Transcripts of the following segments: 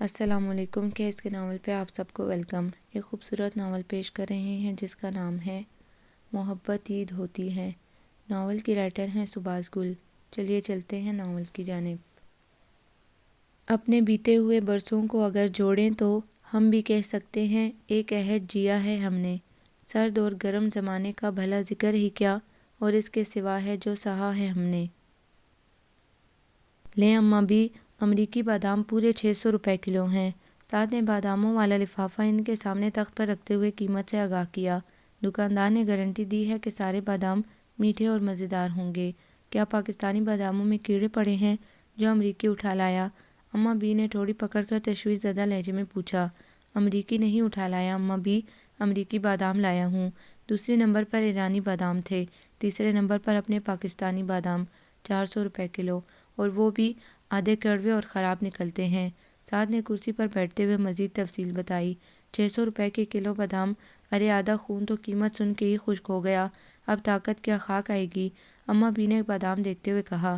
السلام علیکم کیس کے ناول پہ آپ سب کو ویلکم۔ ایک خوبصورت ناول پیش کر رہے ہیں جس کا نام ہے محبت عید ہوتی ہے۔ ناول کی رائٹر ہیں سباس گل۔ چلیے چلتے ہیں ناول کی جانب۔ اپنے بیتے ہوئے برسوں کو اگر جوڑیں تو ہم بھی کہہ سکتے ہیں ایک عہد جیا ہے ہم نے۔ سرد اور گرم زمانے کا بھلا ذکر ہی کیا اور اس کے سوا ہے جو سہا ہے ہم نے۔ لیں اماں بھی، امریکی بادام پورے 600 روپے کلو ہیں۔ سعد نے باداموں والا لفافہ ان کے سامنے تخت پر رکھتے ہوئے قیمت سے آگاہ کیا۔ دکاندار نے گارنٹی دی ہے کہ سارے بادام میٹھے اور مزیدار ہوں گے۔ کیا پاکستانی باداموں میں کیڑے پڑے ہیں جو امریکی اٹھا لایا؟ اماں بی نے ٹھوڑی پکڑ کر تشویش زدہ لہجے میں پوچھا۔ امریکی نہیں اٹھا لایا اماں بی، امریکی بادام لایا ہوں۔ دوسرے نمبر پر ایرانی بادام تھے، تیسرے نمبر پر اپنے پاکستانی بادام، 400 روپے کلو، اور وہ بھی آدھے کڑوے اور خراب نکلتے ہیں۔ سعد نے کرسی پر بیٹھتے ہوئے مزید تفصیل بتائی۔ 600 روپے کے کلو بادام، ارے آدھا خون تو قیمت سن کے ہی خشک ہو گیا، اب طاقت کیا خاک آئے گی؟ اماں بی نے بادام دیکھتے ہوئے کہا۔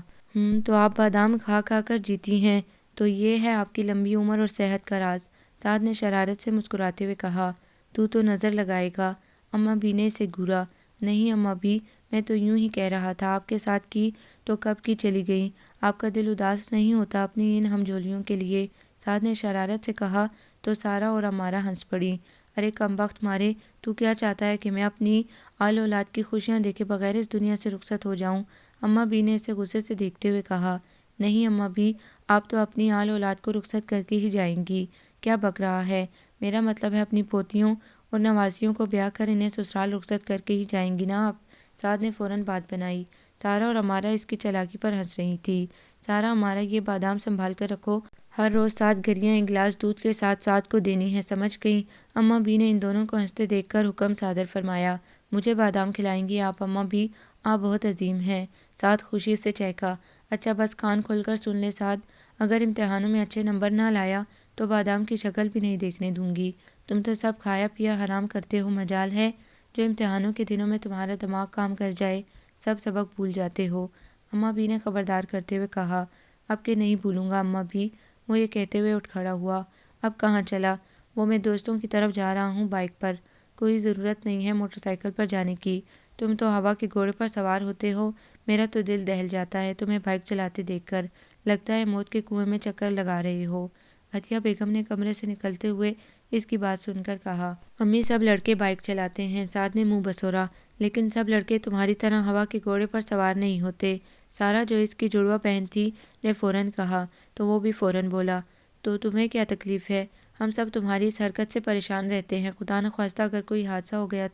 تو آپ بادام کھا کھا کر جیتی ہیں، تو یہ ہے آپ کی لمبی عمر اور صحت کا راز؟ سعد نے شرارت سے مسکراتے ہوئے کہا۔ تو نظر لگائے گا؟ اماں بی نے اسے گھورا۔ نہیں اماں بی، میں تو یوں ہی کہہ رہا تھا، آپ کے ساتھ کی تو کب کی چلی گئی۔ آپ کا دل اداس نہیں ہوتا اپنی ان ہمجولیوں کے لیے؟ سعد نے شرارت سے کہا تو سارا اور امارا ہنس پڑی۔ ارے کم بخت مارے، تو کیا چاہتا ہے کہ میں اپنی آل اولاد کی خوشیاں دیکھے بغیر اس دنیا سے رخصت ہو جاؤں؟ اماں بی نے اسے غصے سے دیکھتے ہوئے کہا۔ نہیں اماں بی، آپ تو اپنی آل اولاد کو رخصت کر کے ہی جائیں گی۔ کیا بک رہا ہے؟ میرا مطلب ہے اپنی پوتیوں اور نوازیوں کو بیاہ کر انہیں سسرال رخصت کر کے ہی جائیں گی نا آپ؟ سعد نے فوراً بات بنائی۔ سارا اور امارا اس کی چالاکی پر ہنس رہی تھی۔ سارا، امارا یہ بادام سنبھال کر رکھو، ہر روز 7 گریاں ایک گلاس دودھ کے ساتھ سعد کو دینی ہے، سمجھ گئی؟ اماں بی نے ان دونوں کو ہنستے دیکھ کر حکم صادر فرمایا۔ مجھے بادام کھلائیں گی آپ اماں بی؟ آپ بہت عظیم ہیں۔ سعد خوشی سے چہکا۔ اچھا بس کان کھول کر سن لے سعد، اگر امتحانوں میں اچھے نمبر نہ لایا تو بادام کی شکل بھی نہیں دیکھنے دوں گی۔ تم تو سب کھایا پیا حرام کرتے ہو، مجال ہے جو امتحانوں کے دنوں میں تمہارا دماغ کام کر جائے، سب سبق بھول جاتے ہو۔ اماں بی نے خبردار کرتے ہوئے کہا۔ اب کہ نہیں بھولوں گا اماں بی۔ وہ یہ کہتے ہوئے اٹھ کھڑا ہوا۔ اب کہاں چلا؟ وہ میں دوستوں کی طرف جا رہا ہوں بائک پر۔ کوئی ضرورت نہیں ہے موٹر سائیکل پر جانے کی، تم تو ہوا کے گھوڑے پر سوار ہوتے ہو، میرا تو دل دہل جاتا ہے تمہیں بائک چلاتے دیکھ کر، لگتا ہے موت کے کنویں میں چکر لگا رہے ہو۔ عطیہ بیگم نے کمرے سے نکلتے ہوئے اس کی بات سن کر کہا۔ امی سب لڑکے بائک چلاتے ہیں، سعد نے منہ بسوڑا، لیکن سب لڑکے تمہاری طرح ہوا کے گھوڑے پر سوار نہیں ہوتے۔ سارا جو اس کی جڑواں بہن تھی نے فوراً کہا، تو وہ بھی فوراً بولا۔ تو تمہیں کیا تکلیف ہے؟ ہم سب تمہاری اس حرکت سے پریشان رہتے ہیں، خدا نخواستہ اگر کوئی حادثہ ہو گیا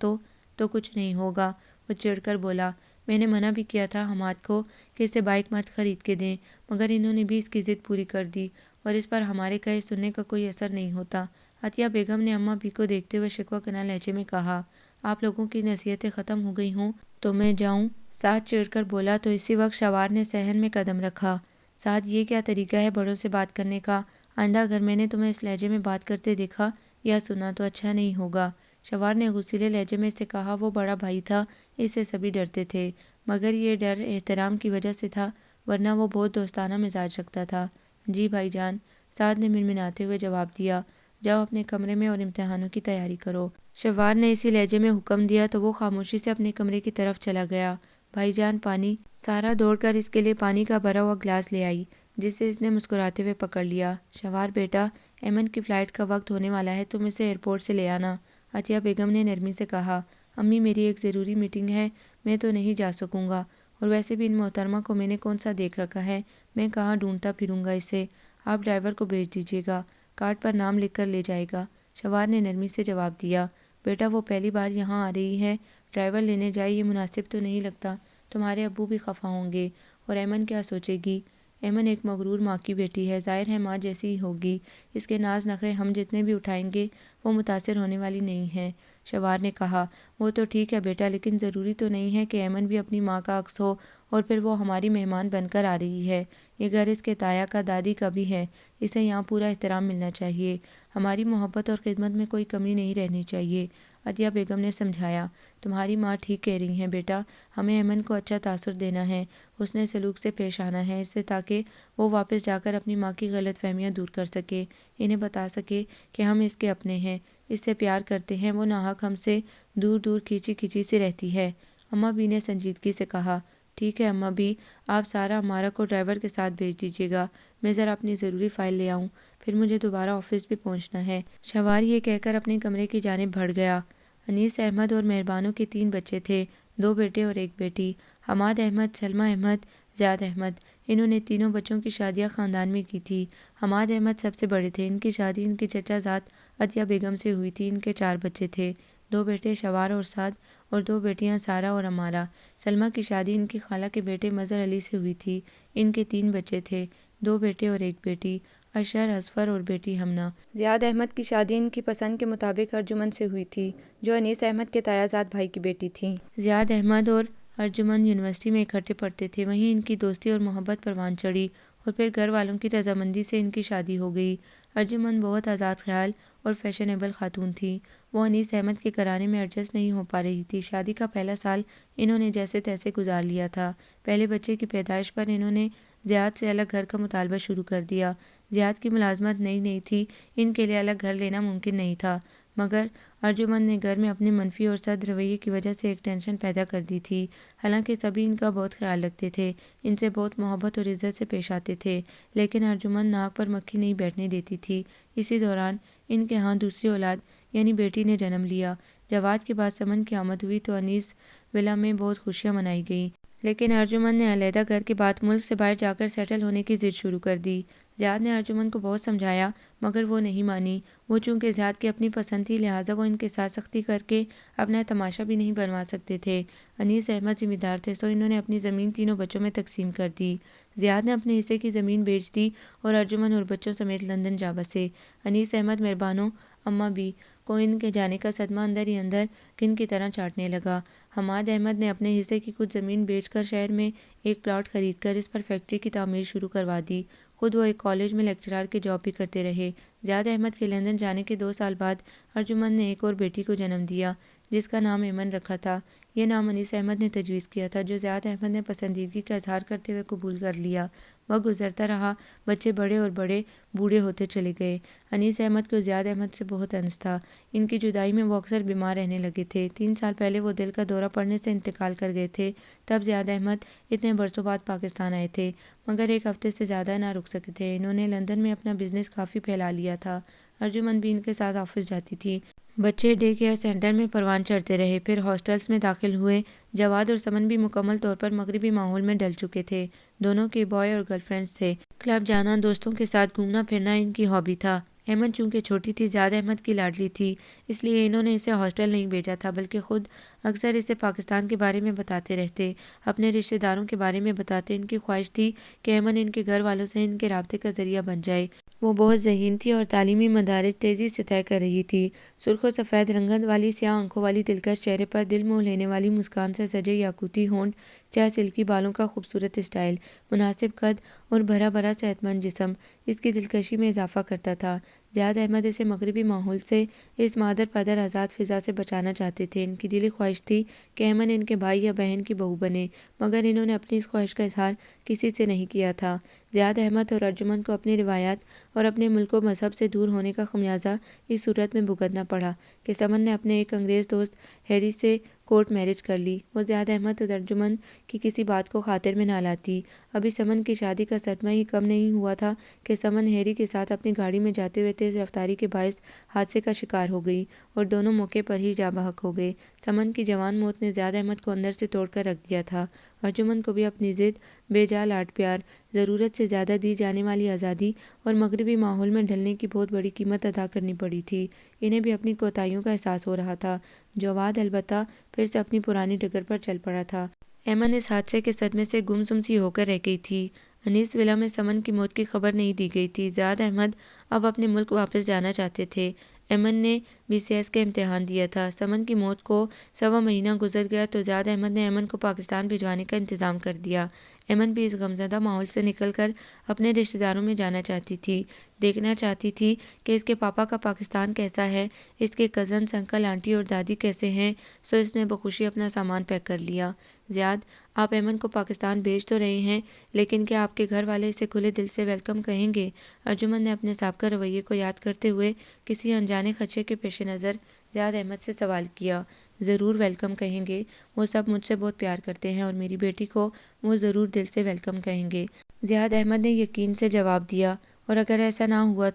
تو کچھ نہیں ہوگا۔ وہ چڑھ کر بولا۔ میں نے منع بھی کیا تھا حماد کو کہ اسے بائک مت خرید کے دیں، مگر انہوں نے بھی اس کی ضد پوری کر دی اور اس پر ہمارے کہے سننے کا کوئی اثر نہیں ہوتا۔ عطیہ بیگم نے اماں بی کو دیکھتے ہوئے شکوہ کناں لہجے میں کہا۔ آپ لوگوں کی نصیحتیں ختم ہو گئی ہوں تو میں جاؤں؟ سعد چڑھ کر بولا تو اسی وقت شوار نے صحن میں قدم رکھا۔ سعد، یہ کیا طریقہ ہے بڑوں سے بات کرنے کا؟ آئندہ اگر میں نے تمہیں اس لہجے میں بات کرتے دیکھا یا سنا تو اچھا نہیں ہوگا۔ شوار نے غصیلے لہجے میں اس سے کہا۔ وہ بڑا بھائی تھا، اس سے سبھی ڈرتے تھے، مگر یہ ڈر احترام کی وجہ سے تھا، ورنہ وہ بہت دوستانہ مزاج رکھتا تھا۔ جی بھائی جان، سعد نے منمناتے ہوئے جواب دیا۔ جاؤ اپنے کمرے میں اور امتحانوں کی تیاری کرو۔ شوار نے اسی لہجے میں حکم دیا تو وہ خاموشی سے اپنے کمرے کی طرف چلا گیا۔ بھائی جان پانی؟ سارا دوڑ کر اس کے لیے پانی کا بھرا ہوا گلاس لے آئی، جسے اس نے مسکراتے ہوئے پکڑ لیا۔ شوار بیٹا، ایمن کی فلائٹ کا وقت ہونے والا ہے، تم اسے ایئرپورٹ سے لے آنا، عطیہ بیگم نے نرمی سے کہا۔ امی میری ایک ضروری میٹنگ ہے، میں تو نہیں جا سکوں گا، اور ویسے بھی ان محترمہ کو میں نے کون سا دیکھ رکھا ہے، میں کہاں ڈھونڈتا پھروں گا اسے، آپ ڈرائیور کو بھیج دیجیے گا، کارڈ پر نام لکھ کر لے جائے گا۔ شوار نے نرمی سے جواب دیا۔ بیٹا وہ پہلی بار یہاں آ رہی ہے، ڈرائیور لینے جائے یہ مناسب تو نہیں لگتا، تمہارے ابو بھی خفا ہوں گے، اور ایمن کیا سوچے گی؟ ایمن ایک مغرور ماں کی بیٹی ہے، ظاہر ہے ماں جیسی ہی ہوگی، اس کے ناز نخرے ہم جتنے بھی اٹھائیں گے وہ متاثر ہونے والی نہیں ہیں۔ شوار نے کہا۔ وہ تو ٹھیک ہے بیٹا، لیکن ضروری تو نہیں ہے کہ ایمن بھی اپنی ماں کا عکس ہو اور پھر وہ ہماری مہمان بن کر آ رہی ہے۔ یہ گھر اس کے تایا کا، دادی کا بھی ہے، اسے یہاں پورا احترام ملنا چاہیے۔ ہماری محبت اور خدمت میں کوئی کمی نہیں رہنی چاہیے۔ عطیہ بیگم نے سمجھایا۔ تمہاری ماں ٹھیک کہہ رہی ہیں بیٹا، ہمیں ایمن کو اچھا تاثر دینا ہے، حسن سلوک سے پیش آنا ہے، اس سے تاکہ وہ واپس جا کر اپنی ماں کی غلط فہمیاں دور کر سکے، انہیں بتا سکے کہ ہم اس کے اپنے ہیں، اس سے پیار کرتے ہیں، وہ ناحق ہم سے دور دور کھینچی کھینچی سے رہتی ہے۔ اماں بی نے سنجیدگی سے کہا۔ ٹھیک ہے اماں بی، آپ سارا ہمارا کو ڈرائیور کے ساتھ بھیج دیجیے گا، میں ذرا اپنی ضروری فائل لے آؤں، پھر مجھے دوبارہ آفس بھی پہنچنا ہے۔ شوار یہ کہہ کر اپنے کمرے کی جانب بڑھ گیا۔ انیس احمد اور مہربانو کے 3 بچے تھے، 2 بیٹے اور 1 بیٹی، حماد احمد، سلمیٰ احمد، زیاد احمد۔ انہوں نے تینوں بچوں کی شادیاں خاندان میں کی تھی۔ حماد احمد سب سے بڑے تھے، ان کی شادی ان کی چچا زاد عطیہ بیگم سے ہوئی تھی۔ ان کے 4 بچے تھے، 2 بیٹے شوار اور سعد اور 2 بیٹیاں سارہ اور امارہ۔ سلمیٰ کی شادی ان کی خالہ کے بیٹے مظہر علی سے ہوئی تھی۔ ان کے 3 بچے تھے، 2 بیٹے اور 1 بیٹی، اشہر، اظفر اور بیٹی ہمنہ۔ زیاد احمد کی شادی ان کی پسند کے مطابق ارجمن سے ہوئی تھی، جو انیس احمد کے تایا زاد بھائی کی بیٹی تھیں۔ زیاد احمد اور ارجمن یونیورسٹی میں اکٹھے پڑھتے تھے، وہیں ان کی دوستی اور محبت پروان چڑھی اور پھر گھر والوں کی رضامندی سے ان کی شادی ہو گئی۔ ارجمن بہت آزاد خیال اور فیشنیبل خاتون تھی، وہ انیس احمد کے گھرانے میں ایڈجسٹ نہیں ہو پا رہی تھی۔ شادی کا پہلا سال انہوں نے جیسے تیسے گزار لیا تھا۔ پہلے بچے کی پیدائش پر انہوں نے زیاد سے الگ گھر کا مطالبہ شروع کر دیا۔ زیاد کی ملازمت نئی تھی، ان کے لیے الگ گھر لینا ممکن نہیں تھا، مگر ارجمن نے گھر میں اپنے منفی اور سرد رویے کی وجہ سے ایک ٹینشن پیدا کر دی تھی۔ حالانکہ سبھی ان کا بہت خیال رکھتے تھے، ان سے بہت محبت اور عزت سے پیش آتے تھے، لیکن ارجمن ناک پر مکھی نہیں بیٹھنے دیتی تھی۔ اسی دوران ان کے ہاں دوسری اولاد یعنی بیٹی نے جنم لیا۔ جواد کے بعد سمن کی آمد ہوئی تو انیس ولا میں بہت خوشیاں منائی گئیں، لیکن ارجمن نے علیحدہ گھر کے بعد ملک سے باہر جا کر سیٹل ہونے کی ضد شروع کر دی۔ زیاد نے ارجمن کو بہت سمجھایا مگر وہ نہیں مانی۔ وہ چونکہ زیاد کی اپنی پسند تھی، لہٰذا وہ ان کے ساتھ سختی کر کے اپنا تماشا بھی نہیں بنوا سکتے تھے۔ انیس احمد ذمہ دار تھے، سو انہوں نے اپنی زمین تینوں بچوں میں تقسیم کر دی۔ زیاد نے اپنے حصے کی زمین بیچ دی اور ارجمن اور بچوں سمیت لندن جا بسے۔ انیس احمد مہربانو اماں بی کو ان کے جانے کا صدمہ اندر ہی اندر گن کی طرح چاٹنے لگا۔ حماد احمد نے اپنے حصے کی کچھ زمین بیچ کر شہر میں ایک پلاٹ خرید کر اس پر فیکٹری کی تعمیر شروع کروا دی۔ خود وہ ایک کالج میں لیکچرار کی جاب بھی کرتے رہے۔ زیاد احمد کے لندن جانے کے 2 سال بعد ارجمن نے ایک اور بیٹی کو جنم دیا، جس کا نام ایمن رکھا تھا۔ یہ نام انیس احمد نے تجویز کیا تھا، جو زیاد احمد نے پسندیدگی کا اظہار کرتے ہوئے قبول کر لیا۔ وقت گزرتا رہا، بچے بڑے اور بڑے بوڑھے ہوتے چلے گئے۔ انیس احمد کو زیاد احمد سے بہت انس تھا۔ ان کی جدائی میں وہ اکثر بیمار رہنے لگے تھے۔ 3 سال پہلے وہ دل کا دورہ پڑنے سے انتقال کر گئے تھے۔ تب زیاد احمد اتنے برسوں بعد پاکستان آئے تھے، مگر 1 ہفتے سے زیادہ نہ رک سکے تھے۔ انہوں نے لندن میں اپنا بزنس کافی پھیلا لیا تھا۔ ارجمن بھی ان کے ساتھ آفس جاتی تھی۔ بچے ڈے کیئر سینٹر میں پروان چڑھتے رہے، پھر ہاسٹلز میں داخل ہوئے۔ جواد اور سمن بھی مکمل طور پر مغربی ماحول میں ڈل چکے تھے۔ دونوں کے بوائے اور گرل فرینڈز تھے۔ کلب جانا، دوستوں کے ساتھ گھومنا پھرنا ان کی ہابی تھا۔ ایمن چونکہ چھوٹی تھی، زیاد احمد کی لاڈلی تھی، اس لیے انہوں نے اسے ہاسٹل نہیں بھیجا تھا، بلکہ خود اکثر اسے پاکستان کے بارے میں بتاتے رہتے، اپنے رشتہ داروں کے بارے میں بتاتے۔ ان کی خواہش تھی کہ ایمن ان کے گھر والوں سے ان کے رابطے کا ذریعہ بن جائے۔ وہ بہت ذہین تھی اور تعلیمی مدارج تیزی سے طے کر رہی تھی۔ سرخ و سفید رنگت والی سیاہ آنکھوں والی دلکش چہرے پر دل موہ لینے والی مسکان سے سجے یاقوتی ہونٹ، سیاہ سلکی بالوں کا خوبصورت اسٹائل، مناسب قد اور بھرا بھرا صحت مند جسم اس کی دلکشی میں اضافہ کرتا تھا۔ زیاد احمد اسے مغربی ماحول سے، اس مادر پدر آزاد فضا سے بچانا چاہتے تھے۔ ان کی دلی خواہش تھی کہ ایمن ان کے بھائی یا بہن کی بہو بنے، مگر انہوں نے اپنی اس خواہش کا اظہار کسی سے نہیں کیا تھا۔ زیاد احمد اور ارجمن کو اپنی روایات اور اپنے ملک و مذہب سے دور ہونے کا خمیازہ اس صورت میں بھگتنا پڑا کہ سمن نے اپنے ایک انگریز دوست ہیری سے کورٹ میرج کر لی۔ وہ زیاد احمد اور ارجمن کی کسی بات کو خاطر میں نہ لاتی۔ ابھی سمن کی شادی کا صدمہ ہی کم نہیں ہوا تھا کہ سمن ہیری کے ساتھ اپنی گاڑی میں جاتے ہوئے تیز رفتاری کے باعث حادثے کا شکار ہو گئی اور دونوں موقع پر ہی جاں بحق ہو گئے۔ سمن کی جوان موت نے زیاد احمد کو اندر سے توڑ کر رکھ دیا تھا۔ ارجمن کو بھی اپنی ضد، بے جا لاڈ پیار، ضرورت سے زیادہ دی جانے والی آزادی اور مغربی ماحول میں ڈھلنے کی بہت بڑی قیمت ادا کرنی پڑی تھی۔ انہیں بھی اپنی کوتاہیوں کا احساس ہو رہا تھا۔ جواد البتہ پھر سے اپنی پرانی ڈگر پر چل پڑا تھا۔ ایمن اس حادثے کے صدمے سے گمسم سی ہو کر رہ گئی تھی۔ انیس ولا میں سمن کی موت کی خبر نہیں دی گئی تھی۔ زیاد احمد اب اپنے ملک واپس جانا چاہتے تھے۔ ایمن نے BCS کا امتحان دیا تھا۔ سمن کی موت کو 1.25 مہینہ گزر گیا تو زیاد احمد نے ایمن کو پاکستان بھجوانے کا انتظام کر دیا۔ ایمن بھی اس غمزدہ ماحول سے نکل کر اپنے رشتہ داروں میں جانا چاہتی تھی، دیکھنا چاہتی تھی کہ اس کے پاپا کا پاکستان کیسا ہے، اس کے کزنز، انکل، آنٹی اور دادی کیسے ہیں۔ سو اس نے بخوشی اپنا سامان پیک کر لیا۔ زیاد، آپ ایمن کو پاکستان بھیج تو رہے ہیں، لیکن کیا آپ کے گھر والے اسے کھلے دل سے ویلکم کہیں گے؟ ارجمن نے اپنے سابقہ رویے کو یاد کرتے ہوئے کسی انجانے خدشے کے پیش نظر زیاد احمد سے سوال کیا۔ ضرور ویلکم کہیں گے، وہ سب مجھ سے بہت پیار کرتے ہیں اور میری بیٹی کو وہ ضرور دل سے ویلکم کہیں گے۔ زیاد احمد نے یقین سے جواب دیا، اور اگر ایسا نہ ہوا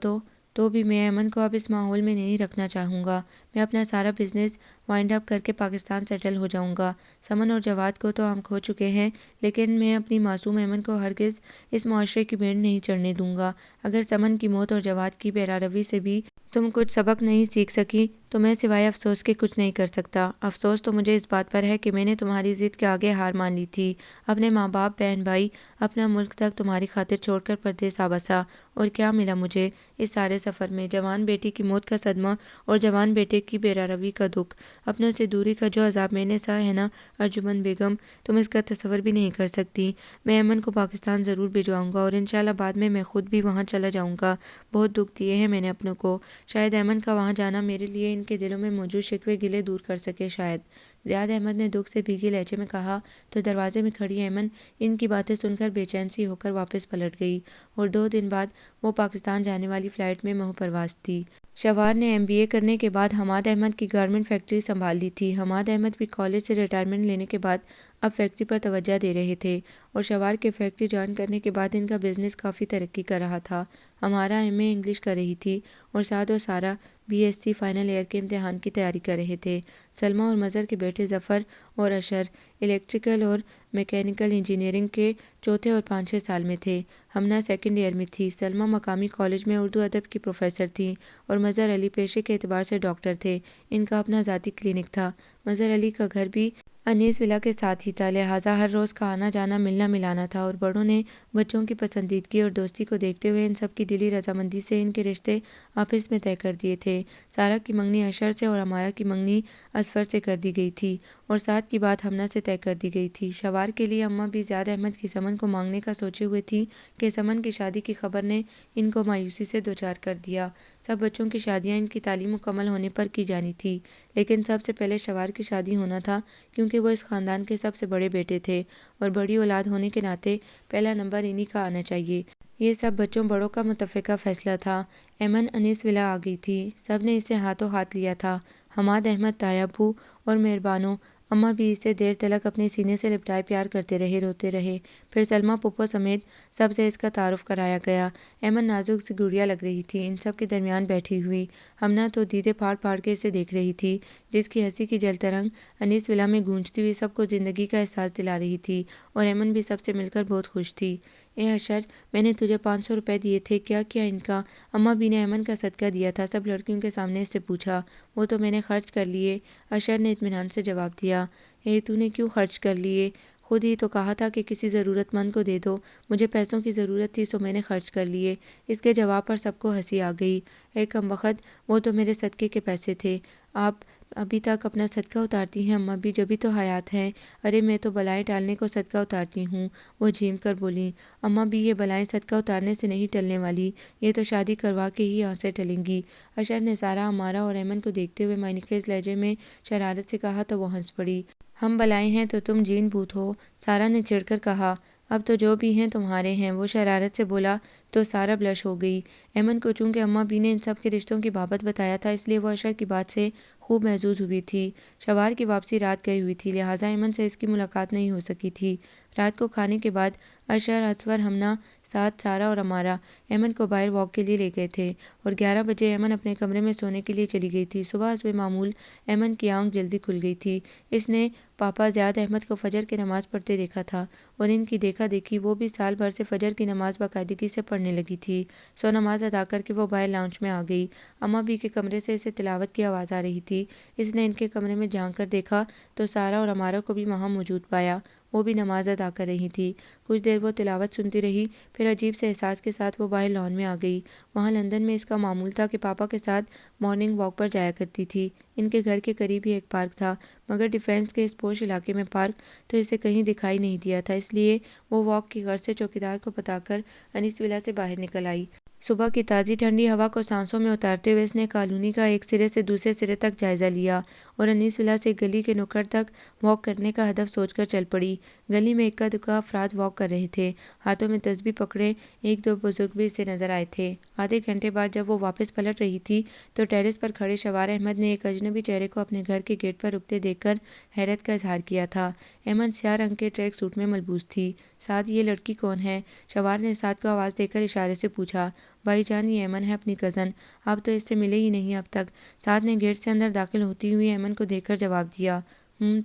تو بھی میں ایمن کو اب اس ماحول میں نہیں رکھنا چاہوں گا۔ میں اپنا سارا بزنس وائنڈ اپ کر کے پاکستان سیٹل ہو جاؤں گا۔ سمن اور جواد کو تو ہم کھو چکے ہیں، لیکن میں اپنی معصوم ایمن کو ہرگز اس معاشرے کی بھیڑ نہیں چڑھنے دوں گا۔ اگر سمن کی موت اور جواد کی بے روی سے بھی تم کچھ سبق نہیں سیکھ سکی تو میں سوائے افسوس کے کچھ نہیں کر سکتا۔ افسوس تو مجھے اس بات پر ہے کہ میں نے تمہاری ضد کے آگے ہار مان لی تھی، اپنے ماں باپ، بہن بھائی، اپنا ملک تک تمہاری خاطر چھوڑ کر پردیس آ بسا۔ اور کیا ملا مجھے اس سارے سفر میں؟ جوان بیٹی کی موت کا صدمہ اور جوان بیٹے کی بے روی کا دکھ، اپنوں سے دوری کا جو عذاب میں نے سہا ہے نا ارجمن بیگم، تم اس کا تصور بھی نہیں کر سکتی۔ میں ایمن کو پاکستان ضرور بھجواؤں گا اور انشاءاللہ بعد میں خود بھی وہاں چلا جاؤں گا۔ بہت دکھ دیے ہیں میں نے اپنوں کو، شاید ایمن کا وہاں جانا میرے لیے ان کے دلوں میں موجود شکوے گلے دور کر سکے، شاید۔ زیاد احمد نے دکھ سے بھیگے لہجے میں کہا تو دروازے میں کھڑی ایمن ان کی باتیں سن کر بے چین سی ہو کر واپس پلٹ گئی، اور 2 دن بعد وہ پاکستان جانے والی فلائٹ میں منہ پرواز تھی۔ شوار نے MBA کرنے کے بعد حماد احمد کی گارمنٹ فیکٹری سنبھال لی تھی۔ حماد احمد بھی کالج سے ریٹائرمنٹ لینے کے بعد اب فیکٹری پر توجہ دے رہے تھے، اور شوار کے فیکٹری جوائن کرنے کے بعد ان کا بزنس کافی ترقی کر رہا تھا۔ ہمارا MA انگلش کر رہی تھی اور سعد اور سارہ BSc فائنل ایئر کے امتحان کی تیاری کر رہے تھے۔ سلمیٰ اور مظہر کے بیٹے ظفر اور اشر الیکٹریکل اور میکینیکل انجینئرنگ کے 4 اور 5 سال میں تھے۔ ہمنا 2nd ایئر میں تھی۔ سلمیٰ مقامی کالج میں اردو ادب کی پروفیسر تھیں اور مظہر علی پیشے کے اعتبار سے ڈاکٹر تھے۔ ان کا اپنا ذاتی کلینک تھا۔ مظہر علی کا گھر بھی انیس ولا کے ساتھ ہی تھا، لہٰذا ہر روز کا آنا جانا ملنا ملانا تھا، اور بڑوں نے بچوں کی پسندیدگی اور دوستی کو دیکھتے ہوئے ان سب کی دلی رضامندی سے ان کے رشتے آپس میں طے کر دیے تھے۔ سارہ کی منگنی اشر سے اور امارہ کی منگنی اظفر سے کر دی گئی تھی، اور سعد کی بات ہمنا سے طے کر دی گئی تھی۔ شوار کے لیے اماں بھی زیاد احمد کی سمن کو مانگنے کا سوچے ہوئے تھیں کہ سمن کی شادی کی خبر نے ان کو مایوسی سے دوچار کر دیا۔ سب بچوں کی شادیاں ان کی تعلیم مکمل ہونے پر کی جانی تھی، لیکن سب سے پہلے شوار کی شادی ہونا تھا، کیونکہ وہ اس خاندان کے سب سے بڑے بیٹے تھے، اور بڑی اولاد ہونے کے ناطے پہلا نمبر انہی کا آنا چاہیے۔ یہ سب بچوں بڑوں کا متفقہ فیصلہ تھا۔ ایمن انیس ولا آ گئی تھی، سب نے اسے ہاتھوں ہاتھ لیا تھا۔ حماد احمد، تایا ابو اور مہربانو اماں بھی اسے دیر تلک اپنے سینے سے لپٹائے پیار کرتے رہے، روتے رہے۔ پھر سلمیٰ پھپھو سمیت سب سے اس کا تعارف کرایا گیا۔ ایمن نازک سی گڑیا لگ رہی تھی ان سب کے درمیان بیٹھی ہوئی۔ ہمنا تو دیدے پھاڑ پھاڑ کے اسے دیکھ رہی تھی، جس کی ہنسی کی جل ترنگ انیس ولا میں گونجتی ہوئی سب کو زندگی کا احساس دلا رہی تھی، اور ایمن بھی سب سے مل کر بہت خوش تھی۔ اے اشر، میں نے تجھے 500 روپے دیے تھے، کیا کیا ان کا؟ اماں بھی نے ایمن کا صدقہ دیا تھا، سب لڑکیوں کے سامنے اس سے پوچھا۔ وہ تو میں نے خرچ کر لیے، اشر نے اطمینان سے جواب دیا۔ تو نے کیوں خرچ کر لیے؟ خود ہی تو کہا تھا کہ کسی ضرورت مند کو دے دو۔ مجھے پیسوں کی ضرورت تھی سو میں نے خرچ کر لیے۔ اس کے جواب پر سب کو ہنسی آ گئی۔ اے کمبخت، وہ تو میرے صدقے کے پیسے تھے۔ آپ ابھی تک اپنا صدقہ اتارتی ہیں اماں بھی، جبھی تو حیات ہیں۔ ارے میں تو بلائیں ٹالنے کو صدقہ اتارتی ہوں، وہ جھیم کر بولیں۔ اماں بھی یہ بلائیں صدقہ اتارنے سے نہیں ٹلنے والی، یہ تو شادی کروا کے ہی یہاں سے ٹلیں گی۔ اشر نے سارہ، امارہ اور ایمن کو دیکھتے ہوئے معنی خیز لہجے میں شرارت سے کہا تو وہ ہنس پڑی۔ ہم بلائیں ہیں تو تم جین بھوت ہو، سارہ نے چڑھ کر کہا۔ اب تو جو بھی ہیں تمہارے ہیں، وہ شرارت سے بولا تو سارہ بلش ہو گئی۔ ایمن کو چونکہ اماں بھی نے ان سب کے رشتوں کی بابت بتایا تھا، اس لیے وہ اشر کی بات سے خوب محظوظ ہوئی تھی۔ شوار کی واپسی رات گئی ہوئی تھی، لہٰذا ایمن سے اس کی ملاقات نہیں ہو سکی تھی۔ رات کو کھانے کے بعد اشر، اصغر، ہمنا، سعد، سارہ اور امارہ ایمن کو باہر واک کے لیے لے گئے تھے، اور 11 بجے ایمن اپنے کمرے میں سونے کے لیے چلی گئی تھی۔ صبح حسب معمول ایمن کی آنکھ جلدی کھل گئی تھی۔ اس نے پاپا زیاد احمد کو فجر کی نماز پڑھتے دیکھا تھا، اور ان کی دیکھا دیکھی وہ بھی سال بھر سے فجر کی نماز باقاعدگی سے پڑھنے لگی تھی۔ سو نماز نماز ادا کر کے وہ باہر لاؤنج میں آ گئی۔ اماں بھی کے کمرے سے اسے تلاوت کی آواز آ رہی تھی۔ اس نے ان کے کمرے میں جھانک کر دیکھا تو سارا اور امارہ کو بھی وہاں موجود پایا۔ وہ بھی نماز ادا کر رہی تھی۔ کچھ دیر وہ تلاوت سنتی رہی، پھر عجیب سے احساس کے ساتھ وہ باہر لان میں آ گئی۔ وہاں لندن میں اس کا معمول تھا کہ پاپا کے ساتھ مارننگ واک پر جایا کرتی تھی۔ ان کے گھر کے قریب ہی ایک پارک تھا، مگر ڈیفینس کے اس پوش علاقے میں پارک تو اسے کہیں دکھائی نہیں دیا تھا، اس لیے وہ واک کی غرض سے چوکیدار کو بتا کر انیس ولا سے باہر نکل آئی۔ صبح کی تازی ٹھنڈی ہوا کو سانسوں میں اتارتے ہوئے اس نے کالونی کا ایک سرے سے دوسرے سرے تک جائزہ لیا اور انیس ولا سے گلی کے نکڑ تک واک کرنے کا ہدف سوچ کر چل پڑی۔ گلی میں اکا دکا افراد واک کر رہے تھے، ہاتھوں میں تسبیح پکڑے ایک دو بزرگ بھی اسے نظر آئے تھے۔ آدھے گھنٹے بعد جب وہ واپس پلٹ رہی تھی تو ٹیرس پر کھڑے شوار احمد نے ایک اجنبی چہرے کو اپنے گھر کے گیٹ پر رکتے دیکھ کر حیرت کا اظہار کیا تھا۔ ایمن سیاہ رنگ کے ٹریک سوٹ میں ملبوس تھی۔ سعد، یہ لڑکی کون ہے؟ شوار نے سعد کو آواز دے کر اشارے سے پوچھا۔ بھائی جان، یہ ایمن ہے، اپنی کزن، آپ تو اس سے ملے ہی نہیں اب تک۔ سعد نے گیٹ سے اندر داخل ہوتی ہوئی ایمن کو دیکھ کر جواب دیا۔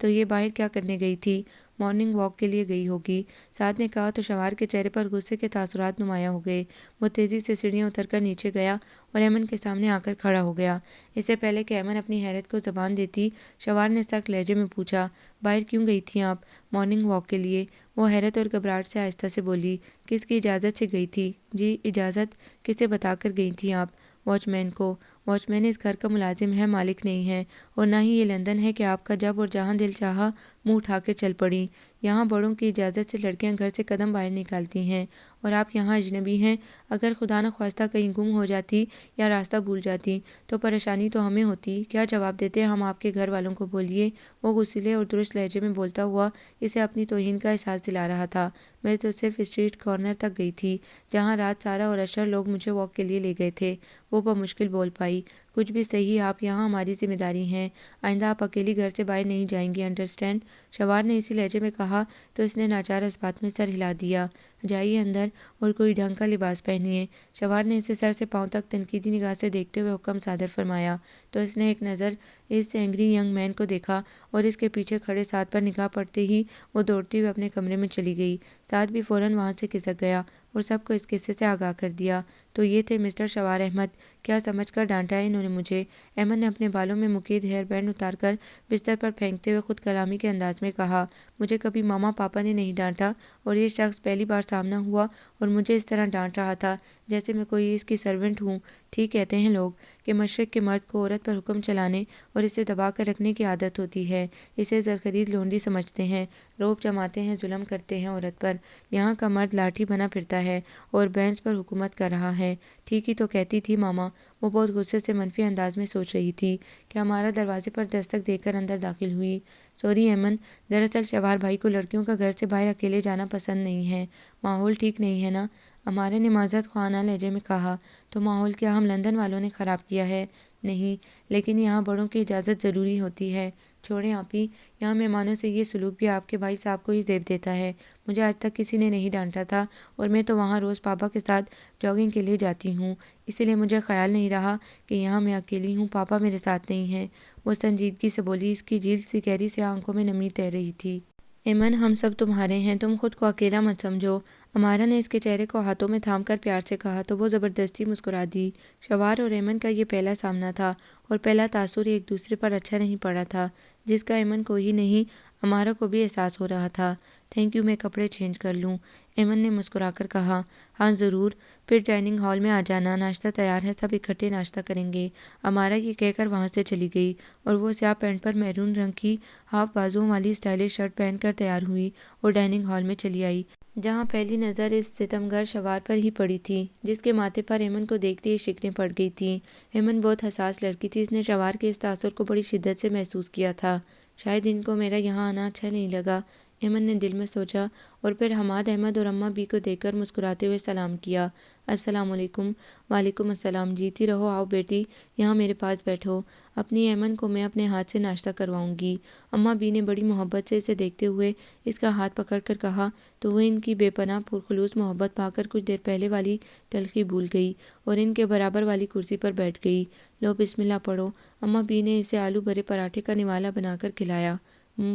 تو یہ باہر کیا کرنے گئی تھی؟ مارننگ واک کے لیے گئی ہوگی، سعد نے کہا تو شوار کے چہرے پر غصے کے تاثرات نمایاں ہو گئے۔ وہ تیزی سے سیڑھیاں اتر کر نیچے گیا اور ایمن کے سامنے آ کر کھڑا ہو گیا۔ اس سے پہلے کہ ایمن اپنی حیرت کو زبان دیتی، شوار نے سخت لہجے میں پوچھا، باہر کیوں گئی تھیں آپ؟ مارننگ واک کے لیے، وہ حیرت اور گھبراہٹ سے آہستہ سے بولی۔ کس کی اجازت سے گئی تھی؟ جی اجازت؟ کسے بتا کر گئی تھیں آپ؟ واچ مین کو۔ واچ مین اس گھر کا ملازم ہے، مالک نہیں ہے، اور نہ ہی یہ لندن ہے کہ آپ کا جب اور جہاں دل چاہا منہ اٹھا کے چل پڑیں۔ یہاں بڑوں کی اجازت سے لڑکیاں گھر سے قدم باہر نکالتی ہیں، اور آپ یہاں اجنبی ہیں۔ اگر خدا نخواستہ کہیں گم ہو جاتی یا راستہ بھول جاتی تو پریشانی تو ہمیں ہوتی۔ کیا جواب دیتے ہم آپ کے گھر والوں کو؟ بولیے، وہ غصیلے اور درست لہجے میں بولتا ہوا اسے اپنی توہین کا احساس دلا رہا تھا۔ میں تو صرف اسٹریٹ کارنر تک گئی تھی جہاں رات سارا اور اشر لوگ مجھے واک کے لیے لے گئے تھے، وہ بمشکل بول پائی۔ کچھ بھی صحیح، آپ یہاں ہماری ذمہ داری ہیں، آئندہ آپ اکیلی گھر سے باہر نہیں جائیں گی، انڈرسٹینڈ؟ شوار نے اسی لہجے میں کہا تو اس نے ناچار اس بات میں سر ہلا دیا۔ جائیے اندر اور کوئی ڈھنگ کا لباس پہنیے، شوار نے اسے سر سے پاؤں تک تنقیدی نگاہ سے دیکھتے ہوئے حکم صادر فرمایا۔ تو اس نے ایک نظر اس اینگری ینگ مین کو دیکھا اور اس کے پیچھے کھڑے سعد پر نگاہ پڑتے ہی وہ دوڑتی ہوئے اپنے کمرے میں چلی گئی۔ سعد بھی فوراً وہاں سے کھسک گیا اور سب کو اس قصے سے آگاہ کر دیا۔ تو یہ تھے مسٹر شوار احمد، کیا سمجھ کر ڈانٹا ہے انہوں نے مجھے؟ ایمن نے اپنے بالوں میں مقید ہیئر بینڈ اتار کر بستر پر پھینکتے ہوئے خود کلامی کے انداز میں کہا، مجھے کبھی ماما پاپا نے نہیں ڈانٹا، اور یہ شخص پہلی بار سامنا ہوا اور مجھے اس طرح ڈانٹ رہا تھا جیسے میں کوئی اس کی سرونٹ ہوں۔ ٹھیک کہتے ہیں لوگ کہ مشرق کے مرد کو عورت پر حکم چلانے اور اسے دبا کر رکھنے کی عادت ہوتی ہے، اسے زرخرید لونڈی سمجھتے ہیں، روب جماتے ہیں، ظلم کرتے ہیں عورت پر۔ یہاں کا مرد لاٹھی بنا پھرتا ہے اور بینس پر حکومت کر رہا ہے۔ ٹھیک ہی تو کہتی تھی ماما، وہ بہت غصے سے منفی انداز میں سوچ رہی تھی کہ ہمارا دروازے پر دستک دے کر اندر داخل ہوئی۔ سوری ایمن، دراصل شوار بھائی کو لڑکیوں کا گھر سے باہر اکیلے جانا پسند نہیں ہے، ماحول ٹھیک نہیں ہے نا؟ ہمارے نے معذرت خواہانہ لہجے میں کہا۔ تو ماحول کیا ہم لندن والوں نے خراب کیا ہے؟ نہیں، لیکن یہاں بڑوں کی اجازت ضروری ہوتی ہے۔ چھوڑیں آپی، یہاں مہمانوں سے یہ سلوک بھی آپ کے بھائی صاحب کو ہی زیب دیتا ہے۔ مجھے آج تک کسی نے نہیں ڈانٹا تھا، اور میں تو وہاں روز پاپا کے ساتھ جاگنگ کے لیے جاتی ہوں، اسی لیے مجھے خیال نہیں رہا کہ یہاں میں اکیلی ہوں، پاپا میرے ساتھ نہیں ہیں۔ وہ سنجیدگی سے بولی، اس کی جھیل سی گہری سیاہ آنکھوں میں نمی تیر رہی تھی۔ ایمن، ہم سب تمہارے ہیں، تم خود کو اکیلا مت سمجھو۔ امارہ نے اس کے چہرے کو ہاتھوں میں تھام کر پیار سے کہا تو وہ زبردستی مسکرا دی۔ شوار اور ایمن کا یہ پہلا سامنا تھا اور پہلا تاثر ایک دوسرے پر اچھا نہیں پڑا تھا، جس کا ایمن کو ہی نہیں امارہ کو بھی احساس ہو رہا تھا۔ تھینک یو، میں کپڑے چینج کر لوں؟ ایمن نے مسکرا کر کہا۔ ہاں ضرور، پھر ڈائننگ ہال میں آ جانا، ناشتہ تیار ہے، سب اکٹھے ناشتہ کریں گے۔ امارہ یہ کہہ کر وہاں سے چلی گئی اور وہ سیاہ پینٹ پر میرون رنگ کی ہاف بازوؤں والی اسٹائلش شرٹ پہن کر تیار ہوئی اور ڈائننگ ہال میں چلی آئی، جہاں پہلی نظر اس ستمگر شوار پر ہی پڑی تھی جس کے ماتھے پر ایمن کو دیکھتے ہی شکلیں پڑ گئی تھیں۔ ایمن بہت حساس لڑکی تھی، اس نے شوار کے اس تاثر کو بڑی شدت سے محسوس کیا تھا۔ شاید ان کو میرا یہاں آنا اچھا نہیں لگا، ایمن نے دل میں سوچا، اور پھر حماد احمد اور اماں بی کو دیکھ کر مسکراتے ہوئے سلام کیا۔ السلام علیکم۔ وعلیکم السلام، جیتی رہو، آؤ بیٹی یہاں میرے پاس بیٹھو، اپنی ایمن کو میں اپنے ہاتھ سے ناشتہ کرواؤں گی۔ اماں بی نے بڑی محبت سے اسے دیکھتے ہوئے اس کا ہاتھ پکڑ کر کہا تو وہ ان کی بے پناہ پرخلوص محبت پا کر کچھ دیر پہلے والی تلخی بھول گئی اور ان کے برابر والی کرسی پر بیٹھ گئی۔ لو بسم اللہ پڑھو۔ اماں بی نے اسے آلو بھرے پراٹھے کا نوالا بنا کر کھلایا۔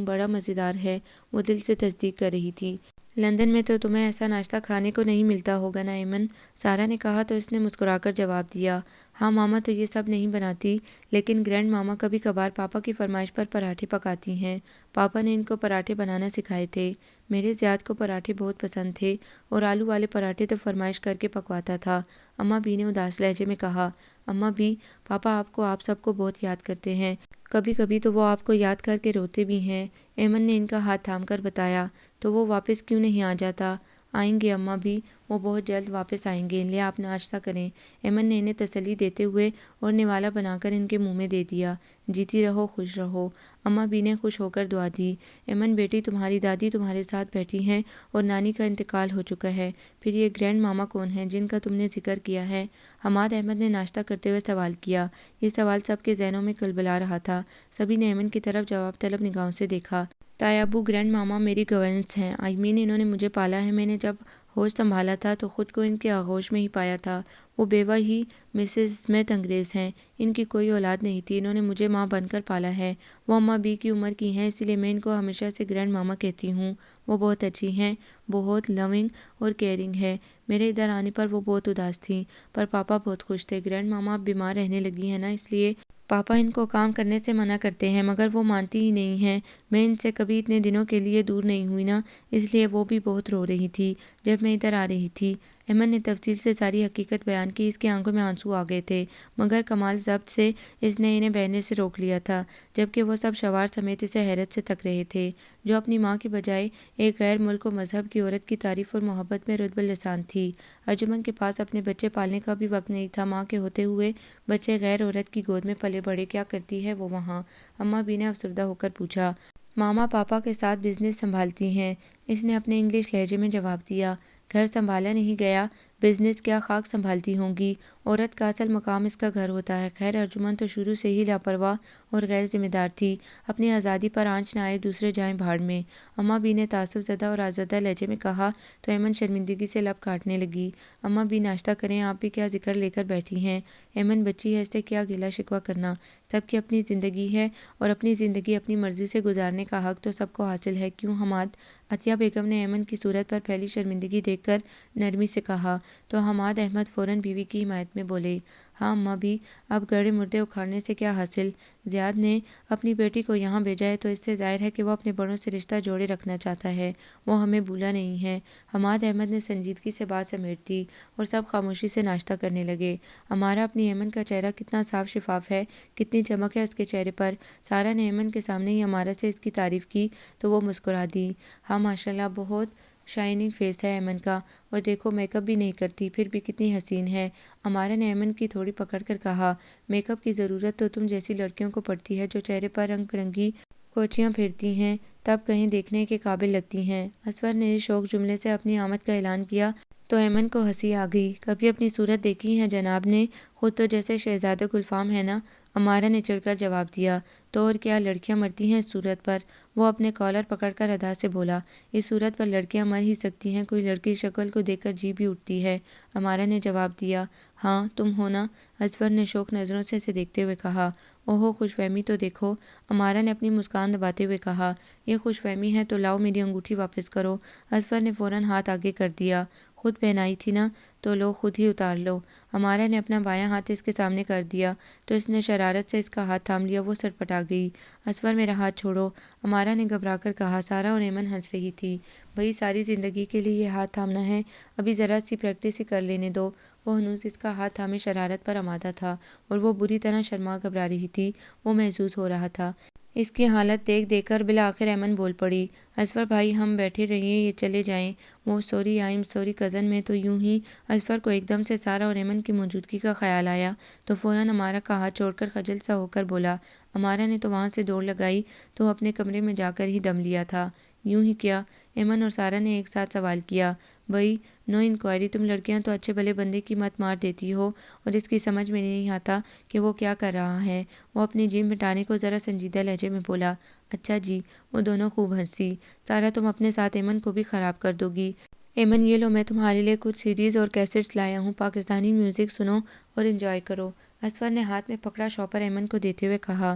بڑا مزیدار ہے، وہ دل سے تصدیق کر رہی تھی۔ لندن میں تو تمہیں ایسا ناشتہ کھانے کو نہیں ملتا ہوگا نا ایمن، سارہ نے کہا تو اس نے مسکرا کر جواب دیا، ہاں ماما تو یہ سب نہیں بناتی، لیکن گرینڈ ماما کبھی کبھار پاپا کی فرمائش پر پراٹھے پکاتی ہیں۔ پاپا نے ان کو پراٹھے بنانا سکھائے تھے۔ میرے زیاد کو پراٹھے بہت پسند تھے اور آلو والے پراٹھے تو فرمائش کر کے پکواتا تھا، اماں بی نے اداس لہجے میں کہا۔ اماں بی، پاپا آپ سب کو بہت یاد کرتے ہیں، کبھی کبھی تو وہ آپ کو یاد کر کے روتے بھی ہیں۔ ایمن نے ان کا ہاتھ تھام کر بتایا، تو وہ واپس کیوں نہیں آ جاتا؟ آئیں گے اماں بھی، وہ بہت جلد واپس آئیں گے، لے آپ ناشتہ کریں۔ ایمن نے انہیں تسلی دیتے ہوئے اور نوالا بنا کر ان کے منہ میں دے دیا۔ جیتی رہو، خوش رہو، اماں بی نے خوش ہو کر دعا دی۔ ایمن بیٹی، تمہاری دادی تمہارے ساتھ بیٹھی ہیں اور نانی کا انتقال ہو چکا ہے، پھر یہ گرینڈ ماما کون ہیں جن کا تم نے ذکر کیا ہے؟ حماد احمد نے ناشتہ کرتے ہوئے سوال کیا۔ یہ سوال سب کے ذہنوں میں کلبلا رہا تھا۔ سبھی نے ایمن کی طرف جواب طلب نگاہوں سے دیکھا۔ تایا ابو، گرینڈ ماما میری گورننس ہیں، آئی مین انہوں نے مجھے پالا ہے۔ میں نے جب ہوش سنبھالا تھا تو خود کو ان کے آغوش میں ہی پایا تھا۔ وہ بیوہ ہی مسز اسمتھ انگریز ہیں، ان کی کوئی اولاد نہیں تھی، انہوں نے مجھے ماں بن کر پالا ہے۔ وہ اماں بی کی عمر کی ہیں، اسی لیے میں ان کو ہمیشہ سے گرینڈ ماما کہتی ہوں۔ وہ بہت اچھی ہیں، بہت لونگ اور کیئرنگ ہے۔ میرے ادھر آنے پر وہ بہت اداس تھیں، پر پاپا بہت خوش تھے۔ گرینڈ ماما اب بیمار رہنے لگی ہیں نا، اس لیے پاپا ان کو کام کرنے سے منع کرتے ہیں، مگر وہ مانتی ہی نہیں ہیں۔ میں ان سے کبھی اتنے دنوں کے لیے دور نہیں ہوئی نا، اس لیے وہ بھی بہت رو رہی تھی جب میں ادھر آ رہی تھی۔ ایمن نے تفصیل سے ساری حقیقت بیان کی۔ اس کی آنکھوں میں آنسو آ گئے تھے، مگر کمال ضبط سے اس نے انہیں بہنے سے روک لیا تھا، جبکہ وہ سب شوہر سمیت اسے حیرت سے تک رہے تھے، جو اپنی ماں کی بجائے ایک غیر ملک و مذہب کی عورت کی تعریف اور محبت میں رطب اللسان تھی۔ ارجمن کے پاس اپنے بچے پالنے کا بھی وقت نہیں تھا، ماں کے ہوتے ہوئے بچے غیر عورت کی گود میں پلے بڑھے، کیا کرتی ہے وہ وہاں؟ اماں بی نے افسردہ ہو کر پوچھا۔ ماما پاپا کے ساتھ بزنس سنبھالتی ہیں، اس نے اپنے انگلش لہجے میں جواب دیا۔ گھر سنبھالا نہیں گیا، بزنس کیا خاک سنبھالتی ہوں گی؟ عورت کا اصل مقام اس کا گھر ہوتا ہے۔ خیر ارجمن تو شروع سے ہی لاپرواہ اور غیر ذمہ دار تھی، اپنی آزادی پر آنچ نہ آئے دوسرے جائیں بھاڑ میں، اماں بی نے تعصب زدہ اور آزردہ لہجے میں کہا تو ایمن شرمندگی سے لب کاٹنے لگی۔ اماں بی ناشتہ کریں، آپ بھی کیا ذکر لے کر بیٹھی ہیں؟ ایمن بچی ہے، اس سے کیا گلہ شکوہ کرنا، سب کی اپنی زندگی ہے اور اپنی زندگی اپنی مرضی سے گزارنے کا حق تو سب کو حاصل ہے، کیوں حماد؟ عطیہ بیگم نے ایمن کی صورت پر پھیلی شرمندگی دیکھ کر نرمی سے کہا، تو حماد احمد فوراً بیوی کی حمایت میں بولے، ہاں اماں بھی، اب گڑھے مردے اکھاڑنے سے کیا حاصل؟ زیاد نے اپنی بیٹی کو یہاں بھیجا ہے تو اس سے ظاہر ہے کہ وہ اپنے بڑوں سے رشتہ جوڑے رکھنا چاہتا ہے، وہ ہمیں بھولا نہیں ہے۔ حماد احمد نے سنجیدگی سے بات سمیٹ دی اور سب خاموشی سے ناشتہ کرنے لگے۔ ہمارا اپنی ایمن کا چہرہ کتنا صاف شفاف ہے، کتنی چمک ہے اس کے چہرے پر۔ سارہ نے ایمن کے سامنے ہی ہمارا سے اس کی تعریف کی تو وہ مسکرا دی، ہاں ماشاءاللہ بہت شائننگ فیس ہے ایمن کا، اور دیکھو میک اپ بھی نہیں کرتی، پھر بھی کتنی حسین ہے۔ ہمارا نے ایمن کی تھوڑی پکڑ کر کہا، میک اپ کی ضرورت تو تم جیسی لڑکیوں کو پڑتی ہے جو چہرے پر رنگ برنگی کوچیاں پھیرتی ہیں، تب کہیں دیکھنے کے قابل لگتی ہیں۔ اسور نے اس شوق جملے سے اپنی آمد کا اعلان کیا تو ایمن کو ہنسی آ گئی۔ کبھی اپنی صورت دیکھی ہے جناب نے؟ خود تو جیسے شہزادہ گلفام ہے نا، ہمارا نے چڑھ کر جواب دیا، تو اور کیا، لڑکیاں مرتی ہیں اس صورت پر؟ وہ اپنے کالر پکڑ کر ادا سے بولا، اس صورت پر لڑکیاں مر ہی سکتی ہیں، کوئی لڑکی شکل کو دیکھ کر جی بھی اٹھتی ہے، ہمارا نے جواب دیا۔ ہاں تم ہو نا؟ اسور نے شوق نظروں سے اسے دیکھتے ہوئے کہا۔ اوہو، خوش فہمی تو دیکھو، ہمارا نے اپنی مسکان دباتے ہوئے کہا، یہ خوش فہمی ہے تو لاؤ میری انگوٹھی واپس کرو۔ اسور نے فوراً ہاتھ آگے کر دیا، خود پہنائی تھی نا، تو لو خود ہی اتار لو۔ ہمارا نے اپنا بایاں ہاتھ اس کے سامنے کر دیا تو اس نے شرارت سے اس کا ہاتھ تھام لیا، وہ سرپٹا گئی۔ اسور میرا ہاتھ چھوڑو، ہمارا نے گھبرا کر کہا۔ سارہ اور ایمن ہنس رہی تھی۔ بھئی ساری زندگی کے لیے یہ ہاتھ تھامنا ہے، ابھی ذرا سی پریکٹس ہی کر لینے دو۔ وہ ہنوز اس کا ہاتھ تھامے شرارت پر آمادہ تھا اور وہ بری طرح شرما گھبرا رہی تھی، وہ محسوس ہو رہا تھا۔ اس کی حالت دیکھ کر بالآخر ایمن بول پڑی، اسور بھائی ہم بیٹھے رہیے، یہ چلے جائیں۔ وہ sorry, I am sorry cousin. میں تو یوں ہی۔ اسور کو ایک دم سے سارہ اور ایمن کی موجودگی کا خیال آیا تو فوراً ہمارا کا ہاتھ چھوڑ کر خجل سا ہو کر بولا، ہمارا نے تو وہاں سے دوڑ لگائی تو اپنے کمرے میں جا کر ہی دم لیا تھا۔ یوں ہی کیا؟ ایمن اور سارہ نے ایک ساتھ سوال کیا۔ بھئی نو انکوائری، تم لڑکیاں تو اچھے بھلے بندے کی مت مار دیتی ہو اور اس کی سمجھ میں نہیں آتا کہ وہ کیا کر رہا ہے۔ وہ اپنی جیم مٹانے کو ذرا سنجیدہ لہجے میں بولا، اچھا جی۔ وہ دونوں خوب ہنسی۔ سارہ تم اپنے ساتھ ایمن کو بھی خراب کر دو گی۔ ایمن یہ لو، میں تمہارے لیے کچھ سیڈیز اور کیسٹس لایا ہوں، پاکستانی میوزک سنو اور انجوائے کرو۔ اسور نے ہاتھ میں پکڑا شاپر ایمن کو دیتے ہوئے کہا،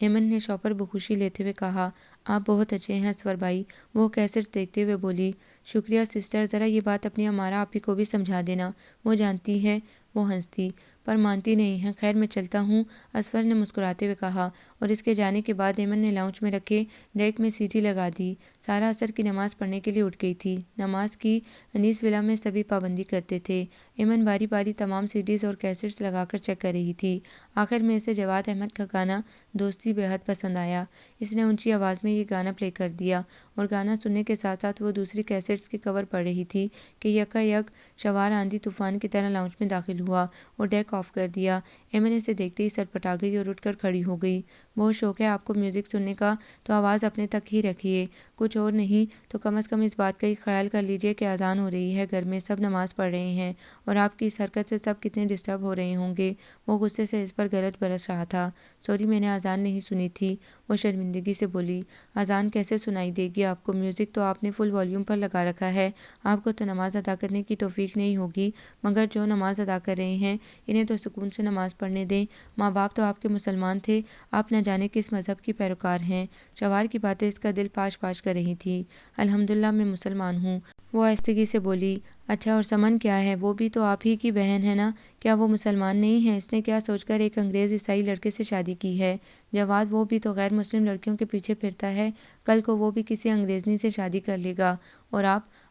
ایمن نے شو پر بخوشی لیتے ہوئے کہا۔ آپ بہت اچھے ہیں اسفر بھائی، وہ کیسٹ دیکھتے ہوئے بولی۔ شکریہ سسٹر، ذرا یہ بات اپنی امارہ آپی کو بھی سمجھا دینا، وہ جانتی ہے۔ وہ ہنستی پر مانتی نہیں ہے۔ خیر میں چلتا ہوں، اسفر نے مسکراتے ہوئے کہا، اور اس کے جانے کے بعد ایمن نے لاؤنج میں رکھے ڈیک میں سیٹی لگا دی۔ سارا عصر کی نماز پڑھنے کے لیے اٹھ گئی تھی۔ نماز کی انیس ولا میں سبھی پابندی کرتے تھے۔ ایمن باری باری تمام سیڈیز اور کیسٹس لگا کر چیک کر رہی تھی۔ آخر میں اسے جواد احمد کا گانا دوستی بے حد پسند آیا۔ اس نے اونچی آواز میں یہ گانا پلے کر دیا اور گانا سننے کے ساتھ ساتھ وہ دوسری کیسٹس کے کور پڑھ رہی تھی کہ یکا یک شوار آندھی طوفان کی طرح لاؤنج میں داخل ہوا اور ڈیک آف کر دیا۔ ایمن اسے دیکھتے ہی سٹپٹا گئی اور اٹھ کر کھڑی ہو گئی۔ بہت شوق ہے آپ کو میوزک سننے کا تو آواز اپنے تک ہی رکھیے، کچھ اور نہیں تو کم از کم اس بات کا ہی خیال کر لیجیے کہ اذان ہو رہی ہے، گھر میں سب نماز پڑھ رہے ہیں اور آپ کی اس حرکت سے سب کتنے ڈسٹرب ہو رہے ہوں گے۔ وہ غصے سے اس پر گرج برس رہا تھا۔ سوری، میں نے اذان نہیں سنی تھی، وہ شرمندگی سے بولی۔ اذان کیسے سنائی دے گی آپ کو؟ میوزک تو آپ نے فل والیوم پر لگا رکھا ہے، آپ کو تو نماز ادا کرنے کی توفیق نہیں ہوگی، مگر جو نماز ادا کر رہے ہیں انہیں تو سکون سے نماز پڑھنے دیں۔ ماں باپ تو آپ کے مسلمان تھے، آپ نہ جانے کس مذہب کی پیروکار ہیں۔ شوار کی باتیں اس کا دل پاش پاش کر رہی تھی۔ الحمدللہ میں مسلمان ہوں، وہ آہستگی سے بولی۔ اچھا، اور سمن کیا ہے؟ وہ بھی تو آپ ہی کی بہن ہے نا، کیا وہ مسلمان نہیں ہے؟ اس نے کیا سوچ کر ایک انگریز عیسائی لڑکے سے شادی کی ہے؟ جواد، وہ بھی تو غیر مسلم لڑکیوں کے پیچھے پھرتا ہے، کل کو وہ بھی کسی انگریزنی سے شادی کر لے گا۔ اور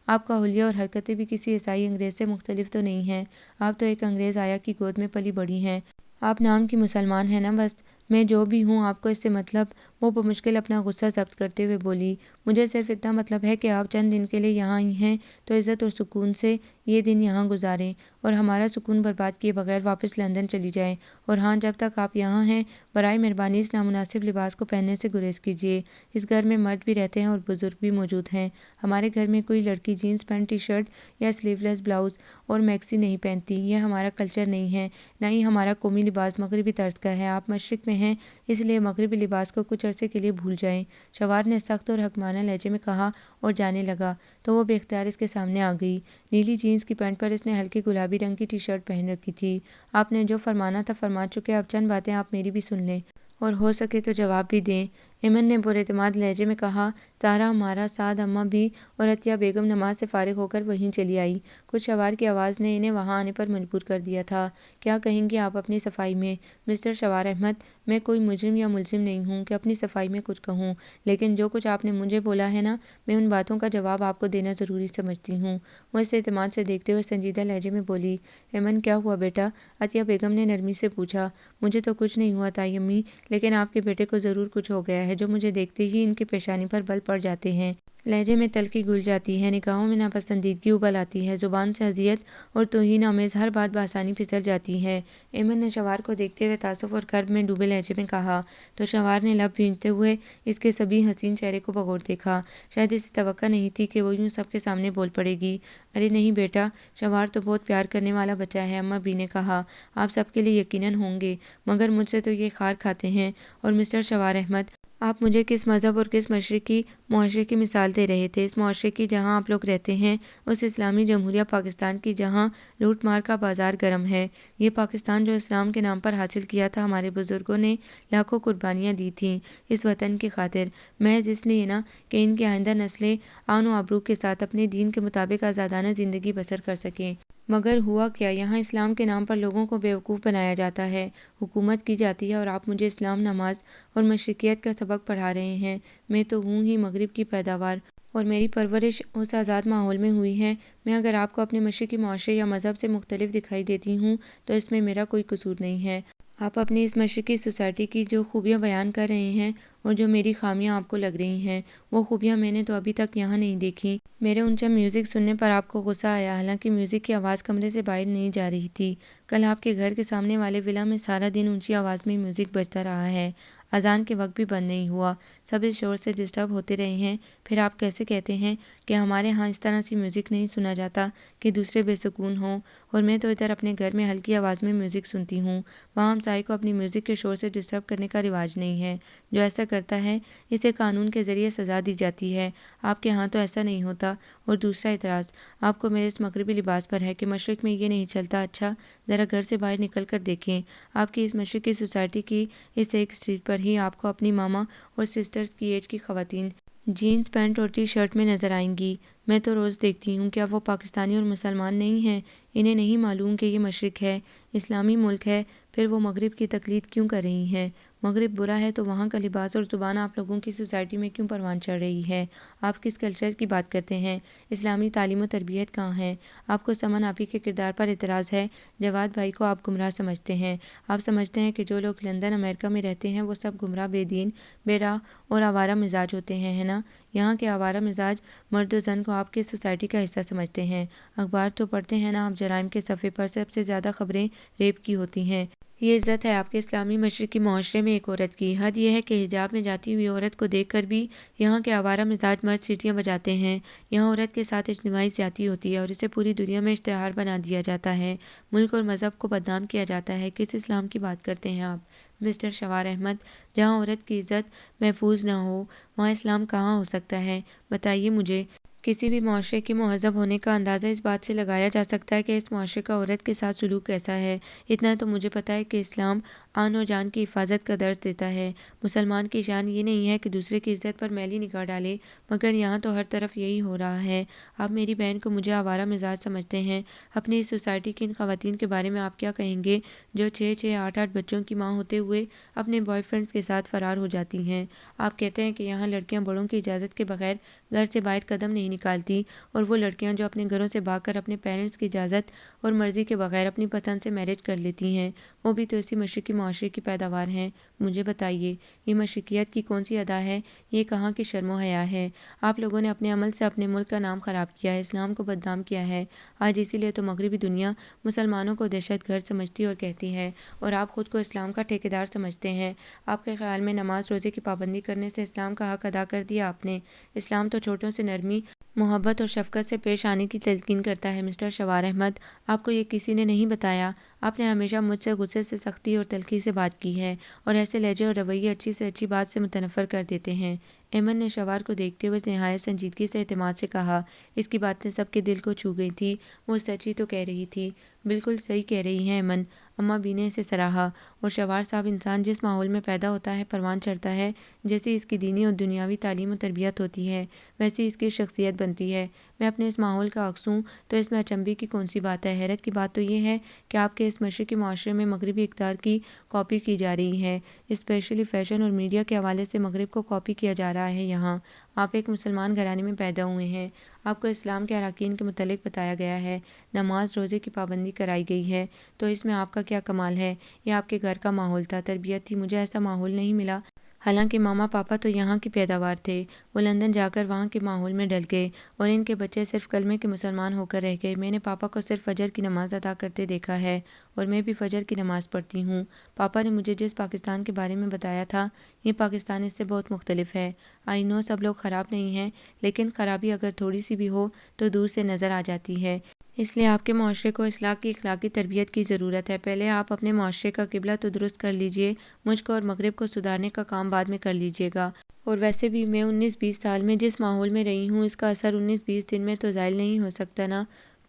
آپ کا حلیہ اور حرکتیں بھی کسی عیسائی انگریز سے مختلف تو نہیں ہیں، آپ تو ایک انگریز آیا کی گود میں پلی بڑھی ہیں۔ آپ نام کی مسلمان ہیں نا بس۔ میں جو بھی ہوں آپ کو اس سے مطلب؟ وہ بمشکل اپنا غصہ ضبط کرتے ہوئے بولی۔ مجھے صرف اتنا مطلب ہے کہ آپ چند دن کے لیے یہاں آئی ہیں تو عزت اور سکون سے یہ دن یہاں گزاریں اور ہمارا سکون برباد کیے بغیر واپس لندن چلی جائیں۔ اور ہاں، جب تک آپ یہاں ہیں برائے مہربانی اس نامناسب لباس کو پہننے سے گریز کیجیے۔ اس گھر میں مرد بھی رہتے ہیں اور بزرگ بھی موجود ہیں۔ ہمارے گھر میں کوئی لڑکی جینس پینٹ ٹی شرٹ یا سلیو لیس بلاؤز اور میکسی نہیں پہنتی، یہ ہمارا کلچر نہیں ہے، نہ ہی ہمارا قومی لباس مغربی طرز کا ہے۔ آپ مشرق میں ہیں اس لیے مغربی لباس کو کچھ عرصے کے لیے بھول جائیں، شوار نے سخت اور حکمانہ لہجے میں کہا اور جانے لگا تو وہ بے اختیار اس کے سامنے آ گئی۔ نیلی جینس کی پینٹ پر اس نے ہلکے گلابی رنگ کی ٹی شرٹ پہن رکھی تھی۔ آپ نے جو فرمانا تھا فرما چکے، اب چند باتیں آپ میری بھی سن لیں اور ہو سکے تو جواب بھی دیں، ایمن نے پراعتماد لہجے میں کہا۔ سارا، ہمارا سعد اماں بھی اور عطیہ بیگم نماز سے فارغ ہو کر وہیں چلی آئی۔ کچھ شوار کی آواز نے انہیں وہاں آنے پر مجبور کر دیا تھا۔ کیا کہیں گے آپ اپنی صفائی میں؟ مسٹر شوار احمد، میں کوئی مجرم یا ملزم نہیں ہوں کہ اپنی صفائی میں کچھ کہوں، لیکن جو کچھ آپ نے مجھے بولا ہے نا، میں ان باتوں کا جواب آپ کو دینا ضروری سمجھتی ہوں۔ وہ اسے اعتماد سے دیکھتے ہوئے سنجیدہ لہجے میں بولی۔ ایمن، کیا ہوا بیٹا؟ عطیہ بیگم نے نرمی سے پوچھا۔ مجھے تو کچھ نہیں ہوا تائی امی، لیکن آپ کے بیٹے کو ضرور کچھ ہو گیا ہے جو مجھے دیکھتے ہی ان کی پیشانی پر بل پڑ جاتے ہیں۔ لہجے میں تلخی گھل جاتی ہے، نگاہوں میں ناپسندیدگی ابل آتی ہے، زبان سے اذیت اور توہین آمیز ہر بات بآسانی پھسل جاتی ہے۔ ایمن نے شوار کو دیکھتے ہوئے تعصب اور کرب میں ڈوبے لہجے میں کہا تو شوار نے لب بھینجتے ہوئے اس کے سبھی حسین چہرے کو بغور دیکھا۔ شاید اسے توقع نہیں تھی کہ وہ یوں سب کے سامنے بول پڑے گی۔ ارے نہیں بیٹا، شوار تو بہت پیار کرنے والا بچہ ہے، اماں بی نے کہا۔ آپ سب کے لیے یقیناً ہوں گے، مگر مجھ سے تو یہ خار کھاتے ہیں۔ اور مسٹر شوار احمد، آپ مجھے کس مذہب اور کس مشرقی معاشرے کی مثال دے رہے تھے؟ اس معاشرے کی جہاں آپ لوگ رہتے ہیں، اس اسلامی جمہوریہ پاکستان کی جہاں لوٹ مار کا بازار گرم ہے۔ یہ پاکستان جو اسلام کے نام پر حاصل کیا تھا، ہمارے بزرگوں نے لاکھوں قربانیاں دی تھیں اس وطن کی خاطر، محض اس لیے نہ کہ ان کی آئندہ نسلیں آن و آبرو کے ساتھ اپنے دین کے مطابق آزادانہ زندگی بسر کر سکیں۔ مگر ہوا کیا، یہاں اسلام کے نام پر لوگوں کو بیوقوف بنایا جاتا ہے، حکومت کی جاتی ہے، اور آپ مجھے اسلام، نماز اور مشرقیت کا سبق پڑھا رہے ہیں۔ میں تو ہوں ہی مغرب کی پیداوار اور میری پرورش اس آزاد ماحول میں ہوئی ہے۔ میں اگر آپ کو اپنے مشرقی معاشرے یا مذہب سے مختلف دکھائی دیتی ہوں تو اس میں میرا کوئی قصور نہیں ہے۔ آپ اپنی اس مشرقی سوسائٹی کی جو خوبیاں بیان کر رہے ہیں اور جو میری خامیاں آپ کو لگ رہی ہیں، وہ خوبیاں میں نے تو ابھی تک یہاں نہیں دیکھی۔ میرے اونچا میوزک سننے پر آپ کو غصہ آیا، حالانکہ میوزک کی آواز کمرے سے باہر نہیں جا رہی تھی۔ کل آپ کے گھر کے سامنے والے ولا میں سارا دن اونچی آواز میں میوزک بجتا رہا ہے۔ اذان کے وقت بھی بند نہیں ہوا، سب اس شور سے ڈسٹرب ہوتے رہے ہیں۔ پھر آپ کیسے کہتے ہیں کہ ہمارے ہاں اس طرح سے میوزک نہیں سنا جاتا کہ دوسرے بے سکون ہوں؟ اور میں تو ادھر اپنے گھر میں ہلکی آواز میں میوزک سنتی ہوں، وہاں ہمسائے کو اپنی میوزک کے شور سے ڈسٹرب کرنے کا رواج نہیں ہے۔ جو ایسا کرتا ہے اسے قانون کے ذریعے سزا دی جاتی ہے، آپ کے ہاں تو ایسا نہیں ہوتا۔ اور دوسرا اعتراض آپ کو میرے اس مغربی لباس پر ہے کہ مشرق میں یہ نہیں چلتا۔ اچھا ذرا گھر سے باہر نکل کر دیکھیں، آپ کی اس مشرقی سوسائٹی کی اس ایک اسٹریٹ پر ہی آپ کو اپنی ماما اور سسٹرز کی ایج کی خواتین جینز پینٹ اور ٹی شرٹ میں نظر آئیں گی۔ میں تو روز دیکھتی ہوں، کیا وہ پاکستانی اور مسلمان نہیں ہیں؟ انہیں نہیں معلوم کہ یہ مشرق ہے، اسلامی ملک ہے، پھر وہ مغرب کی تقلید کیوں کر رہی ہیں؟ مغرب برا ہے تو وہاں کا لباس اور زبان آپ لوگوں کی سوسائٹی میں کیوں پروان چڑھ رہی ہے؟ آپ کس کلچر کی بات کرتے ہیں؟ اسلامی تعلیم و تربیت کہاں ہے؟ آپ کو سمن آپی کے کردار پر اعتراض ہے۔ جواد بھائی کو آپ گمراہ سمجھتے ہیں۔ آپ سمجھتے ہیں کہ جو لوگ لندن امریکہ میں رہتے ہیں وہ سب گمراہ، بے دین، بے راہ اور آوارہ مزاج ہوتے ہیں، ہے نا؟ یہاں کے آوارہ مزاج مرد و زن کو آپ کے سوسائٹی کا حصہ سمجھتے ہیں۔ اخبار تو پڑھتے ہیں نا آپ، جرائم کے صفحے پر سب سے زیادہ خبریں ریپ کی ہوتی ہیں۔ یہ عزت ہے آپ کے اسلامی مشرقی معاشرے میں ایک عورت کی؟ حد یہ ہے کہ حجاب میں جاتی ہوئی عورت کو دیکھ کر بھی یہاں کے آوارہ مزاج مرد سیٹیاں بجاتے ہیں۔ یہاں عورت کے ساتھ اجتماعی زیادتی ہوتی ہے اور اسے پوری دنیا میں اشتہار بنا دیا جاتا ہے، ملک اور مذہب کو بدنام کیا جاتا ہے۔ کس اسلام کی بات کرتے ہیں آپ مسٹر شوار احمد؟ جہاں عورت کی عزت محفوظ نہ ہو وہاں اسلام کہاں ہو سکتا ہے؟ بتائیے مجھے۔ کسی بھی معاشرے کے مہذب ہونے کا اندازہ اس بات سے لگایا جا سکتا ہے کہ اس معاشرے کا عورت کے ساتھ سلوک کیسا ہے۔ اتنا تو مجھے پتہ ہے کہ اسلام آن اور جان کی حفاظت کا درس دیتا ہے۔ مسلمان کی شان یہ نہیں ہے کہ دوسرے کی عزت پر میلی نگاہ ڈالے، مگر یہاں تو ہر طرف یہی ہو رہا ہے۔ آپ میری بہن کو مجھے آوارہ مزاج سمجھتے ہیں۔ اپنی اس سوسائٹی کی ان خواتین کے بارے میں آپ کیا کہیں گے جو 6-6 8-8 بچوں کی ماں ہوتے ہوئے اپنے بوائے فرینڈز کے ساتھ فرار ہو جاتی ہیں؟ آپ کہتے ہیں کہ یہاں لڑکیاں بڑوں کی اجازت کے بغیر گھر سے باہر قدم نہیں نکالتی، اور وہ لڑکیاں جو اپنے گھروں سے بھاگ کر اپنے پیرنٹس کی اجازت اور مرضی کے بغیر اپنی پسند سے میرج کر لیتی ہیں، وہ بھی تو اسی مشرقی معاشرے کی پیداوار ہیں۔ مجھے بتائیے یہ مشرقیت کی کون سی ادا ہے؟ یہ کہاں کی شرم و حیا ہے؟ آپ لوگوں نے اپنے عمل سے اپنے ملک کا نام خراب کیا ہے، اسلام کو بدنام کیا ہے۔ آج اسی لیے تو مغربی دنیا مسلمانوں کو دہشت گرد سمجھتی اور کہتی ہے، اور آپ خود کو اسلام کا ٹھیکیدار سمجھتے ہیں۔ آپ کے خیال میں نماز روزے کی پابندی کرنے سے اسلام کا حق ادا کر دیا آپ نے؟ اسلام تو چھوٹوں سے نرمی، محبت اور شفقت سے پیش آنے کی تلقین کرتا ہے۔ مسٹر شوار احمد، آپ کو یہ کسی نے نہیں بتایا؟ آپ نے ہمیشہ مجھ سے غصے سے، سختی اور تلخی سے بات کی ہے، اور ایسے لہجے اور رویے اچھی سے اچھی بات سے متنفر کر دیتے ہیں۔ ایمن نے شوار کو دیکھتے ہوئے نہایت سنجیدگی سے اعتماد سے کہا، اس کی باتیں سب کے دل کو چھو گئی تھی، وہ سچ ہی تو کہہ رہی تھی۔ بالکل صحیح کہہ رہی ہیں ایمن، اماں بی نے اسے سراہا۔ اور شوار صاحب، انسان جس ماحول میں پیدا ہوتا ہے پروان چڑھتا ہے، جیسی اس کی دینی اور دنیاوی تعلیم و تربیت ہوتی ہے ویسی اس کی شخصیت بنتی ہے۔ میں اپنے اس ماحول کا عکس ہوں تو اس میں اچنبھے کی کون سی بات ہے؟ حیرت کی بات تو یہ ہے کہ آپ کے اس مشرقی معاشرے میں مغربی اقدار کی کاپی کی جا رہی ہے، اسپیشلی فیشن اور میڈیا کے حوالے سے مغرب کو کاپی کیا جا رہا ہے۔ یہاں آپ ایک مسلمان گھرانے میں پیدا ہوئے ہیں، آپ کو اسلام کے اراکین کے متعلق بتایا گیا ہے، نماز روزے کی پابندی کرائی گئی ہے، تو اس میں آپ کا کیا کمال ہے؟ یہ آپ کے گھر کا ماحول تھا، تربیت تھی۔ مجھے ایسا ماحول نہیں ملا، حالانکہ ماما پاپا تو یہاں کی پیداوار تھے، وہ لندن جا کر وہاں کے ماحول میں ڈل گئے اور ان کے بچے صرف کلمے کے مسلمان ہو کر رہ گئے۔ میں نے پاپا کو صرف فجر کی نماز ادا کرتے دیکھا ہے، اور میں بھی فجر کی نماز پڑھتی ہوں۔ پاپا نے مجھے جس پاکستان کے بارے میں بتایا تھا، یہ پاکستان اس سے بہت مختلف ہے۔ آئی نو سب لوگ خراب نہیں ہیں، لیکن خرابی اگر تھوڑی سی بھی ہو تو دور سے نظر آ جاتی ہے۔ اس لیے آپ کے معاشرے کو اصلاح کی اخلاقی تربیت کی ضرورت ہے۔ پہلے آپ اپنے معاشرے کا قبلہ تو درست کر لیجئے، مجھ کو اور مغرب کو سدھارنے کا کام بعد میں کر لیجئے گا۔ اور ویسے بھی میں 19-20 سال میں جس ماحول میں رہی ہوں، اس کا اثر 19-20 دن میں تو زائل نہیں ہو سکتا نا۔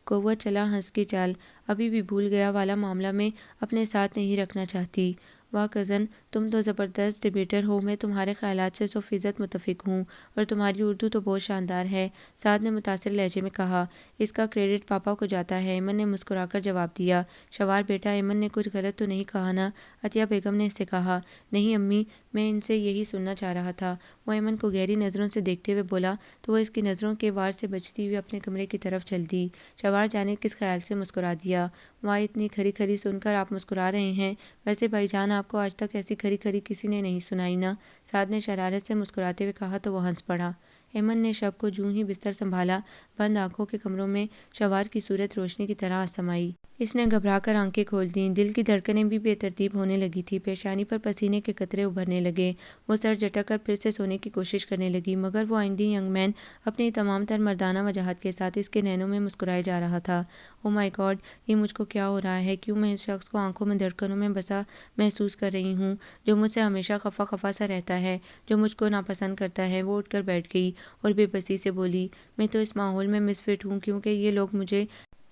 کوّا چلا ہنس کی چال، ابھی بھی بھول گیا والا معاملہ میں اپنے ساتھ نہیں رکھنا چاہتی۔ واہ کزن، تم تو زبردست ڈیبیٹر ہو، میں تمہارے خیالات سے 100% متفق ہوں، اور تمہاری اردو تو بہت شاندار ہے، سعد نے متاثر لہجے میں کہا۔ اس کا کریڈٹ پاپا کو جاتا ہے، ایمن نے مسکرا کر جواب دیا۔ شوار بیٹا، ایمن نے کچھ غلط تو نہیں کہا نا؟ عطیہ بیگم نے اس سے کہا۔ نہیں امی، میں ان سے یہی سننا چاہ رہا تھا۔ وہ ایمن کو گہری نظروں سے دیکھتے ہوئے بولا تو وہ اس کی نظروں کے وار سے بچتی ہوئی اپنے کمرے کی طرف چل دی۔ شوار جانے کس خیال سے مسکرا دیا۔ واہ، اتنی کھری کھری سن کر آپ مسکرا رہے ہیں؟ ویسے بھائی جان، آپ کو آج تک ایسی کھری کھری کسی نے نہیں سنائی نا؟ سعد نے شرارت سے مسکراتے ہوئے کہا تو وہ ہنس پڑا۔ ایمن نے شب کو جوں ہی بستر سنبھالا بند آنکھوں کے کمروں میں شوار کی صورت روشنی کی طرح سمائی۔ اس نے گھبرا کر آنکھیں کھول دیں، دل کی دھڑکنیں بھی بے ترتیب ہونے لگی تھی، پیشانی پر پسینے کے قطرے ابھرنے لگے۔ وہ سر جھٹک کر پھر سے سونے کی کوشش کرنے لگی، مگر وہ آئندی ینگ مین اپنی تمام تر مردانہ وجاہت کے ساتھ اس کے نینوں میں مسکرائے جا رہا تھا۔ او مائی گاڈ، یہ مجھ کو کیا ہو رہا ہے؟ کیوں میں اس شخص کو آنکھوں میں دھڑکنوں میں بسا محسوس کر رہی ہوں جو مجھ سے ہمیشہ خفا خفا سا رہتا ہے، جو مجھ کو ناپسند کرتا ہے؟ وہ اٹھ کر بیٹھ گئی اور بے بسی سے بولی، میں تو اس ماحول میں مس فٹ ہوں کیونکہ یہ لوگ مجھے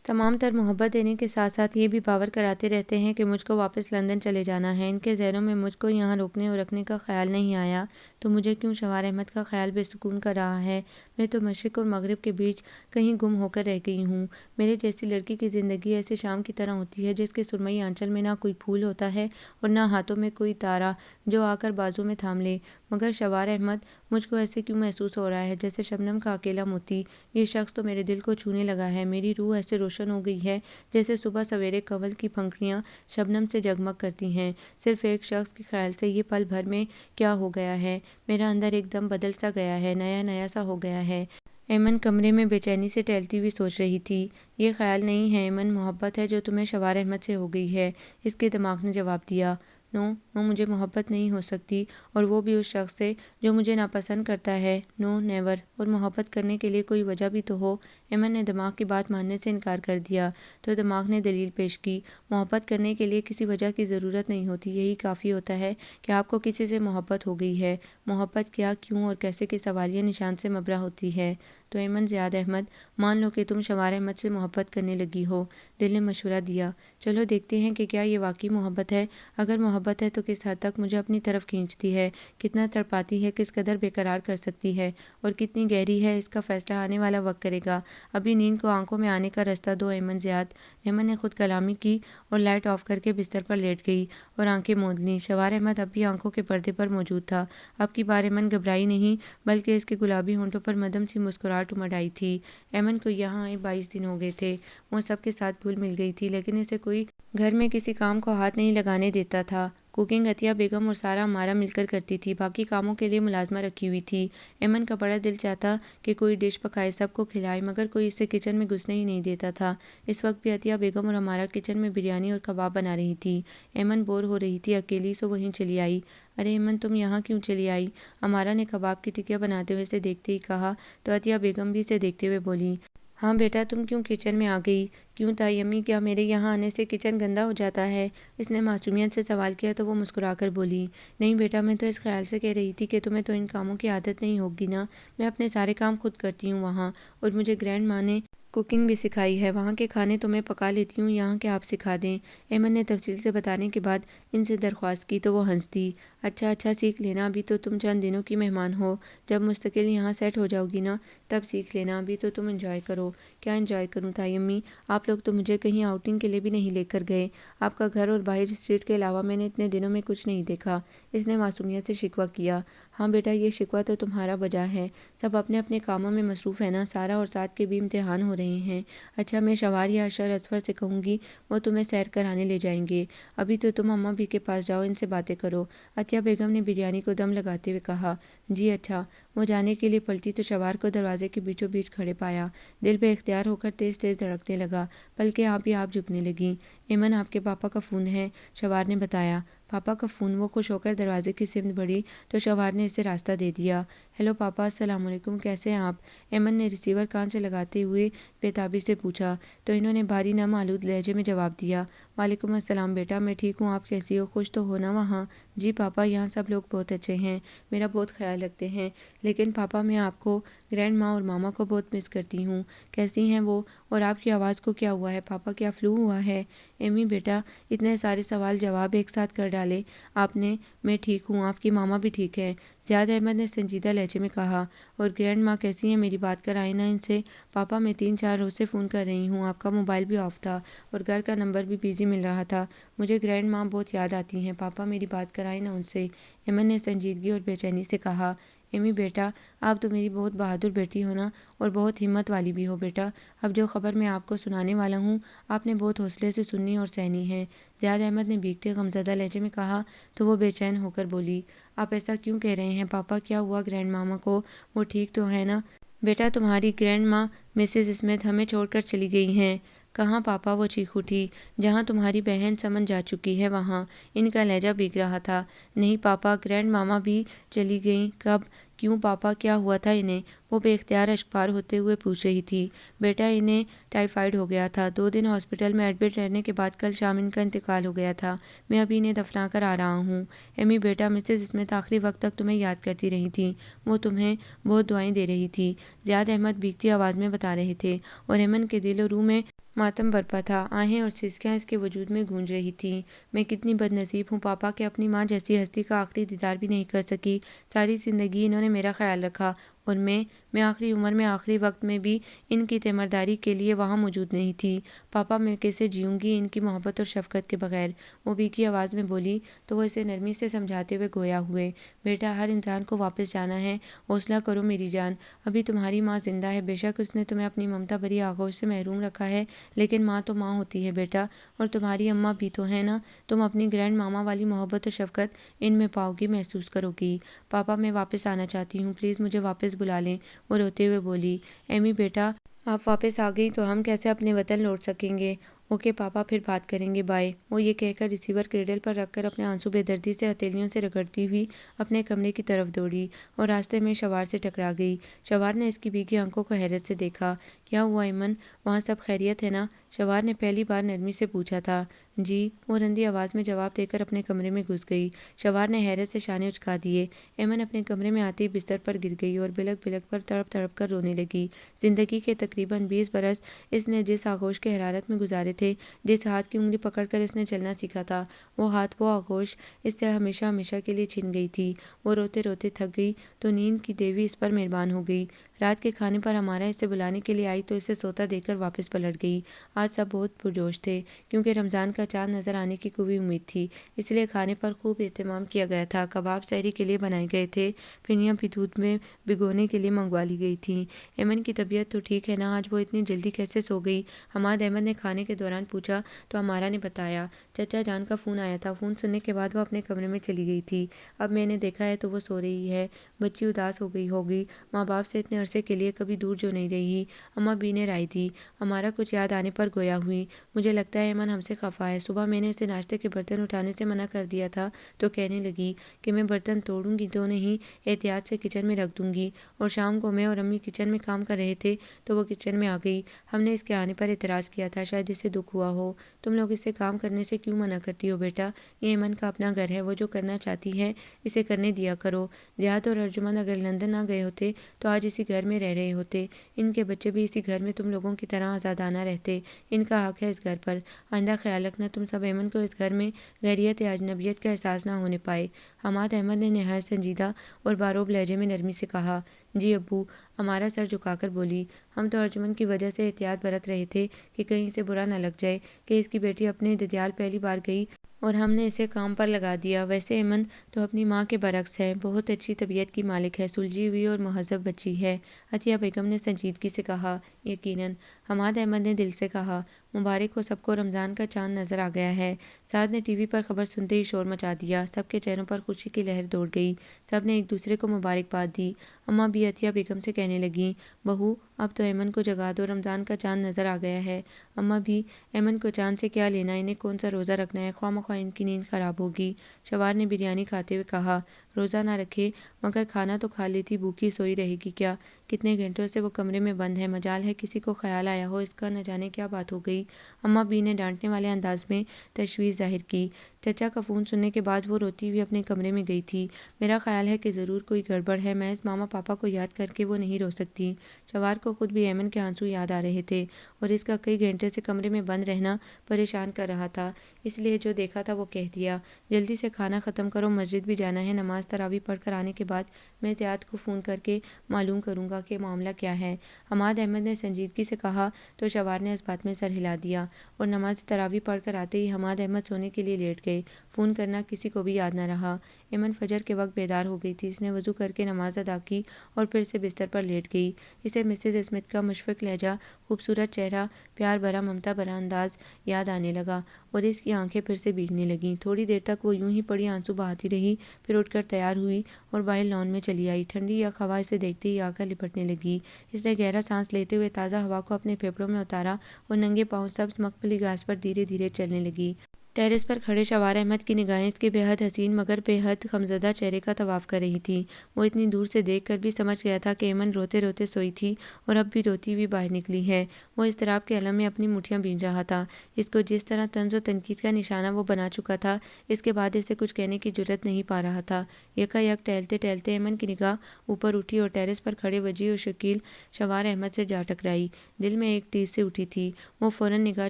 تمام تر محبت دینے کے ساتھ ساتھ یہ بھی باور کراتے رہتے ہیں کہ مجھ کو واپس لندن چلے جانا ہے۔ ان کے ذہنوں میں مجھ کو یہاں روکنے اور رکھنے کا خیال نہیں آیا تو مجھے کیوں شوار احمد کا خیال بے سکون کر رہا ہے؟ میں تو مشرق اور مغرب کے بیچ کہیں گم ہو کر رہ گئی ہوں۔ میرے جیسی لڑکی کی زندگی ایسے شام کی طرح ہوتی ہے جس کے سرمئی آنچل میں نہ کوئی پھول ہوتا ہے اور نہ ہاتھوں میں کوئی تارا جو آ کر بازو میں تھام لے۔ مگر شوار احمد، مجھ کو ایسے کیوں محسوس ہو رہا ہے جیسے شبنم کا اکیلا موتی؟ یہ شخص تو میرے دل کو چھونے لگا ہے، میری روح ایسے روشن ہو گئی ہے جیسے صبح سویرے کنول کی پھنکڑیاں شبنم سے جگمگ کرتی ہیں۔ صرف ایک شخص کے خیال سے یہ پل بھر میں کیا ہو گیا ہے؟ میرا اندر ایک دم بدل سا گیا ہے، نیا نیا سا ہو گیا ہے۔ ایمن کمرے میں بے چینی سے ٹہلتی ہوئی سوچ رہی تھی۔ یہ خیال نہیں ہے ایمن، محبت ہے جو تمہیں شوار احمد سے ہو گئی ہے۔ اس کے دماغ نے جواب دیا، نو نو، مجھے محبت نہیں ہو سکتی، اور وہ بھی اس شخص سے جو مجھے ناپسند کرتا ہے۔ نو نیور، اور محبت کرنے کے لیے کوئی وجہ بھی تو ہو۔ ایمن نے دماغ کی بات ماننے سے انکار کر دیا تو دماغ نے دلیل پیش کی، محبت کرنے کے لیے کسی وجہ کی ضرورت نہیں ہوتی، یہی کافی ہوتا ہے کہ آپ کو کسی سے محبت ہو گئی ہے۔ محبت کیا، کیوں اور کیسے کے سوالیہ نشان سے مبرا ہوتی ہے۔ تو ایمن زیاد احمد، مان لو کہ تم شوار احمد سے محبت کرنے لگی ہو۔ دل نے مشورہ دیا، چلو دیکھتے ہیں کہ کیا یہ واقعی محبت ہے۔ اگر محبت ہے تو کس حد تک مجھے اپنی طرف کھینچتی ہے، کتنا تڑپاتی ہے، کس قدر بے قرار کر سکتی ہے، اور کتنی گہری ہے، اس کا فیصلہ آنے والا وقت کرے گا۔ ابھی نیند کو آنکھوں میں آنے کا رستہ دو ایمن زیاد۔ ایمن نے خود کلامی کی اور لائٹ آف کر کے بستر پر لیٹ گئی اور آنکھیں موند لیں۔ شوار احمد اب بھی آنکھوں کے پردے پر موجود تھا۔ اب کی بار ایمن گھبرائی نہیں، بلکہ اس کے گلابی ہونٹوں پر مدھم سی مسکراہٹ امڈ آئی تھی۔ ایمن کو یہاں آئے 22 دن ہو گئے تھے۔ وہ سب کے ساتھ گھل مل گئی تھی، لیکن اسے کوئی گھر میں کسی کام کو ہاتھ نہیں لگانے دیتا تھا۔ کوکنگ عطیہ بیگم اور سارا امارہ مل کر کرتی تھی، باقی کاموں کے لیے ملازمہ رکھی ہوئی تھی۔ ایمن کا بڑا دل چاہتا کہ کوئی ڈش پکائے، سب کو کھلائے، مگر کوئی اسے کچن میں گھسنے ہی نہیں دیتا تھا۔ اس وقت بھی عطیہ بیگم اور امارہ کچن میں بریانی اور کباب بنا رہی تھی۔ ایمن بور ہو رہی تھی اکیلی، سو وہیں چلی آئی۔ ارے ایمن، تم یہاں کیوں چلی آئی؟ امارہ نے کباب کی ٹکیاں بناتے ہوئے اسے دیکھتے ہی کہا تو عطیہ بیگم بھی اسے دیکھتے ہوئے بولی، ہاں بیٹا، تم کیوں کچن میں آ گئی؟ کیوں تائی امی، کیا میرے یہاں آنے سے کچن گندا ہو جاتا ہے؟ اس نے معصومیت سے سوال کیا تو وہ مسکرا کر بولی، نہیں بیٹا، میں تو اس خیال سے کہہ رہی تھی کہ تمہیں تو ان کاموں کی عادت نہیں ہوگی نا۔ میں اپنے سارے کام خود کرتی ہوں وہاں، اور مجھے گرینڈ ماں نے کوکنگ بھی سکھائی ہے، وہاں کے کھانے تو میں پکا لیتی ہوں، یہاں کے آپ سکھا دیں۔ ایمن نے تفصیل سے بتانے کے بعد ان سے درخواست کی تو وہ ہنس دی، اچھا اچھا، سیکھ لینا، ابھی تو تم چند دنوں کی مہمان ہو، جب مستقل یہاں سیٹ ہو جاؤ گی نا تب سیکھ لینا، ابھی تو تم انجوائے کرو۔ کیا انجوائے کروں تائی امی؟ آپ لوگ تو مجھے کہیں آؤٹنگ کے لیے بھی نہیں لے کر گئے، آپ کا گھر اور باہر اسٹریٹ کے علاوہ میں نے اتنے دنوں میں کچھ نہیں دیکھا۔ اس نے معصومیت سے شکوہ کیا۔ ہاں بیٹا، یہ شکوہ تو تمہارا بجا ہے، سب اپنے اپنے کاموں میں مصروف ہے نا، سارا اور سعد کے بھی امتحان ہو رہے ہیں۔ اچھا، میں شوار یا اشر اصفر سے کہوں گی، وہ تمہیں سیر کرانے لے جائیں گے، ابھی تو تم اماں بھی کے پاس جاؤ، ان سے باتیں کرو۔ عطیہ بیگم نے بریانی کو دم لگاتے ہوئے کہا، جی اچھا۔ وہ جانے کے لیے پلٹی تو شوار کو دروازے کے بیچوں بیچ کھڑے پایا۔ دل بے اختیار ہو کر تیز تیز دھڑکنے لگا، پلکیں آپ ہی آپ جھکنے لگیں۔ ایمن، آپ کے پاپا کا فون ہے، شوار نے بتایا۔ پاپا کا فون؟ وہ خوش ہو کر دروازے کی سمت بڑھی تو شوار نے اسے راستہ دے دیا۔ ہیلو پاپا، السلام علیکم، کیسے ہیں آپ؟ ایمن نے ریسیور کان سے لگاتے ہوئے بے تابی سے پوچھا تو انہوں نے بھاری نم آلود لہجے میں جواب دیا، وعلیکم السلام بیٹا، میں ٹھیک ہوں، آپ کیسی ہو؟ خوش تو ہو نا وہاں؟ جی پاپا، یہاں سب لوگ بہت اچھے ہیں، میرا بہت خیال رکھتے ہیں، لیکن پاپا میں آپ کو، گرینڈ ماں اور ماما کو بہت مس کرتی ہوں۔ کیسی ہیں وہ؟ اور آپ کی آواز کو کیا ہوا ہے پاپا، کیا فلو ہوا ہے؟ ایمی بیٹا، اتنے سارے سوال جواب ایک ساتھ کر ڈالے آپ نے۔ میں ٹھیک ہوں، آپ کی ماما بھی ٹھیک ہے، زیاد احمد نے سنجیدہ لہجے میں کہا، اور گرینڈ ماں کیسی ہیں؟ میری بات کرائیں نا ان سے۔ پاپا، میں 3-4 روز سے فون کر رہی ہوں، آپ کا موبائل بھی آف تھا اور گھر کا نمبر بھی بیزی مل رہا تھا، مجھے گرینڈ ماں بہت یاد آتی ہیں، پاپا میری بات کرائیں نا ان سے، ایمن نے سنجیدگی اور بے چینی سے کہا۔ ایمی بیٹا، آپ تو میری بہت بہادر بیٹی ہو نا، اور بہت ہمت والی بھی ہو بیٹا۔ اب جو خبر میں آپ کو سنانے والا ہوں، آپ نے بہت حوصلے سے سننی اور سہنی ہے۔ زیاد احمد نے بھیگتے غمزدہ لہجے میں کہا تو وہ بے چین ہو کر بولی، آپ ایسا کیوں کہہ رہے ہیں پاپا؟ کیا ہوا گرینڈ ماما کو؟ وہ ٹھیک تو ہے نا؟ بیٹا تمہاری گرینڈ ماں مسز اسمتھ ہمیں چھوڑ کر چلی گئی ہیں۔ کہاں پاپا؟ وہ چیخ اٹھی۔ جہاں تمہاری بہن سمن جا چکی ہے وہاں۔ ان کا لہجہ بھیگ رہا تھا۔ نہیں پاپا، گرینڈ ماما بھی چلی گئیں۔ کب؟ کیوں پاپا، کیا ہوا تھا انہیں؟ وہ بے اختیار اشکبار ہوتے ہوئے پوچھ رہی تھی۔ بیٹا انہیں ٹائیفائیڈ ہو گیا تھا، 2 دن ہاسپٹل میں ایڈمٹ رہنے کے بعد کل شام ان کا انتقال ہو گیا تھا۔ میں ابھی انہیں دفنا کر آ رہا ہوں۔ ایمی بیٹا، مسز اسمتھ آخری وقت تک تمہیں یاد کرتی رہی تھیں، وہ تمہیں بہت دعائیں دے رہی تھی، زیاد احمد بھیگتی آواز میں بتا رہے تھے، اور ایمن کے دل و روح میں ماتم برپا تھا۔ آہیں اور سسکیاں اس کے وجود میں گونج رہی تھیں۔ میں کتنی بد نصیب ہوں پاپا کہ اپنی ماں جیسی ہستی کا آخری دیدار بھی نہیں کر سکی۔ ساری زندگی انہوں نے میرا خیال رکھا، اور میں آخری عمر میں آخری وقت میں بھی ان کی تیمارداری کے لیے وہاں موجود نہیں تھی۔ پاپا میں کیسے جیوں گی ان کی محبت اور شفقت کے بغیر؟ وہ بھیگی آواز میں بولی تو وہ اسے نرمی سے سمجھاتے ہوئے گویا ہوئے۔ بیٹا، ہر انسان کو واپس جانا ہے، حوصلہ کرو میری جان، ابھی تمہاری ماں زندہ ہے، بے شک اس نے تمہیں اپنی ممتا بھری آغوش سے محروم رکھا ہے، لیکن ماں تو ماں ہوتی ہے بیٹا، اور تمہاری اماں بھی تو ہے نا، تم اپنی گرینڈ ماما والی محبت اور شفقت ان میں پاؤ گی، محسوس کرو گی۔ پاپا میں واپس آنا چاہتی ہوں، پلیز مجھے واپس بلا لیں، وہ روتے ہوئے بولی۔ ایمی بیٹا، آپ واپس آ گئی تو ہم کیسے اپنے وطن لوٹ سکیں گے؟ اوکے پاپا، پھر بات کریں گے، بائے۔ وہ یہ کہہ کر ریسیور کریڈل پر رکھ کر اپنے آنسو بے دردی سے ہتھیلیوں سے رگڑتی ہوئی اپنے کمرے کی طرف دوڑی، اور راستے میں شوار سے ٹکرا گئی۔ شوار نے اس کی بھیگی آنکھوں کو حیرت سے دیکھا۔ کیا ہوا ایمن، وہاں سب خیریت ہے نا؟ شوار نے پہلی بار نرمی سے پوچھا تھا۔ جی، وہ رندی آواز میں جواب دے کر اپنے کمرے میں گھس گئی۔ شوار نے حیرت سے شانے اچکا دیے۔ ایمن اپنے کمرے میں آتے ہی بستر پر گر گئی اور بلک بلک پر تڑپ تڑپ کر رونے لگی۔ زندگی کے تقریباً 20 برس اس نے جس آغوش کے حرارت میں گزارے تھے، جس ہاتھ کی انگلی پکڑ کر اس نے چلنا سیکھا تھا، وہ ہاتھ، وہ آغوش اس سے ہمیشہ ہمیشہ کے لیے چھن گئی تھی۔ وہ روتے روتے تھک گئی تو نیند کی دیوی اس پر مہربان ہو گئی۔ رات کے کھانے پر ہمارا اسے بلانے کے لیے آئی تو اسے سوتا دیکھ کر واپس پلٹ گئی۔ آج سب بہت پرجوش تھے، کیونکہ رمضان کا چاند نظر آنے کی قوی امید تھی، اس لیے کھانے پر خوب اہتمام کیا گیا تھا۔ کباب سحری کے لیے بنائے گئے تھے، پھینیاں بھی دودھ میں بھگونے کے لیے منگوا لی گئی تھیں۔ ایمن کی طبیعت تو ٹھیک ہے نا؟ آج وہ اتنی جلدی کیسے سو گئی؟ حماد احمد نے کھانے کے دوران پوچھا تو ہمارا نے بتایا، چچا جان کا فون آیا تھا، فون سننے کے بعد وہ اپنے کمرے میں چلی گئی تھی، اب میں نے دیکھا ہے تو وہ سو رہی ہے۔ بچی اداس ہو گئی ہوگی، ماں باپ سے اتنے عرصے کے لیے کبھی دور جو نہیں رہی، اماں بی نے رائے دی۔ ہمارا کچھ یاد آنے پر گویا ہوئی۔ مجھے لگتا ہے ایمن ہم سے خفا ہے، صبح میں نے اسے ناشتے کے برتن اٹھانے سے منع کر دیا تھا تو کہنے لگی کہ میں برتن توڑوں گی تو نہیں، احتیاط سے کچن میں رکھ دوں گی، اور شام کو میں اور امی کچن میں کام کر رہے تھے تو وہ کچن میں آ گئی۔ ہم نے اس کے آنے پر اعتراض کیا تھا، شاید اسے دکھ ہوا ہو۔ تم لوگ اسے کام کرنے سے کیوں منع کرتی ہو بیٹا؟ یہ ایمن کا اپنا گھر ہے، وہ جو کرنا چاہتی ہے اسے کرنے دیا کرو۔ زیاد اور ارجمند اگر لندن نہ گئے ہوتے تو آج اسی گھر میں رہ رہے ہوتے، ان کے بچے بھی اسی گھر میں تم لوگوں کی طرح آزادانہ رہتے، ان کا حق ہے اس گھر پر۔ آئندہ خیال رکھنا تم سب ایمن کو اس گھر میں غیریت یا اجنبیت کا احساس نہ ہونے پائے۔ حماد احمد نے نہایت سنجیدہ اور باروب لہجے میں نرمی سے کہا۔ جی ابو، ہمارا سر جھکا کر بولی۔ ہم تو ارجمند کی وجہ سے احتیاط برت رہے تھے کہ کہیں اسے برا نہ لگ جائے کہ اس کی بیٹی اپنے ددیال پہلی بار گئی اور ہم نے اسے کام پر لگا دیا۔ ویسے ایمن تو اپنی ماں کے برعکس ہے، بہت اچھی طبیعت کی مالک ہے، سلجھی ہوئی اور مہذب بچی ہے، عطیہ بیگم نے سنجیدگی سے کہا۔ یقیناً، حماد احمد نے دل سے کہا۔ مبارک ہو سب کو، رمضان کا چاند نظر آ گیا ہے۔ سعد نے ٹی وی پر خبر سنتے ہی شور مچا دیا، سب کے چہروں پر خوشی کی لہر دوڑ گئی، سب نے ایک دوسرے کو مبارکباد دی۔ اماں بھی عطیہ بیگم سے کہنے لگیں، بہو اب تو ایمن کو جگا دو، رمضان کا چاند نظر آ گیا ہے۔ اماں بھی، ایمن کو چاند سے کیا لینا، انہیں کون سا روزہ رکھنا ہے، خواہ مخواہ ان کی نیند خراب ہوگی۔ شوار نے بریانی کھاتے ہوئے کہا۔ روزہ نہ رکھے مگر کھانا تو کھا لیتی، بھوکی سوئی رہے گی کیا؟ کتنے گھنٹوں سے وہ کمرے میں بند ہے، مجال ہے کسی کو خیال آیا ہو اس کا، نہ جانے کیا بات ہو گئی۔ اماں بی نے ڈانٹنے والے انداز میں تشویش ظاہر کی۔ چچا کا فون سننے کے بعد وہ روتی ہوئی اپنے کمرے میں گئی تھی۔ میرا خیال ہے کہ ضرور کوئی گڑبڑ ہے، محض ماما پاپا کو یاد کر کے وہ نہیں رو سکتی۔ شوار کو خود بھی ایمن کے آنسو یاد آ رہے تھے، اور اس کا کئی گھنٹے سے کمرے میں بند رہنا پریشان کر رہا تھا، اس لیے جو دیکھا تھا وہ کہہ دیا۔ جلدی سے کھانا ختم کرو، مسجد بھی جانا ہے، نماز تراویح پڑھ کر آنے کے بعد میں زیاد کو فون کر کے معلوم کروں گا کہ معاملہ کیا ہے۔ حماد احمد نے سنجیدگی سے کہا تو شوار نے اس بات میں سر ہلا ہلا دیا اور نماز تراویح پڑھ کر آتے ہی حماد احمد سونے کے لیے لیٹ گئے۔ فون کرنا کسی کو بھی یاد نہ رہا۔ ایمن فجر کے وقت بیدار ہو گئی تھی۔ اس نے وضو کر کے نماز ادا کی اور پھر سے بستر پر لیٹ گئی۔ اسے مسز اسمتھ کا مشفق لہجہ، خوبصورت چہرہ، پیار بھرا ممتا بھرا انداز یاد آنے لگا اور اس کی آنکھیں پھر سے بھیگنے لگیں۔ تھوڑی دیر تک وہ یوں ہی پڑی آنسو بہاتی رہی، پھر اٹھ کر تیار ہوئی اور باہر لان میں چلی آئی۔ ٹھنڈی یک ہوا اسے دیکھتے ہی آ کر لپٹنے لگی۔ اس نے گہرا سانس لیتے ہوئے تازہ ہوا کو اپنے پھیپھڑوں میں اتارا اور ننگے پاؤں سبز مخملی گھاس پر دھیرے دھیرے چلنے لگی۔ ٹیرس پر کھڑے شوار احمد کی نگاہیں اس کے بے حد حسین مگر بے حد غمزدہ چہرے کا طواف کر رہی تھیں۔ وہ اتنی دور سے دیکھ کر بھی سمجھ گیا تھا کہ ایمن روتے روتے سوئی تھی اور اب بھی روتی ہوئی باہر نکلی ہے۔ وہ اضطراب کے عالم میں اپنی مٹھیاں بھینج رہا تھا۔ اس کو جس طرح طنز و تنقید کا نشانہ وہ بنا چکا تھا، اس کے بعد اسے کچھ کہنے کی جرأت نہیں پا رہا تھا۔ یکا یک ٹہلتے ٹہلتے ایمن کی نگاہ اوپر اٹھی اور ٹیرس پر کھڑے وجیح و شکیل شوار احمد سے جا ٹکرائی۔ دل میں ایک ٹیس سی اٹھی تھی۔ وہ فوراً نگاہ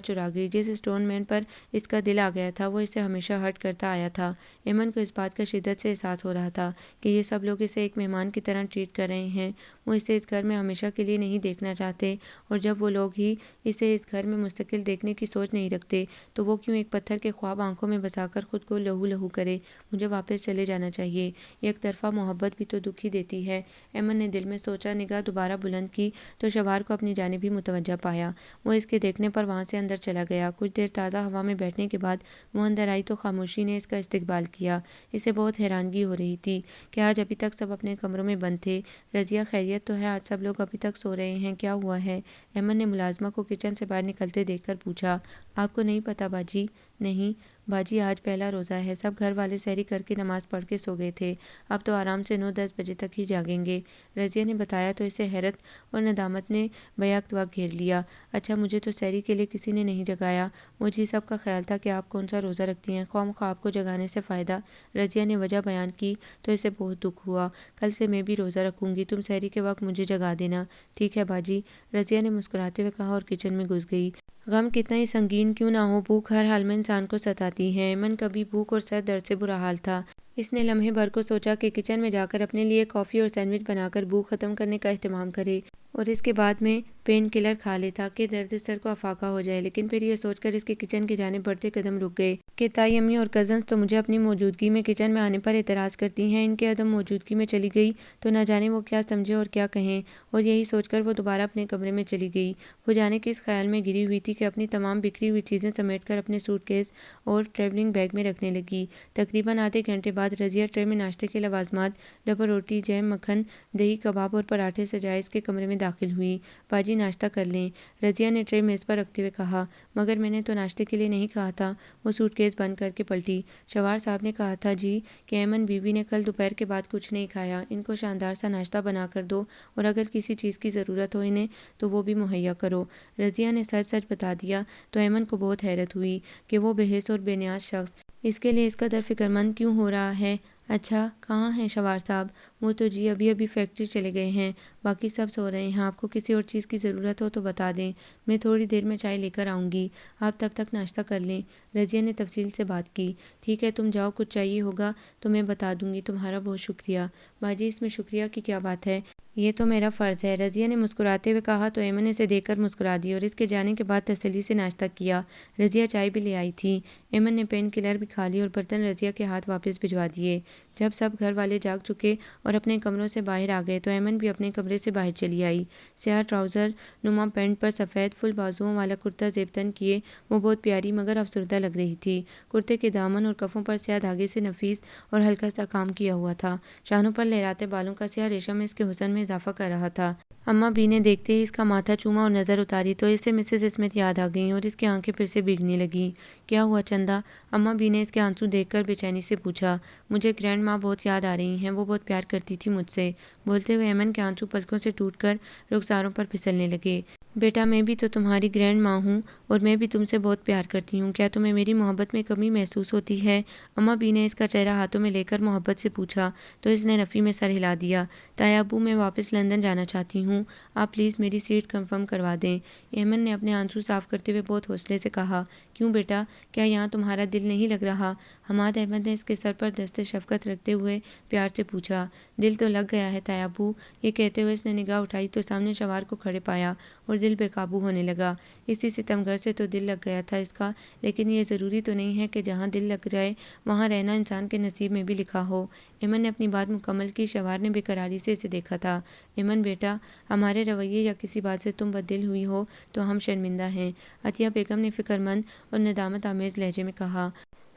چرا گئی۔ جس اسٹون مین پر اس کا دل آ گیا تھا وہ اسے ہمیشہ ہرٹ کرتا آیا تھا۔ ایمن کو اس بات کا شدت سے احساس ہو رہا تھا کہ یہ سب لوگ اسے ایک مہمان کی طرح ٹریٹ کر رہے ہیں۔ وہ اسے اس گھر میں ہمیشہ کے لیے نہیں دیکھنا چاہتے، اور جب وہ لوگ ہی اسے اس گھر میں مستقل دیکھنے کی سوچ نہیں رکھتے تو وہ کیوں ایک پتھر کے خواب آنکھوں میں بسا کر خود کو لہو لہو کرے۔ مجھے واپس چلے جانا چاہیے۔ یک طرفہ محبت بھی تو دکھ ہی دیتی ہے، ایمن نے دل میں سوچا۔ نگاہ دوبارہ بلند کی تو شوار کو اپنی جانب ہی متوجہ پایا۔ وہ اس کے دیکھنے پر وہاں سے اندر چلا گیا۔ کچھ دیر تازہ ہوا میں بیٹھنے کے بعد وہ اندر آئی تو خاموشی نے اس کا استقبال کیا۔ اسے بہت حیرانگی ہو رہی تھی کہ آج ابھی تک سب اپنے کمروں میں بند تھے۔ رضیہ خیریت تو ہے؟ آج سب لوگ ابھی تک سو رہے ہیں، کیا ہوا ہے؟ ایمن نے ملازمہ کو کچن سے باہر نکلتے دیکھ کر پوچھا۔ آپ کو نہیں پتا باجی؟ نہیں باجی، آج پہلا روزہ ہے، سب گھر والے سحری کر کے نماز پڑھ کے سو گئے تھے، اب تو آرام سے 9-10 بجے تک ہی جاگیں گے۔ رضیہ نے بتایا تو اسے حیرت اور ندامت نے بیک وقت گھیر لیا۔ اچھا، مجھے تو سحری کے لیے کسی نے نہیں جگایا۔ مجھے سب کا خیال تھا کہ آپ کون سا روزہ رکھتی ہیں، خواہ مخواہ آپ کو جگانے سے فائدہ۔ رضیہ نے وجہ بیان کی تو اسے بہت دکھ ہوا۔ کل سے میں بھی روزہ رکھوں گی، تم سحری کے وقت مجھے جگا دینا، ٹھیک ہے باجی؟ رضیہ نے مسکراتے ہوئے کہا اور کچن میں گھس گئی۔ غم کتنا ہی سنگین کیوں نہ ہو، بھوک ہر حال میں انسان کو ستاتی ہے۔ ایمن کا بھی بھوک اور سر درد سے برا حال تھا۔ اس نے لمحے بھر کو سوچا کہ کچن میں جا کر اپنے لیے کافی اور سینڈوچ بنا کر بھوک ختم کرنے کا اہتمام کرے اور اس کے بعد میں پین کلر کھا لے تاکہ درد سر کو افاقہ ہو جائے، لیکن پھر یہ سوچ کر اس کے کچن کی جانب بڑھتے قدم رک گئے کہ تائی امی اور کزنز تو مجھے اپنی موجودگی میں کچن میں آنے پر اعتراض کرتی ہیں، ان کے عدم موجودگی میں چلی گئی تو نہ جانے وہ کیا سمجھے اور کیا کہیں، اور یہی سوچ کر وہ دوبارہ اپنے کمرے میں چلی گئی۔ وہ جانے کے اس خیال میں گری ہوئی تھی کہ اپنی تمام بکھری ہوئی چیزیں سمیٹ کر اپنے سوٹ کیس اور ٹریولنگ بیگ میں رکھنے لگی۔ تقریباً آدھے گھنٹے بعد رضیہ ٹرے میں ناشتے کے لوازمات، ڈبل روٹی، جیم، مکھن، دہی، کباب اور پراٹھے سجائے اس کے کمرے میں داخل ہوئی۔ باجی ناشتہ کر لیں، رضیہ نے ٹرے میز پر رکھتے ہوئے کہا۔ مگر میں نے تو ناشتے کے لیے نہیں کہا تھا۔ وہ سوٹ کیس بند کر کے پلٹی۔ شوار صاحب نے کہا تھا جی کہ ایمن بیوی نے کل دوپہر کے بعد کچھ نہیں کھایا، ان کو شاندار سا ناشتہ بنا کر دو اور اگر کسی چیز کی ضرورت ہو انہیں تو وہ بھی مہیا کرو۔ رضیہ نے سچ سچ بتا دیا تو ایمن کو بہت حیرت ہوئی کہ وہ بے حس اور بے نیاز شخص اس کے لیے اس قدر فکر مند کیوں ہو رہا ہے۔ اچھا، کہاں ہیں شوار صاحب؟ وہ تو جی ابھی ابھی فیکٹری چلے گئے ہیں، باقی سب سو رہے ہیں۔ آپ کو کسی اور چیز کی ضرورت ہو تو بتا دیں، میں تھوڑی دیر میں چائے لے کر آؤں گی، آپ تب تک ناشتہ کر لیں۔ رضیہ نے تفصیل سے بات کی۔ ٹھیک ہے، تم جاؤ، کچھ چاہیے ہوگا تو میں بتا دوں گی، تمہارا بہت شکریہ۔ باجی اس میں شکریہ کی کیا بات ہے، یہ تو میرا فرض ہے، رضیہ نے مسکراتے ہوئے کہا تو ایمن نے اسے دیکھ کر مسکرا دی اور اس کے جانے کے بعد تسلی سے ناشتہ کیا۔ رضیہ چائے بھی لے آئی تھی۔ ایمن نے پین کلر بھی کھا لی اور برتن رضیہ کے ہاتھ واپس بھجوا دیے۔ جب سب گھر والے جاگ چکے اور اپنے کمروں سے باہر آ گئے تو ایمن بھی اپنے کمرے سے باہر چلی آئی۔ سیاہ ٹراؤزر نما پینٹ پر سفید فل بازوؤں والا کرتا زیب تن کیے وہ بہت پیاری مگر افسردہ لگ رہی تھی۔ کرتے کے دامن اور کفوں پر سیاہ دھاگے سے نفیس اور ہلکا سا کام کیا ہوا تھا۔ شانوں پر لہراتے بالوں کا سیاہ ریشم اس کے حسن میں اضافہ کر رہا تھا۔ اماں بی نے دیکھتے ہی اس کا ماتھا چوما اور نظر اتاری تو اسے مسز اسمتھ یاد آ گئیں اور اس کی آنکھیں پھر سے بھیگنے لگیں۔ کیا ہوا چندا؟ اماں بی نے اس کے آنسو دیکھ کر بے چینی سے پوچھا۔ مجھے گرینڈ ماں بہت یاد آ رہی ہیں، وہ بہت پیار کرتی تھی مجھ سے۔ بولتے ہوئے ایمن کے آنسو پلکوں سے ٹوٹ کر رخساروں پر پھسلنے لگے۔ بیٹا میں بھی تو تمہاری گرینڈ ماں ہوں اور میں بھی تم سے بہت پیار کرتی ہوں، کیا تمہیں میری محبت میں کمی محسوس ہوتی ہے؟ اماں بی نے اس کا چہرہ ہاتھوں میں لے کر محبت سے پوچھا تو اس نے نفی میں سر ہلا دیا۔ تائی ابو میں واپس لندن جانا چاہتی ہوں، آپ پلیز میری سیٹ کنفرم کروا دیں، ایمن نے اپنے آنسو صاف کرتے ہوئے بہت حوصلے سے کہا۔ کیوں بیٹا، کیا یہاں تمہارا دل نہیں لگ رہا؟ حماد احمد نے اس کے سر پر دست شفقت رکھتے ہوئے پیار سے پوچھا۔ دل تو لگ گیا ہے تائی ابو، یہ کہتے ہوئے اس نے نگاہ اٹھائی تو سامنے شوار کو کھڑے پایا اور دل دل بے قابو ہونے لگا۔ اسی ستمگر سے تو دل لگ گیا تھا اس کا، لیکن یہ ضروری تو نہیں ہے کہ جہاں دل لگ جائے وہاں رہنا انسان کے نصیب میں بھی لکھا ہو۔ ایمن نے اپنی بات مکمل کی۔ شوار نے بے قراری سے اسے دیکھا تھا۔ ایمن بیٹا، ہمارے رویے یا کسی بات سے تم بد دل ہوئی ہو تو ہم شرمندہ ہیں، عطیہ بیگم نے فکرمند اور ندامت آمیز لہجے میں کہا۔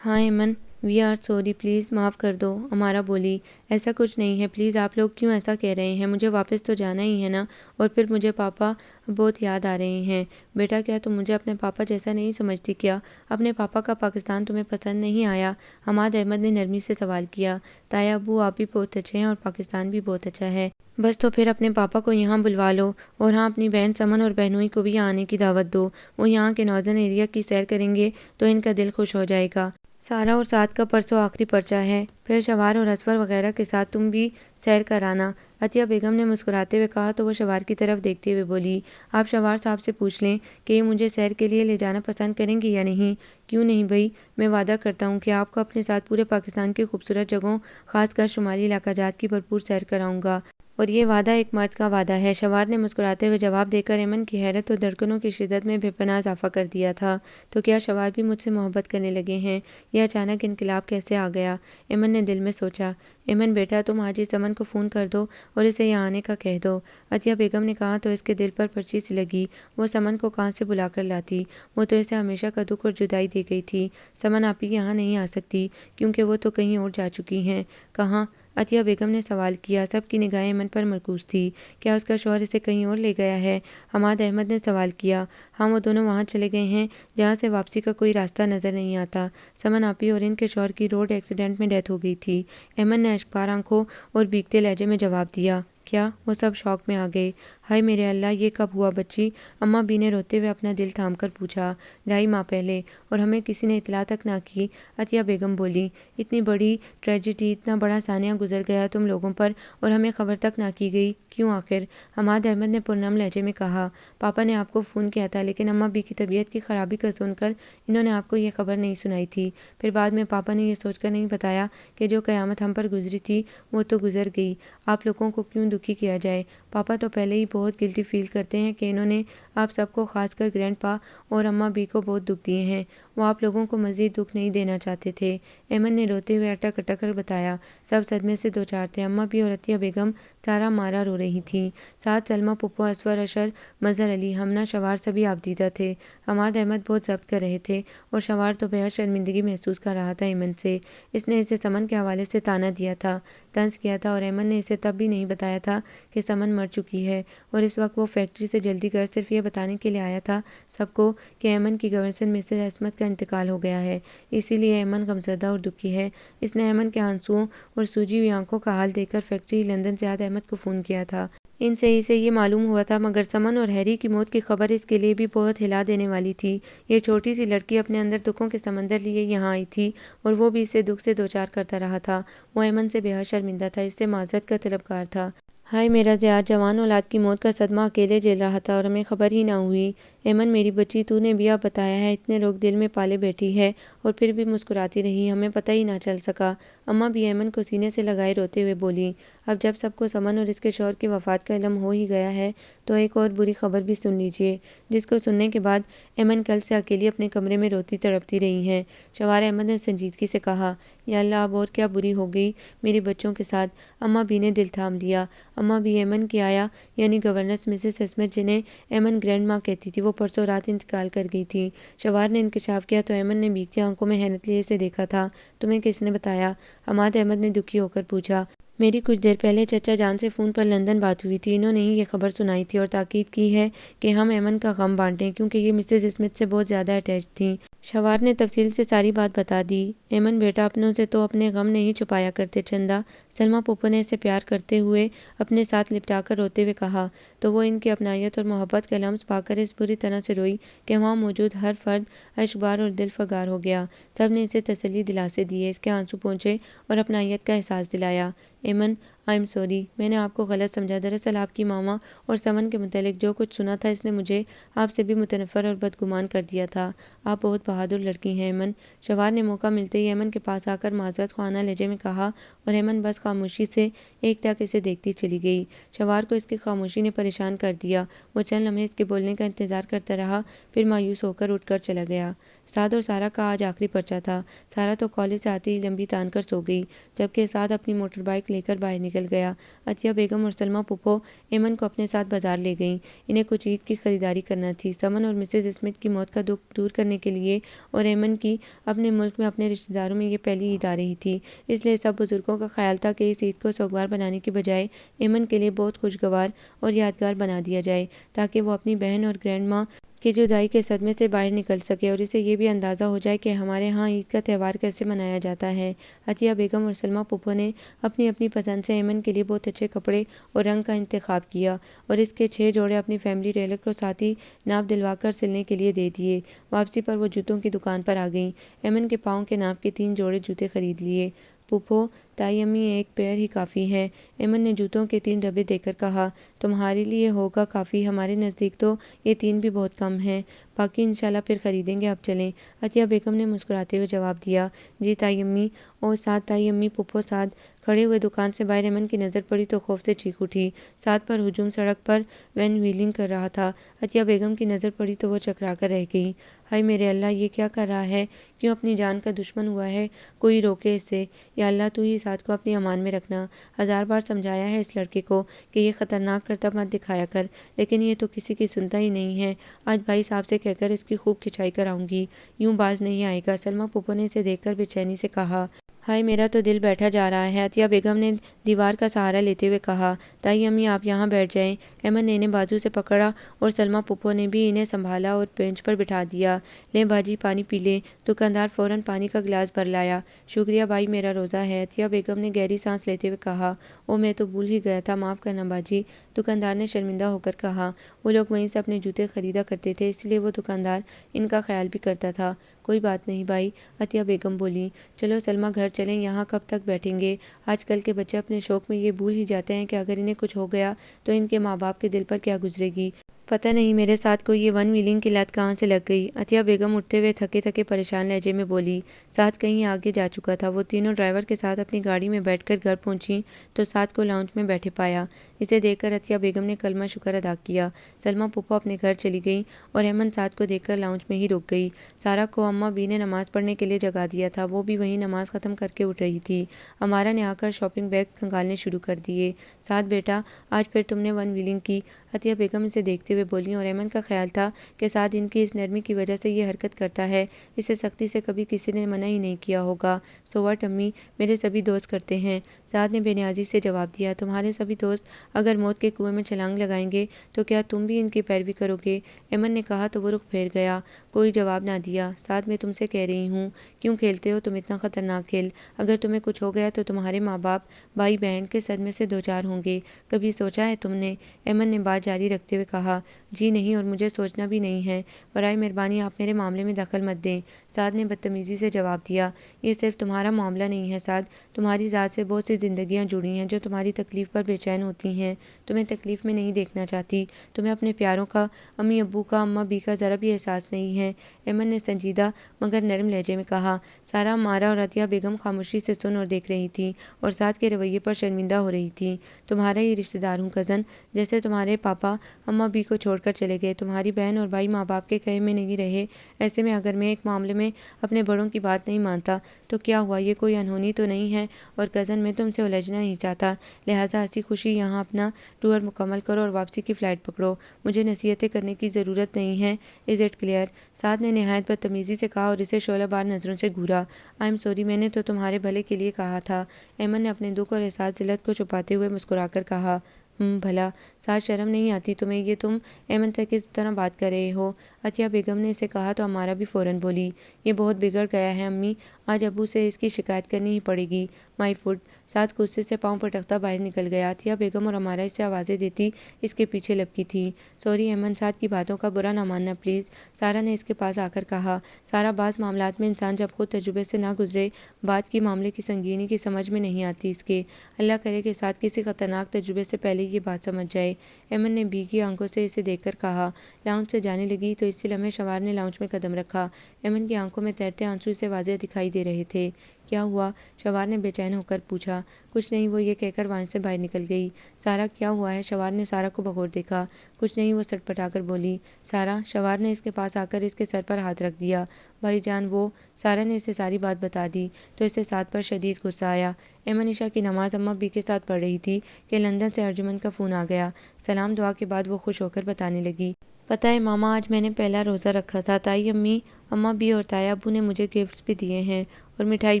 ہاں Aiman, we are sorry, please معاف کر دو، امارا بولی۔ ایسا کچھ نہیں ہے، پلیز آپ لوگ کیوں ایسا کہہ رہے ہیں؟ مجھے واپس تو جانا ہی ہے نا، اور پھر مجھے پاپا بہت یاد آ رہے ہیں۔ بیٹا کیا تم مجھے اپنے پاپا جیسا نہیں سمجھتی کیا؟ اپنے پاپا کا پاکستان تمہیں پسند نہیں آیا؟ حماد احمد نے نرمی سے سوال کیا۔ تایا ابو آپ بھی بہت اچھے ہیں اور پاکستان بھی بہت اچھا ہے، بس تو پھر اپنے پاپا کو یہاں بلوا لو، اور ہاں اپنی بہن سمن اور بہنوئی کو بھی یہاں آنے کی دعوت دو، وہ یہاں کے ناردرن ایریا کی سیر کریں گے تو ان کا دل خوش ہو جائے گا۔ سارا اور سعد کا پرسوں آخری پرچہ ہے، پھر شوار اور اسفر وغیرہ کے ساتھ تم بھی سیر کر آنا، عطیہ بیگم نے مسکراتے ہوئے کہا تو وہ شوار کی طرف دیکھتے ہوئے بولی۔ آپ شوار صاحب سے پوچھ لیں کہ یہ مجھے سیر کے لیے لے جانا پسند کریں گے یا نہیں؟ کیوں نہیں بھائی، میں وعدہ کرتا ہوں کہ آپ کو اپنے ساتھ پورے پاکستان کی خوبصورت جگہوں، خاص کر شمالی علاقہ جات کی بھرپور سیر کراؤں گا، اور یہ وعدہ ایک مرد کا وعدہ ہے، شوار نے مسکراتے ہوئے جواب دے کر ایمن کی حیرت اور دھڑکنوں کی شدت میں بے پناہ اضافہ کر دیا تھا۔ تو کیا شوار بھی مجھ سے محبت کرنے لگے ہیں؟ یہ اچانک انقلاب کیسے آ گیا؟ ایمن نے دل میں سوچا۔ ایمن بیٹا، تم آج ہی سمن کو فون کر دو اور اسے یہاں آنے کا کہہ دو، عطیہ بیگم نے کہا تو اس کے دل پر پرچی سی لگی۔ وہ سمن کو کہاں سے بلا کر لاتی؟ وہ تو اسے ہمیشہ کا دکھ اور جدائی دے گئی تھی۔ سمن آپی یہاں نہیں آ سکتی کیونکہ وہ تو کہیں اور جا چکی ہیں۔ کہاں؟ عطیہ بیگم نے سوال کیا۔ سب کی نگاہیں ایمن پر مرکوز تھی۔ کیا اس کا شوہر اسے کہیں اور لے گیا ہے؟ حماد احمد نے سوال کیا۔ ہاں، وہ دونوں وہاں چلے گئے ہیں جہاں سے واپسی کا کوئی راستہ نظر نہیں آتا۔ سمن آپی اور ان کے شوہر کی روڈ ایکسیڈنٹ میں ڈیتھ ہو گئی تھی، ایمن نے اشکبار آنکھوں اور بھیگتے لہجے میں جواب دیا۔ کیا؟ وہ سب شوق میں آ گئے۔ ہائے میرے اللہ، یہ کب ہوا بچی؟ اماں بی نے روتے ہوئے اپنا دل تھام کر پوچھا۔ 2.5 ماہ پہلے، اور ہمیں کسی نے اطلاع تک نہ کی، عطیہ بیگم بولی۔ اتنی بڑی ٹریجڈی، اتنا بڑا سانحہ گزر گیا تم لوگوں پر اور ہمیں خبر تک نہ کی گئی، کیوں آخر؟ حماد احمد نے پرنم لہجے میں کہا۔ پاپا نے آپ کو فون کیا تھا، لیکن اماں بی کی طبیعت کی خرابی کا سن کر انہوں نے آپ کو یہ خبر نہیں سنائی تھی۔ پھر بعد میں پاپا نے یہ سوچ کر نہیں بتایا کہ جو قیامت ہم پر گزری تھی وہ تو گزر گئی، آپ لوگوں کو کیوں دکھی کیا جائے۔ پاپا تو پہلے ہی بہت گلٹی فیل کرتے ہیں کہ انہوں نے آپ سب کو، خاص کر گرینڈ پا اور اماں بی کو بہت دکھ دیے ہیں، وہ آپ لوگوں کو مزید دکھ نہیں دینا چاہتے تھے، ایمن نے روتے ہوئے اٹک اٹک کر بتایا۔ سب صدمے سے دوچار تھے، اماں بی اور عطیہ بیگم سارا مارا رو رہی تھیں، ساتھ سلمہ، پھپھو، اسفر، اشر، مظہر علی، ہمنا، شوار سبھی آبدیدہ تھے۔ حماد احمد بہت ضبط کر رہے تھے اور شوار تو بےحد شرمندگی محسوس کر رہا تھا ایمن سے۔ اس نے اسے سمن کے حوالے سے طعنہ دیا تھا، طنز کیا تھا، اور ایمن نے اسے تب بھی نہیں بتایا تھا کہ سمن مر چکی ہے، اور اس وقت وہ فیکٹری سے جلدی گھر صرف یہ بتانے کے لیے آیا تھا سب کو کہ ایمن کی گورنر مسز عصمت کا انتقال ہو گیا ہے، اسی لیے ایمن غمزدہ اور دکھی ہے۔ اس نے ایمن کے آنسوؤں اور سوجی ہوئی آنکھوں کا حال دیکھ کر فیکٹری لندن سے عاد احمد کو فون کیا تھا۔ ان سے اسے یہ معلوم ہوا تھا، مگر سمن اور ہیری کی موت کی خبر اس کے لیے بھی بہت ہلا دینے والی تھی۔ یہ چھوٹی سی لڑکی اپنے اندر دکھوں کے سمندر لیے یہاں آئی تھی، اور وہ بھی اسے دکھ سے دوچار کرتا رہا تھا۔ وہ ایمن سے بے حد شرمندہ تھا، اس سے معذرت کا طلبگار تھا۔ ہائے میرا زیاد، جوان اولاد کی موت کا صدمہ اکیلے جھیل رہا تھا اور ہمیں خبر ہی نہ ہوئی۔ ایمن میری بچی، تو نے بھی اب بتایا ہے، اتنے لوگ دل میں پالے بیٹھی ہے اور پھر بھی مسکراتی رہی، ہمیں پتہ ہی نہ چل سکا۔ اماں بھی ایمن کو سینے سے لگائے روتے ہوئے بولی۔ اب جب سب کو سمن اور اس کے شوہر کی وفات کا علم ہو ہی گیا ہے تو ایک اور بری خبر بھی سن لیجیے، جس کو سننے کے بعد ایمن کل سے اکیلی اپنے کمرے میں روتی تڑپتی رہی ہیں۔ شوار احمد نے سنجیدگی سے کہا۔ یا اللہ، اب اور کیا بری ہو گئی میری بچوں کے ساتھ؟ اماں بی نے دل تھام لیا۔ اماں بی، ایمن کی آیا یعنی گورنر مسز عصمت، جنہیں ایمن گرینڈ ماں کہتی تھی، وہ پرسوں رات انتقال کر گئی تھی۔ شوار نے انکشاف کیا تو ایمن نے بھیگتی آنکھوں میں حیرت لیے اسے دیکھا تھا۔ تمہیں کس نے بتایا؟ حماد احمد نے دکھی ہو کر پوچھا۔ میری کچھ دیر پہلے چچا جان سے فون پر لندن بات ہوئی تھی، انہوں نے ہی یہ خبر سنائی تھی اور تاکید کی ہے کہ ہم ایمن کا غم بانٹیں، کیونکہ یہ مسز عصمت سے بہت زیادہ اٹیچ تھیں۔ شوار نے تفصیل سے ساری بات بتا دی۔ ایمن بیٹا، اپنوں سے تو اپنے غم نہیں چھپایا کرتے چندا، سلمہ پھپھو نے اسے پیار کرتے ہوئے اپنے ساتھ لپٹا کر روتے ہوئے کہا، تو وہ ان کی اپنائیت اور محبت کا لمس پا کر اس بری طرح سے روئی کہ وہاں موجود ہر فرد اشکبار اور دل فگار ہو گیا۔ سب نے اسے تسلی دلاسے دیے، اس کے آنسو پونچھے اور اپنائیت کا احساس دلایا۔ ایمن، آئی ایم سوری، میں نے آپ کو غلط سمجھا۔ دراصل آپ کی ماما اور سمن کے متعلق جو کچھ سنا تھا اس نے مجھے آپ سے بھی متنفر اور بدگمان کر دیا تھا۔ آپ بہت بہادر لڑکی ہیں ایمن، شوہر نے موقع ملتے ہی ایمن کے پاس آ کر معذرت خواہانہ لہجے میں کہا، اور ایمن بس خاموشی سے ایک ٹک اسے دیکھتی چلی گئی۔ شوہر کو اس کی خاموشی نے پریشان کر دیا۔ وہ چند لمحے اس کے بولنے کا انتظار کرتا رہا، پھر مایوس ہو کر اٹھ کر چلا گیا۔ سعد اور سارہ کا آج آخری پرچہ تھا۔ سارہ تو کالج سے آتے ہی لمبی تان کر سو گئی، جبکہ سعد اپنی موٹر بائیک لے کر باہر نکل گیا۔ عطیہ بیگم اور سلمیٰ پھوپھو ایمن کو اپنے ساتھ بازار لے گئیں۔ انہیں کچھ عید کی خریداری کرنا تھی۔ سمن اور مسز اسمتھ کی موت کا دکھ دور کرنے کے لیے اور ایمن کی اپنے ملک میں اپنے رشتہ داروں میں یہ پہلی عید آ رہی تھی، اس لیے سب بزرگوں کا خیال تھا کہ اس عید کو سوگوار بنانے کی بجائے ایمن کے لیے بہت خوشگوار اور یادگار بنا دیا جائے، تاکہ وہ اپنی بہن اور گرینڈ ماں کی جدائی کے صدمے سے باہر نکل سکے اور اسے یہ بھی اندازہ ہو جائے کہ ہمارے ہاں عید کا تہوار کیسے منایا جاتا ہے۔ عطیہ بیگم اور سلمیٰ پھوپھو نے اپنی اپنی پسند سے ایمن کے لیے بہت اچھے کپڑے اور رنگ کا انتخاب کیا اور اس کے 6 جوڑے اپنی فیملی ٹیلر کو ساتھ ہی ناپ دلوا کر سلنے کے لیے دے دیے۔ واپسی پر وہ جوتوں کی دکان پر آ گئیں۔ ایمن کے پاؤں کے ناپ کے 3 جوڑے جوتے خرید لیے۔ پھوپھو، تائی امی ایک پیئر ہی کافی ہے، ایمن نے جوتوں کے 3 ڈبے دے کر کہا۔ تمہارے لیے ہوگا کافی، ہمارے نزدیک تو یہ 3 بھی بہت کم ہیں، باقی انشاءاللہ پھر خریدیں گے، اب چلیں۔ عطیہ بیگم نے مسکراتے ہوئے جواب دیا، جی تائی امی۔ اور سعد، تائی امی، پھوپھو، سعد کھڑے ہوئے دکان سے باہر ایمن کی نظر پڑی تو خوف سے چیخ اٹھی۔ سعد پر ہجوم سڑک پر وین وہیلنگ کر رہا تھا۔ عطیہ بیگم کی نظر پڑی تو وہ چکرا کر رہ گئی۔ ہائے میرے اللہ، یہ کیا کر رہا ہے؟ کیوں اپنی جان کا دشمن ہوا ہے؟ کوئی روکے اسے۔ یا اللہ تو ہی سعد کو اپنی امان میں رکھنا۔ 1000 بار سمجھایا ہے اس لڑکے کو کہ یہ خطرناک کرتب مت دکھایا کر، لیکن یہ تو کسی کی سنتا ہی نہیں ہے۔ آج بھائی صاحب سے کہہ کر اس کی خوب کھچائی کراؤں گی، یوں باز نہیں آئے گا۔ سلمیٰ پھوپھو نے اسے دیکھ کر بے چینی سے کہا۔ ہائے میرا تو دل بیٹھا جا رہا ہے۔ عطیہ بیگم نے دیوار کا سہارا لیتے ہوئے کہا، تائی امی آپ یہاں بیٹھ جائیں۔ ایمن نے انہیں بازو سے پکڑا اور سلمیٰ پھوپھو نے بھی انہیں سنبھالا اور بینچ پر بٹھا دیا۔ لیں باجی پانی پی لیں۔ دکاندار فوراً پانی کا گلاس بھر لایا۔ شکریہ بھائی، میرا روزہ ہے۔ عطیہ بیگم نے گہری سانس لیتے ہوئے کہا، او میں تو بھول ہی گیا تھا، معاف کرنا باجی۔ دکاندار نے شرمندہ ہو کر کہا۔ وہ لوگ وہیں سے اپنے جوتے خریدا کرتے تھے، اس لیے وہ دکاندار ان کا خیال بھی کرتا تھا۔ کوئی بات نہیں بھائی، عطیہ بیگم بولیں۔ چلو سلمیٰ گھر چلیں، یہاں کب تک بیٹھیں گے؟ آج کل کے بچے اپنے شوق میں یہ بھول ہی جاتے ہیں کہ اگر انہیں کچھ ہو گیا تو ان کے ماں باپ کے دل پر کیا گزرے گی۔ پتہ نہیں میرے ساتھ کو یہ ون ویلنگ کی لت کہاں سے لگ گئی۔ عطیہ بیگم اٹھتے ہوئے تھکے تھکے پریشان لہجے میں بولی۔ سعد کہیں آگے جا چکا تھا۔ وہ تینوں ڈرائیور کے ساتھ اپنی گاڑی میں بیٹھ کر گھر پہنچیں تو سعد کو لاؤنج میں بیٹھے پایا۔ اسے دیکھ کر عطیہ بیگم نے کلمہ شکر ادا کیا۔ سلمیٰ پھوپھو اپنے گھر چلی گئی اور ایمن سعد کو دیکھ کر لاؤنج میں ہی رک گئی۔ سارہ کو اماں بی نے نماز پڑھنے کے لیے جگا دیا تھا، وہ بھی وہیں نماز ختم کر کے اٹھ رہی تھی۔ امارہ نے آ کر شاپنگ بیگز کھنگالنے شروع کر دیے۔ سعد بیٹا، آج پھر تم نے ون ویلنگ کی؟ عطیہ بیگم اسے دیکھتے ہوئے بولیں، اور ایمن کا خیال تھا کہ سعد ان کی اس نرمی کی وجہ سے یہ حرکت کرتا ہے، اسے سختی سے کبھی کسی نے منع ہی نہیں کیا ہوگا۔ سو واٹ امی، میرے سبھی دوست کرتے ہیں۔ سعد نے بے نیازی سے جواب دیا۔ تمہارے سبھی دوست اگر موت کے کنویں میں چھلانگ لگائیں گے تو کیا تم بھی ان کی پیروی کرو گے؟ ایمن نے کہا تو وہ رخ پھیر گیا، کوئی جواب نہ دیا۔ سعد میں تم سے کہہ رہی ہوں، کیوں کھیلتے ہو تم اتنا خطرناک کھیل؟ اگر تمہیں کچھ ہو گیا تو تمہارے ماں باپ، بھائی بہن کس صدمے سے دوچار ہوں گے، کبھی سوچا ہے تم نے؟ ایمن نے بات جاری رکھتے ہوئے کہا، جی نہیں، اور مجھے سوچنا بھی نہیں ہے، برائے مہربانی آپ میرے معاملے میں دخل مت دیں۔ سعد نے بدتمیزی سے جواب دیا، یہ صرف تمہارا معاملہ نہیں ہے سعد، تمہاری ذات سے بہت سی زندگیاں جڑی ہیں جو تمہاری تکلیف پر بے چین ہوتی ہیں، تمہیں تکلیف میں نہیں دیکھنا چاہتی، تمہیں اپنے پیاروں کا، امی ابو کا، اماں بی کا ذرا بھی احساس نہیں ہے۔ ایمن نے سنجیدہ مگر نرم لہجے میں کہا۔ سارہ، امارہ اور عطیہ بیگم خاموشی سے سن اور دیکھ رہی تھیں اور سعد کے رویے پر شرمندہ ہو رہی تھیں۔ تمہارا ہی رشتہ دار ہوں کزن، جیسے تمہارے پاپا اماں بی کو چھوڑ کر چلے گئے، تمہاری بہن اور بھائی ماں باپ کے کہے میں نہیں رہے، ایسے میں اگر میں ایک معاملے میں اپنے بڑوں کی بات نہیں مانتا تو کیا ہوا، یہ کوئی انہونی تو نہیں ہے، اور کزن میں تم سے الجھنا نہیں چاہتا، لہٰذا ہنسی خوشی یہاں اپنا ٹور مکمل کرو اور واپسی کی فلائٹ پکڑو، مجھے نصیحتیں کرنے کی ضرورت نہیں ہے، از اٹ کلیئر؟ سعد نے نہایت بدتمیزی سے کہا اور اسے شعلہ بار نظروں سے گھورا۔ آئی ایم سوری، میں نے تو تمہارے بھلے کے لیے کہا تھا۔ ایمن نے اپنے دکھ اور احساس ذلت کو چھپاتے ہوئے مسکرا کر کہا، بھلا ساتھ شرم نہیں آتی تمہیں؟ یہ تم ایمن سے کس طرح بات کر رہے ہو؟ عطیہ بیگم نے اسے کہا تو ہمارا بھی فوراً بولی، یہ بہت بگڑ گیا ہے امی، آج ابو سے اس کی شکایت کرنی ہی پڑے گی۔ مائی فوٹ۔ ساتھ غصے سے پاؤں پٹکتا باہر نکل گیا۔ عطیہ بیگم اور ہمارا اسے آوازیں دیتی اس کے پیچھے لپکی تھی۔ سوری ایمن، ساتھ کی باتوں کا برا نہ ماننا پلیز، سارا نے اس کے پاس آ کر کہا۔ سارا، بعض معاملات میں انسان جب خود تجربے سے نہ گزرے بات کی معاملے کی سنگینی کی سمجھ میں نہیں آتی اس کے۔ اللہ کرے کہ ساتھ کسی خطرناک تجربے سے پہلے یہ بات سمجھ جائے۔ ایمن نے بھیگی آنکھوں سے اسے دیکھ کر کہا۔ لاؤنج سے جانے لگی تو اسی لمحے شوار نے لاؤنج میں قدم رکھا۔ ایمن کی آنکھوں میں تیرتے آنسو اسے واضح دکھائی دے رہے تھے۔ کیا ہوا؟ شوار نے بے چین ہو کر پوچھا۔ کچھ نہیں، وہ یہ کہہ کر وہاں سے باہر نکل گئی۔ سارا، کیا ہوا ہے؟ شوار نے سارا کو بغور دیکھا۔ کچھ نہیں، وہ سٹپٹا کر بولی۔ سارا، شوار نے اس کے پاس آ کر اس کے سر پر ہاتھ رکھ دیا۔ بھائی جان وہ، سارا نے اسے ساری بات بتا دی تو اسے ساتھ پر شدید غصہ آیا۔ ایمن عشاء کی نماز اماں بھی کے ساتھ پڑھ رہی تھی کہ لندن سے ارجمن کا فون آ گیا۔ سلام دعا کے بعد وہ خوش ہو کر بتانے لگی۔ پتہ ہے ماما، آج میں نے پہلا روزہ رکھا تھا۔ تائی امی، اماں بھی اور تایا ابو نے مجھے گفٹس بھی دیے ہیں اور مٹھائی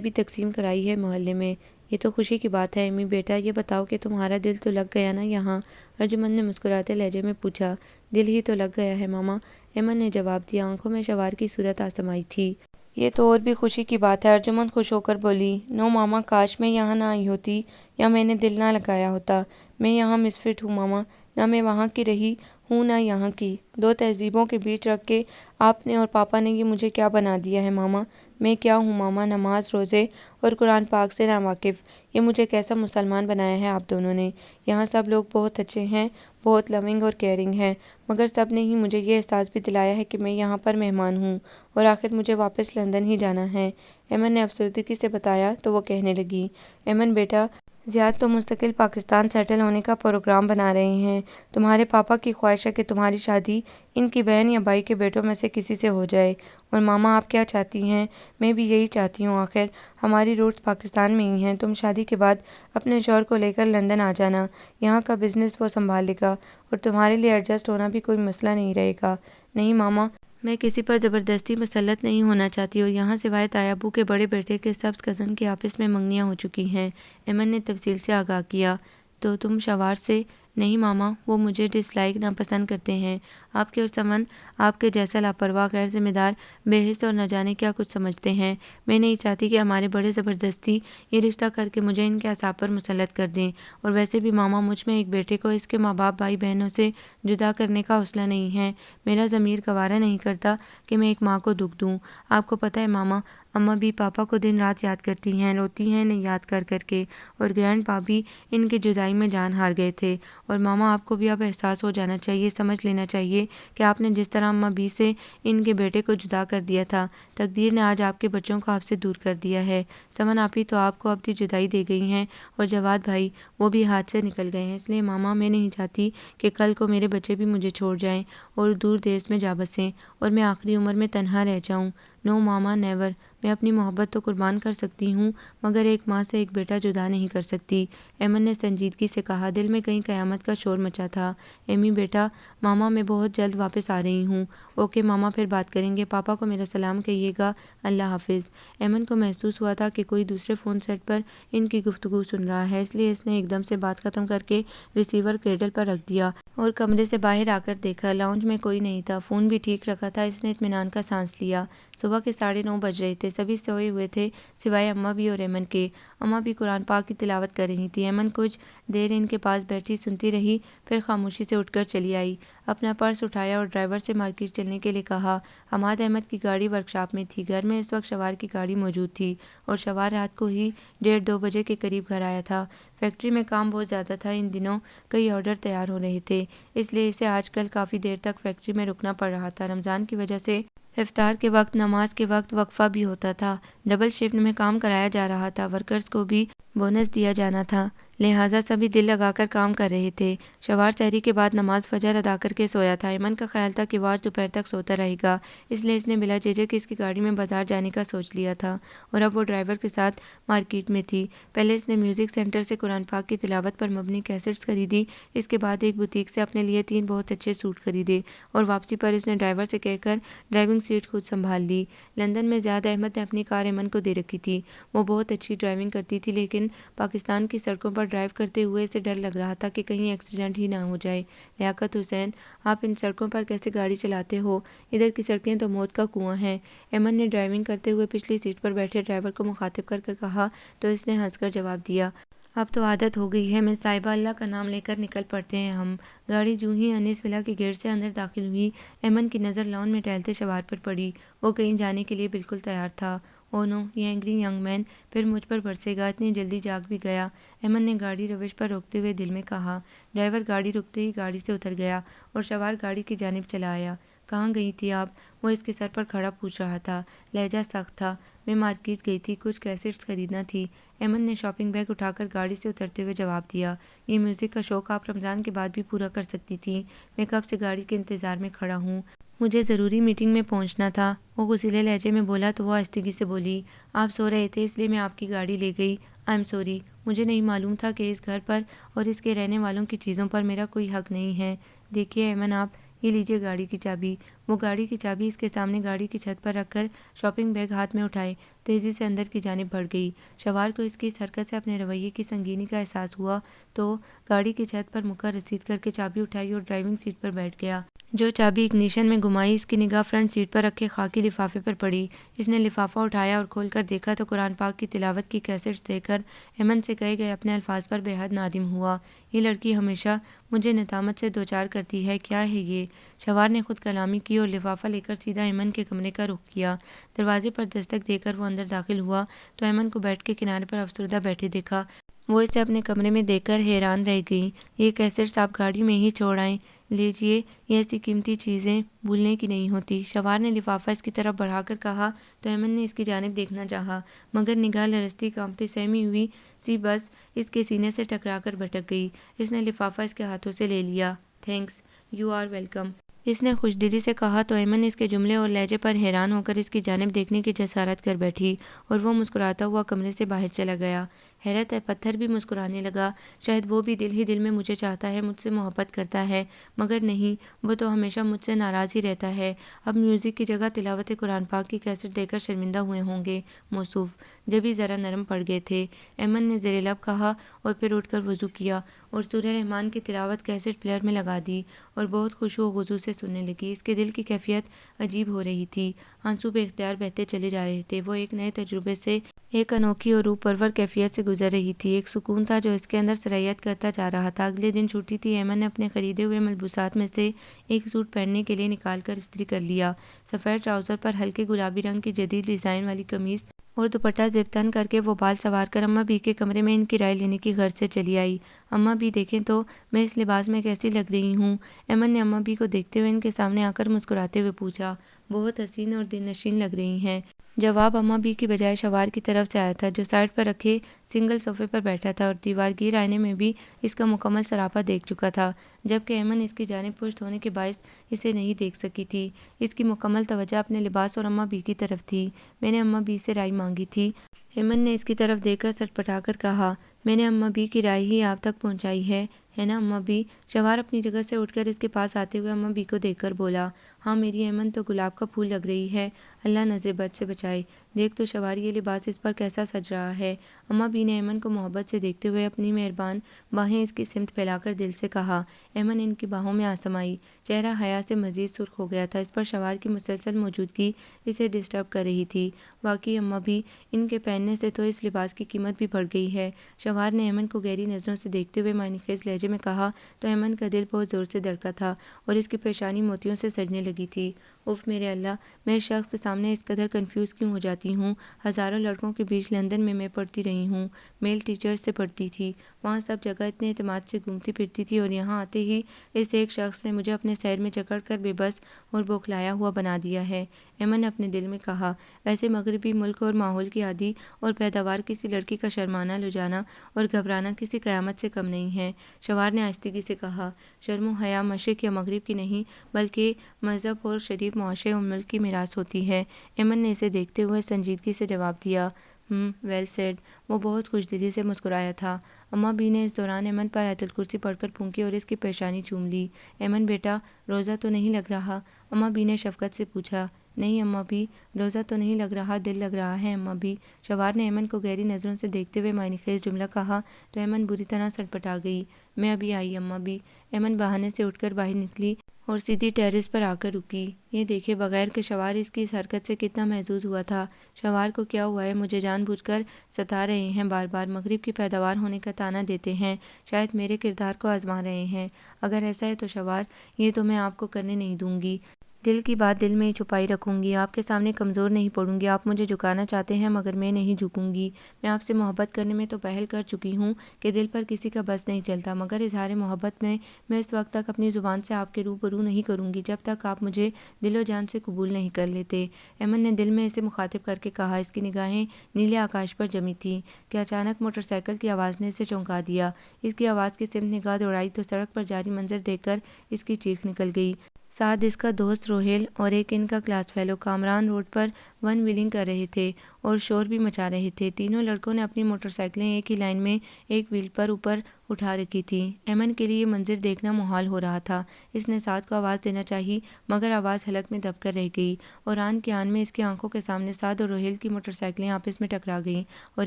بھی تقسیم کرائی ہے محلے میں۔ یہ تو خوشی کی بات ہے امی۔ بیٹا یہ بتاؤ کہ تمہارا دل تو لگ گیا نا یہاں؟ ارجمن نے مسکراتے لہجے میں پوچھا۔ دل ہی تو لگ گیا ہے ماما، ایمن نے جواب دیا۔ آنکھوں میں شوار کی صورت آسمائی تھی۔ یہ تو اور بھی خوشی کی بات ہے، ارجمن خوش ہو کر بولی۔ نو ماما، کاش میں یہاں نہ آئی ہوتی یا میں نے دل نہ لگایا ہوتا۔ میں یہاں مسفٹ ہوں ماما، نہ میں وہاں کی رہی ہوں نہ یہاں کی۔ دو تہذیبوں کے بیچ رکھ کے آپ نے اور پاپا نے یہ مجھے کیا بنا دیا ہے ماما؟ میں کیا ہوں ماما؟ نماز، روزے اور قرآن پاک سے ناواقف۔ یہ مجھے کیسا مسلمان بنایا ہے آپ دونوں نے؟ یہاں سب لوگ بہت اچھے ہیں، بہت لونگ اور کیئرنگ ہیں، مگر سب نے ہی مجھے یہ احساس بھی دلایا ہے کہ میں یہاں پر مہمان ہوں اور آخر مجھے واپس لندن ہی جانا ہے۔ ایمن نے افسردگی سے بتایا تو وہ کہنے لگی۔ ایمن بیٹا، زیاد تو مستقل پاکستان سیٹل ہونے کا پروگرام بنا رہے ہیں۔ تمہارے پاپا کی خواہش ہے کہ تمہاری شادی ان کی بہن یا بھائی کے بیٹوں میں سے کسی سے ہو جائے۔ اور ماما آپ کیا چاہتی ہیں؟ میں بھی یہی چاہتی ہوں، آخر ہماری روٹس پاکستان میں ہی ہیں۔ تم شادی کے بعد اپنے شوہر کو لے کر لندن آ جانا، یہاں کا بزنس وہ سنبھال لے گا اور تمہارے لیے ایڈجسٹ ہونا بھی کوئی مسئلہ نہیں رہے گا۔ نہیں ماما، میں کسی پر زبردستی مسلط نہیں ہونا چاہتی اور یہاں سوائے تایا ابو کے بڑے بیٹے کے سبز کزن کی آپس میں منگنیاں ہو چکی ہیں۔ ایمن نے تفصیل سے آگاہ کیا۔ تو تم شوار سے؟ نہیں ماما، وہ مجھے ڈس لائک ناپسند کرتے ہیں۔ آپ کے اور سمن آپ کے جیسا لاپرواہ، غیر ذمہ دار، بے حس اور نہ جانے کیا کچھ سمجھتے ہیں۔ میں نہیں چاہتی کہ ہمارے بڑے زبردستی یہ رشتہ کر کے مجھے ان کے اعصاب پر مسلط کر دیں۔ اور ویسے بھی ماما، مجھ میں ایک بیٹے کو اس کے ماں باپ، بھائی بہنوں سے جدا کرنے کا حوصلہ نہیں ہے۔ میرا ضمیر گوارا نہیں کرتا کہ میں ایک ماں کو دکھ دوں۔ آپ کو پتہ ہے ماما، اماں بھی پاپا کو دن رات یاد کرتی ہیں، روتی ہیں انہیں یاد کر کر کے، اور گرینڈ پا بھی ان کی جدائی میں جان ہار گئے تھے۔ اور ماما آپ کو بھی اب احساس ہو جانا چاہیے، سمجھ لینا چاہیے کہ آپ نے جس طرح اماں بھی سے ان کے بیٹے کو جدا کر دیا تھا، تقدیر نے آج آپ کے بچوں کو آپ سے دور کر دیا ہے۔ سمن آپی تو آپ کو اب دی جدائی دے گئی ہیں اور جواد بھائی، وہ بھی ہاتھ سے نکل گئے ہیں۔ اس لیے ماما میں نہیں چاہتی کہ کل کو میرے بچے بھی مجھے چھوڑ جائیں اور دور دیس میں جا بسیں اور میں آخری عمر میں تنہا رہ جاؤں۔ نو ماما، نیور۔ میں اپنی محبت تو قربان کر سکتی ہوں مگر ایک ماں سے ایک بیٹا جدا نہیں کر سکتی، ایمن نے سنجیدگی سے کہا۔ دل میں کہیں قیامت کا شور مچا تھا۔ ایمی بیٹا، ماما میں بہت جلد واپس آ رہی ہوں۔ اوکے ماما، پھر بات کریں گے۔ پاپا کو میرا سلام کہیے گا۔ اللہ حافظ۔ ایمن کو محسوس ہوا تھا کہ کوئی دوسرے فون سیٹ پر ان کی گفتگو سن رہا ہے، اس لیے اس نے ایک دم سے بات ختم کر کے ریسیور کریڈل پر رکھ دیا اور کمرے سے باہر آ کر دیکھا۔ لاؤنج میں کوئی نہیں تھا، فون بھی ٹھیک رکھا تھا۔ اس نے اطمینان کا سانس لیا۔ صبح کے 9:30 بج رہے تھے، سبھی سوئے ہوئے تھے سوائے اماں بھی اور ایمن کے۔ اماں بھی قرآن پاک کی تلاوت کر رہی تھی۔ ایمن کچھ دیر ان کے پاس بیٹھی سنتی رہی، پھر خاموشی سے اٹھ کر چلی آئی، اپنا پرس اٹھایا اور ڈرائیور سے مارکیٹ چلنے کے لیے کہا۔ حماد احمد کی گاڑی ورکشاپ میں تھی، گھر میں اس وقت شوار کی گاڑی موجود تھی اور شوار رات کو ہی 1:30-2 بجے کے قریب گھر آیا تھا۔ فیکٹری میں کام بہت زیادہ تھا، ان دنوں کئی آرڈر تیار ہو رہے تھے، اس لیے اسے آج کل کافی دیر تک فیکٹری میں رکنا پڑ رہا تھا۔ رمضان کی وجہ سے افطار کے وقت، نماز کے وقت وقفہ بھی ہوتا تھا، ڈبل شفٹ میں کام کرایا جا رہا تھا، ورکرز کو بھی بونس دیا جانا تھا، لہٰذا سبھی دل لگا کر کام کر رہے تھے۔ شوار سحری کے بعد نماز فجر ادا کر کے سویا تھا۔ ایمن کا خیال تھا کہ وہ آج دوپہر تک سوتا رہے گا، اس لیے اس نے بلا جھجک اس کی گاڑی میں بازار جانے کا سوچ لیا تھا اور اب وہ ڈرائیور کے ساتھ مارکیٹ میں تھی۔ پہلے اس نے میوزک سینٹر سے قرآن پاک کی تلاوت پر مبنی کیسٹس خریدی، اس کے بعد ایک بوتیک سے اپنے لیے 3 بہت اچھے سوٹ خریدے اور واپسی پر اس نے ڈرائیور سے کہہ کر ڈرائیونگ سیٹ خود سنبھال لی۔ لندن میں زیاد احمد نے اپنی کار ایمن کو دے رکھی تھی، وہ بہت اچھی ڈرائیونگ کرتی تھی لیکن پاکستان کی سڑکوں پر ڈرائیو کرتے ہوئے اسے ڈر لگ رہا تھا کہ کہیں ایکسیڈنٹ ہی نہ ہو جائے۔ لیاقت حسین: آپ ان سڑکوں پر کیسے گاڑی چلاتے ہو؟ ادھر کی سڑکیں تو موت کا کنواں ہیں۔ ایمن نے ڈرائیونگ کرتے ہوئے پچھلی سیٹ پر بیٹھے ڈرائیور کو مخاطب کر کر کہا تو اس نے ہنس کر جواب دیا، اب تو عادت ہو گئی ہے مس صاحبہ، اللہ کا نام لے کر نکل پڑتے ہیں ہم۔ گاڑی جوں ہی انیس ولا کے گیٹ سے اندر داخل ہوئی، ایمن کی نظر لان میں ٹہلتے شوار پر پڑی۔ وہ کہیں جانے کے لیے بالکل تیار تھا۔ او نو، یہ اینگری ینگ مین پھر مجھ پر برسے گا، اتنی جلدی جاگ بھی گیا، ایمن نے گاڑی روش پر روکتے ہوئے دل میں کہا۔ ڈرائیور گاڑی رکتے ہی گاڑی سے اتر گیا اور سوار گاڑی کی جانب چلا آیا۔ کہاں گئی تھی آپ؟ وہ اس کے سر پر کھڑا پوچھ رہا تھا۔ لہجہ سخت تھا۔ میں مارکیٹ گئی تھی، کچھ کیسٹس خریدنا تھی، ایمن نے شاپنگ بیگ اٹھا کر گاڑی سے اترتے ہوئے جواب دیا۔ یہ میوزک کا شوق آپ رمضان کے بعد بھی پورا کر سکتی تھیں، میں کب سے گاڑی کے انتظار میں کھڑا ہوں، مجھے ضروری میٹنگ میں پہنچنا تھا۔ وہ غصیلے لہجے میں بولا تو وہ آہستگی سے بولی، آپ سو رہے تھے اس لیے میں آپ کی گاڑی لے گئی، آئی ایم سوری، مجھے نہیں معلوم تھا کہ اس گھر پر اور اس کے رہنے والوں کی چیزوں پر میرا کوئی حق نہیں ہے۔ دیکھیے ایمن آپ، یہ لیجیے گاڑی کی چابی۔ وہ گاڑی کی چابی اس کے سامنے گاڑی کی چھت پر رکھ کر شاپنگ بیگ ہاتھ میں اٹھائے تیزی سے اندر کی جانب بڑھ گئی۔ سوار کو اس کی اس حرکت سے اپنے رویے کی سنگینی کا احساس ہوا تو گاڑی کی چھت پر مکہ رسید کر کے چابی اٹھائی اور ڈرائیونگ سیٹ پر بیٹھ گیا۔ جو چابی اگنیشن میں گھمائی، اس کی نگاہ فرنٹ سیٹ پر رکھے خاکی لفافے پر پڑی۔ اس نے لفافہ اٹھایا اور کھول کر دیکھا تو قرآن پاک کی تلاوت کی کیسٹس دیکھ کر ایمن سے کہے گئے اپنے الفاظ پر بے حد نادم ہوا۔ یہ لڑکی ہمیشہ مجھے نتامت سے دوچار کرتی ہے، کیا ہے یہ؟ سوار نے خود کلامی کی اور لفافہ لے کر سیدھا ایمن کے کمرے کا رخ کیا۔ دروازے پر دستک دے کر وہ اندر داخل ہوا تو ایمن کو بیٹھ کے کنارے پر افسردہ بیٹھے دیکھا۔ وہ اسے اپنے کمرے میں دیکھ کر حیران رہ گئی۔ یہ کیسٹس آپ گاڑی میں ہی چھوڑ آئیں، لیجیے، یہ ایسی قیمتی چیزیں بھولنے کی نہیں ہوتی۔ سوار نے لفافہ اس کی طرف بڑھا کر کہا تو ایمن نے اس کی جانب دیکھنا چاہا، مگر نگاہ لرزتی کانپتی سہمی ہوئی سی بس اس کے سینے سے ٹکرا کر بھٹک گئی۔ اس نے لفافہ اس کے ہاتھوں سے لے لیا۔ تھینکس، یو آر ویلکم، اس نے خوش دلی سے کہا تو ایمن اس کے جملے اور لہجے پر حیران ہو کر اس کی جانب دیکھنے کی جسارت کر بیٹھی اور وہ مسکراتا ہوا کمرے سے باہر چلا گیا۔ حیرت ہے، پتھر بھی مسکرانے لگا۔ شاید وہ بھی دل ہی دل میں مجھے چاہتا ہے، مجھ سے محبت کرتا ہے، مگر نہیں، وہ تو ہمیشہ مجھ سے ناراض ہی رہتا ہے۔ اب میوزک کی جگہ تلاوت قرآن پاک کی کیسٹ دے کر شرمندہ ہوئے ہوں گے۔ موصوف جبھی ذرا نرم پڑ گئے تھے، ایمن نے زیر لب کہا اور پھر اٹھ کر وضو کیا اور سورہ رحمان کی تلاوت کیسٹ پلیئر میں لگا دی اور بہت خشوع و خضوع سے سننے لگی۔ اس کے دل کی کیفیت عجیب ہو رہی تھی، آنسو بے اختیار بہتے چلے جا رہے تھے۔ وہ ایک نئے تجربے سے، ایک انوکھی اور روح پرور کیفیت سے گزر رہی تھی۔ ایک سکون تھا جو اس کے اندر سرایت کرتا جا رہا تھا۔ اگلے دن چھٹی تھی۔ ایمن نے اپنے خریدے ہوئے ملبوسات میں سے ایک سوٹ پہننے کے لیے نکال کر استری کر لیا۔ سفید ٹراؤزر پر ہلکے گلابی رنگ کی جدید ڈیزائن والی قمیص اور دوپٹہ زب تن کر کے وہ بال سنوار کر اماں بھی کے کمرے میں ان کی رائے لینے کی غرض سے چلی آئی۔ اماں بھی دیکھیں تو میں اس لباس میں کیسی لگ رہی ہوں؟ ایمن نے اماں بھی کو دیکھتے ہوئے ان کے سامنے آ کر مسکراتے ہوئے پوچھا۔ بہت حسین اور دل نشین لگ رہی ہیں۔ جواب اماں بھی کی بجائے سوار کی طرف سے آیا تھا جو سائڈ پر رکھے سنگل صوفے پر بیٹھا تھا اور دیوار گیر آئینے میں بھی اس کا مکمل سراپا دیکھ چکا تھا، جبکہ ایمن اس کی جانب پشت ہونے کے باعث اسے نہیں دیکھ سکی تھی۔ اس کی مکمل توجہ اپنے لباس اور اماں بھی کی طرف تھی۔ میں نے اماں بھی سے رائے مانگی تھی، ایمن نے اس کی طرف دیکھ کر سر پٹا کر کہا۔ میں نے اماں بھی کی رائے ہی آپ تک پہنچائی ہے نا اماں بھی؟ سوار اپنی جگہ سے اٹھ کر اس کے پاس آتے ہوئے اماں بھی کو دیکھ کر بولا۔ ہاں میری ایمن تو گلاب کا پھول لگ رہی ہے، اللہ نظر بد سے بچائے، دیکھ تو سوار یہ لباس اس پر کیسا سج رہا ہے۔ اماں بھی نے ایمن کو محبت سے دیکھتے ہوئے اپنی مہربان باہیں اس کی سمت پھیلا کر دل سے کہا۔ ایمن ان کی باہوں میں آ سمائی، چہرہ حیا سے مزید سرخ ہو گیا تھا۔ اس پر سوار کی مسلسل موجودگی اسے ڈسٹرب کر رہی تھی۔ واقعی اماں بھی، ان کے پہننے سے تو اس لباس کی قیمت بھی بڑھ گئی ہے۔ سوار نے ایمن کو گہری نظروں سے دیکھتے ہوئے معنی خیز لہجے میں کہا تو ایمن کا دل بہت زور سے دھڑکا تھا اور اس کی پیشانی موتیوں سے سجنے لگی تھی۔ اف میرے اللہ، میں اس شخص کے سامنے اس قدر کنفیوز کیوں ہو جاتی ہوں؟ ہزاروں لڑکوں کے بیچ لندن میں پڑھتی رہی ہوں، میل ٹیچرز سے پڑھتی تھی، وہاں سب جگہ اتنے اعتماد سے گھومتی پھرتی تھی اور یہاں آتے ہی اس ایک شخص نے مجھے اپنے سیر میں جکڑ کر بے بس اور بوکھلایا ہوا بنا دیا ہے۔ ایمن نے اپنے دل میں کہا، ویسے مغربی ملک اور ماحول کی عادی اور پیداوار کسی لڑکی کا شرمانا لجانا اور گھبرانا کسی قیامت سے کم نہیں ہے۔ سوار نے آہستگی سے کہا، شرم و حیا مشرق یا مغرب کی نہیں بلکہ مذہب اور شریف معاشرے اور ملک کی میراث ہوتی ہے۔ ایمن نے اسے دیکھتے ہوئے سنجیدگی سے جواب دیا۔ Well said. وہ بہت خوش دلی سے مسکرایا تھا۔ اماں بھی نے اس دوران ایمن پر آیت الکرسی پڑھ کر پھونکی اور اس کی پیشانی چوم لی۔ ایمن بیٹا، روزہ تو نہیں لگ رہا؟ اماں بھی نے شفقت سے پوچھا۔ نہیں اماں بھی، روزہ تو نہیں لگ رہا، دل لگ رہا ہے اماں بھی۔ شوہر نے ایمن کو گہری نظروں سے دیکھتے ہوئے معنی خیز جملہ کہا تو ایمن بری طرح سڑپٹا گئی۔ میں ابھی آئی اماں بھی۔ ایمن بہانے سے اٹھ کر باہر نکلی اور سیدھی ٹیرس پر آ کر رکی۔ یہ دیکھے بغیر کہ شوہر اس کی اس حرکت سے کتنا محظوظ ہوا تھا۔ شوہر کو کیا ہوا ہے؟ مجھے جان بوجھ کر ستا رہے ہیں، بار بار مغرب کی پیداوار ہونے کا طعنہ دیتے ہیں، شاید میرے کردار کو آزما رہے ہیں۔ اگر ایسا ہے تو شوہر، یہ تو میں آپ کو کرنے نہیں دوں گی۔ دل کی بات دل میں ہی چھپائی رکھوں گی، آپ کے سامنے کمزور نہیں پڑوں گی۔ آپ مجھے جھکانا چاہتے ہیں مگر میں نہیں جھکوں گی۔ میں آپ سے محبت کرنے میں تو پہل کر چکی ہوں کہ دل پر کسی کا بس نہیں چلتا، مگر اظہار محبت میں اس وقت تک اپنی زبان سے آپ کے روبرو نہیں کروں گی جب تک آپ مجھے دل و جان سے قبول نہیں کر لیتے۔ ایمن نے دل میں اسے مخاطب کر کے کہا۔ اس کی نگاہیں نیلے آکاش پر جمی تھیں کہ اچانک موٹر سائیکل کی آواز نے اسے چونکا دیا۔ اس کی آواز کی سمت نگاہ دوڑائی تو سڑک پر جاری منظر دیکھ کر اس کی چیخ نکل گئی۔ ساتھ اس کا دوست روہیل اور ایک ان کا کلاس فیلو کامران روڈ پر ون ویلنگ کر رہے تھے اور شور بھی مچا رہے تھے۔ تینوں لڑکوں نے اپنی موٹر سائیکلیں ایک ہی لائن میں ایک وہیل پر اوپر اٹھا رکھی تھیں۔ ایمن کے لیے یہ منظر دیکھنا محال ہو رہا تھا۔ اس نے سعد کو آواز دینا چاہی مگر آواز حلق میں دب کر رہ گئی اور آن کے آن میں اس کی آنکھوں کے سامنے سعد اور روہیل کی موٹر سائیکلیں آپس میں ٹکرا گئیں اور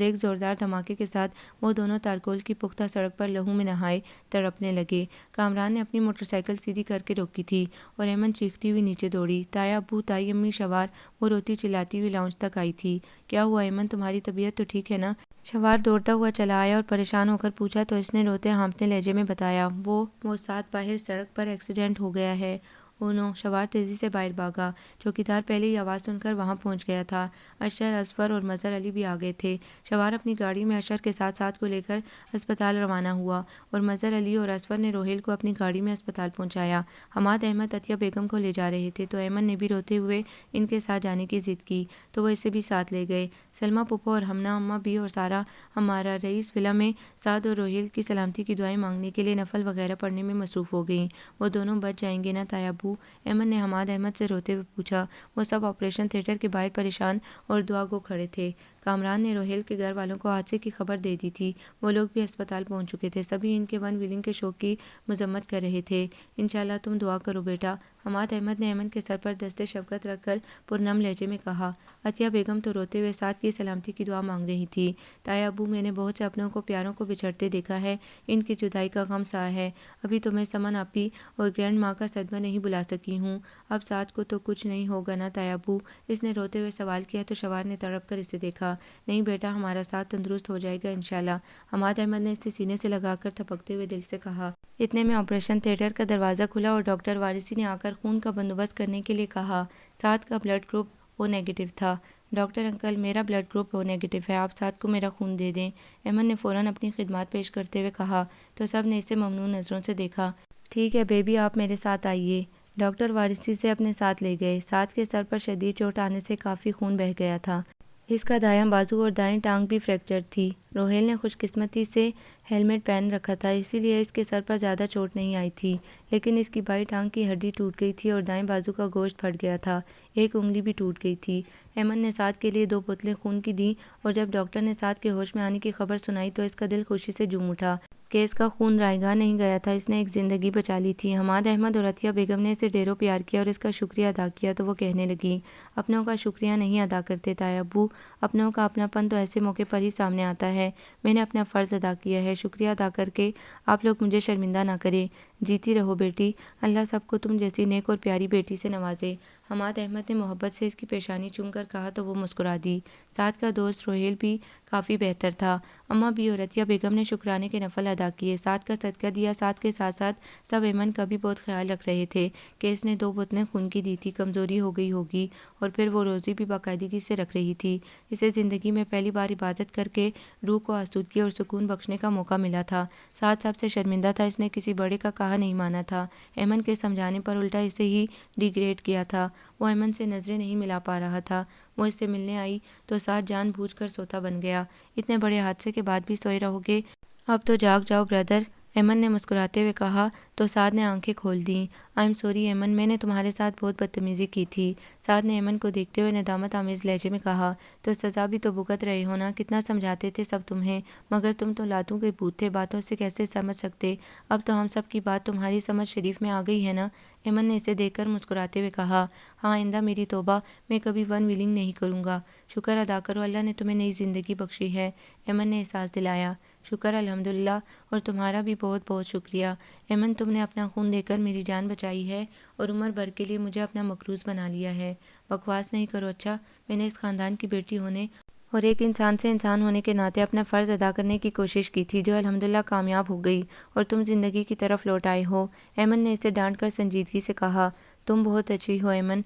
ایک زوردار دھماکے کے ساتھ وہ دونوں تارکول کی پختہ سڑک پر لہو میں نہائے تڑپنے لگے۔ کامران نے اپنی موٹر سائیکل سیدھی کر کے روکی تھی اور ایمن چیختی ہوئی نیچے دوڑی۔ تایا ابو، تائی امی، شوہر، وہ روتی چلاتی ہوئی لاؤنج تک آئی تھی۔ کیا ہوا ایمن، تمہاری طبیعت تو ٹھیک ہے نا؟ شوہر دوڑتا ہوا چلا آیا اور پریشان ہو کر پوچھا تو اس نے روتے ہانپتے لہجے میں بتایا، وہ ساتھ باہر سڑک پر ایکسیڈنٹ ہو گیا ہے۔ او نو! شوہر تیزی سے باہر بھاگا۔ چوکیدار پہلے ہی آواز سن کر وہاں پہنچ گیا تھا۔ اشر، اصفر اور مظہر علی بھی آ گئے تھے۔ شوہر اپنی گاڑی میں اشر کے ساتھ ساتھ کو لے کر ہسپتال روانہ ہوا اور مظہر علی اور اصفر نے روہیل کو اپنی گاڑی میں ہسپتال پہنچایا۔ حماد احمد عطیہ بیگم کو لے جا رہے تھے تو ایمن نے بھی روتے ہوئے ان کے ساتھ جانے کی ضد کی تو وہ اسے بھی ساتھ لے گئے۔ سلمیٰ پھوپھو اور ہمنہ اماں بھی اور سارا ہمارا رئیس ولا میں سعد اور روہیل کی سلامتی کی دعائیں مانگنے کے لیے نفل وغیرہ پڑھنے میں مصروف ہو گئیں۔ وہ دونوں بچ جائیں گے نا تایا ابو؟ ایمن نے حماد احمد سے روتے ہوئے پوچھا۔ وہ سب آپریشن تھیٹر کے باہر پریشان اور دعا گو کھڑے تھے۔ کامران نے روہیل کے گھر والوں کو حادثے کی خبر دے دی تھی۔ وہ لوگ بھی ہسپتال پہنچ چکے تھے۔ سبھی ان کے ون ویلنگ کے شوق کی مذمت کر رہے تھے۔ انشاءاللہ تم دعا کرو بیٹا، حماد احمد نے ایمن کے سر پر دست شفقت رکھ کر پرنم لہجے میں کہا۔ عطیہ بیگم تو روتے ہوئے سعد کی سلامتی کی دعا مانگ رہی تھی۔ تایا ابو، میں نے بہت سے اپنوں کو پیاروں کو بچھڑتے دیکھا ہے، ان کی جدائی کا غم سہا ہے۔ ابھی تو میں سمن آپی اور گرینڈ ماں کا صدمہ نہیں بھلا سکی ہوں۔ اب سعد کو تو کچھ نہیں ہوگا نا تایا ابو؟ اس نے روتے ہوئے سوال کیا تو شوہر نے تڑپ کر اسے دیکھا۔ نہیں بیٹا، ہمارا سعد تندرست ہو جائے گا انشاءاللہ، حماد احمد نے اسے سینے سے لگا کر تھپکتے ہوئے دل سے کہا۔ اتنے میں آپریشن تھیٹر کا دروازہ کھلا اور ڈاکٹر وارثی نے آ کر خون کا بندوبست کرنے کے لیے کہا۔ سعد کا بلڈ گروپ او نیگیٹو تھا۔ ڈاکٹر انکل، میرا بلڈ گروپ او نیگیٹو ہے، آپ سعد کو میرا خون دے دیں، ایمن نے فوراً اپنی خدمات پیش کرتے ہوئے کہا تو سب نے اسے ممنون نظروں سے دیکھا۔ ٹھیک ہے بیبی، آپ میرے ساتھ آئیے۔ ڈاکٹر وارثی سے اپنے ساتھ لے گئے۔ سعد کے سر پر شدید چوٹ آنے سے کافی خون بہہ گیا تھا۔ اس کا دایاں بازو اور دائیں ٹانگ بھی فریکچر تھی۔ روہیل نے خوش قسمتی سے ہیلمٹ پہن رکھا تھا، اسی لیے اس کے سر پر زیادہ چوٹ نہیں آئی تھی، لیکن اس کی بائیں ٹانگ کی ہڈی ٹوٹ گئی تھی اور دائیں بازو کا گوشت پھٹ گیا تھا، ایک انگلی بھی ٹوٹ گئی تھی۔ ایمن نے سعد کے لیے 2 بوتلیں خون کی دیں اور جب ڈاکٹر نے سعد کے ہوش میں آنے کی خبر سنائی تو اس کا دل خوشی سے جھوم اٹھا کہ اس کا خون رائے گاہ نہیں گیا تھا، اس نے ایک زندگی بچا لی تھی۔ حماد احمد اور عطیہ بیگم نے اسے ڈھیروں پیار کیا اور اس کا شکریہ ادا کیا تو وہ کہنے لگیں، اپنوں کا شکریہ نہیں ادا کرتے تایا ابو، اپنوں کا اپنا پن تو ایسے موقع پر ہی سامنے آتا ہے۔ میں نے اپنا فرض ادا کیا ہے، شکریہ ادا کر کے آپ لوگ مجھے شرمندہ نہ کریں۔ جیتی رہو بیٹی، اللہ سب کو تم جیسی نیک اور پیاری بیٹی سے نوازے، حماد احمد نے محبت سے اس کی پیشانی چوم کر کہا تو وہ مسکرا دی۔ سعد کا دوست روہیل بھی کافی بہتر تھا۔ اماں بھی اور عطیہ بیگم نے شکرانے کے نفل ادا کیے، سعد کا صدقہ دیا۔ سعد کے ساتھ ساتھ سب ایمن کا بھی بہت خیال رکھ رہے تھے کہ اس نے 2 بوتلیں خون کی دی تھی، کمزوری ہو گئی ہوگی اور پھر وہ روزی بھی باقاعدگی سے رکھ رہی تھی۔ اسے زندگی میں پہلی بار عبادت کر کے روح کو آسودگی اور سکون بخشنے کا موقع ملا تھا۔ سعد سب سے شرمندہ تھا، اس نے کسی بڑے کا کہا نہیں مانا تھا، ایمن کے سمجھانے پر الٹا اسے ہی ڈیگریڈ کیا تھا۔ وہ ایمن سے نظریں نہیں ملا پا رہا تھا۔ وہ اس سے ملنے آئی تو سعد جان بوجھ کر سوتا بن گیا۔ اتنے بڑے حادثے کے بعد بھی سوئے رہو گے؟ اب تو جاگ جاؤ بردر، ایمن نے مسکراتے ہوئے کہا تو سعد نے آنکھیں کھول دیں۔ آئی ایم سوری ایمن، میں نے تمہارے ساتھ بہت بدتمیزی کی تھی۔ سعد نے ایمن کو دیکھتے ہوئے ندامت آمیز لہجے میں کہا، تو سزا بھی تو بھگت رہے ہو نا، کتنا سمجھاتے تھے سب تمہیں، مگر تم تو لاتوں کے بھوت تھے، باتوں سے کیسے سمجھ سکتے؟ اب تو ہم سب کی بات تمہاری سمجھ شریف میں آ گئی ہے نا؟ ایمن نے اسے دیکھ کر مسکراتے ہوئے کہا، ہاں آئندہ میری توبہ، میں کبھی ون ویلنگ نہیں کروں گا۔ شکر ادا کرو، اللہ نے تمہیں نئی زندگی بخشی ہے، ایمن نے احساس دلایا۔ شکر الحمدللہ، اور تمہارا بھی بہت بہت شکریہ ایمن، تم نے اپنا خون دے کر میری جان بچائی ہے اور عمر بھر کے لیے مجھے اپنا مقروض بنا لیا ہے۔ بکواس نہیں کرو، اچھا میں نے اس خاندان کی بیٹی ہونے اور ایک انسان سے انسان ہونے کے ناطے اپنا فرض ادا کرنے کی کوشش کی تھی، جو الحمدللہ کامیاب ہو گئی، اور تم زندگی کی طرف لوٹ آئے ہو۔ ایمن نے اسے ڈانٹ کر سنجیدگی سے کہا، تم بہت اچھی ہو ایمن۔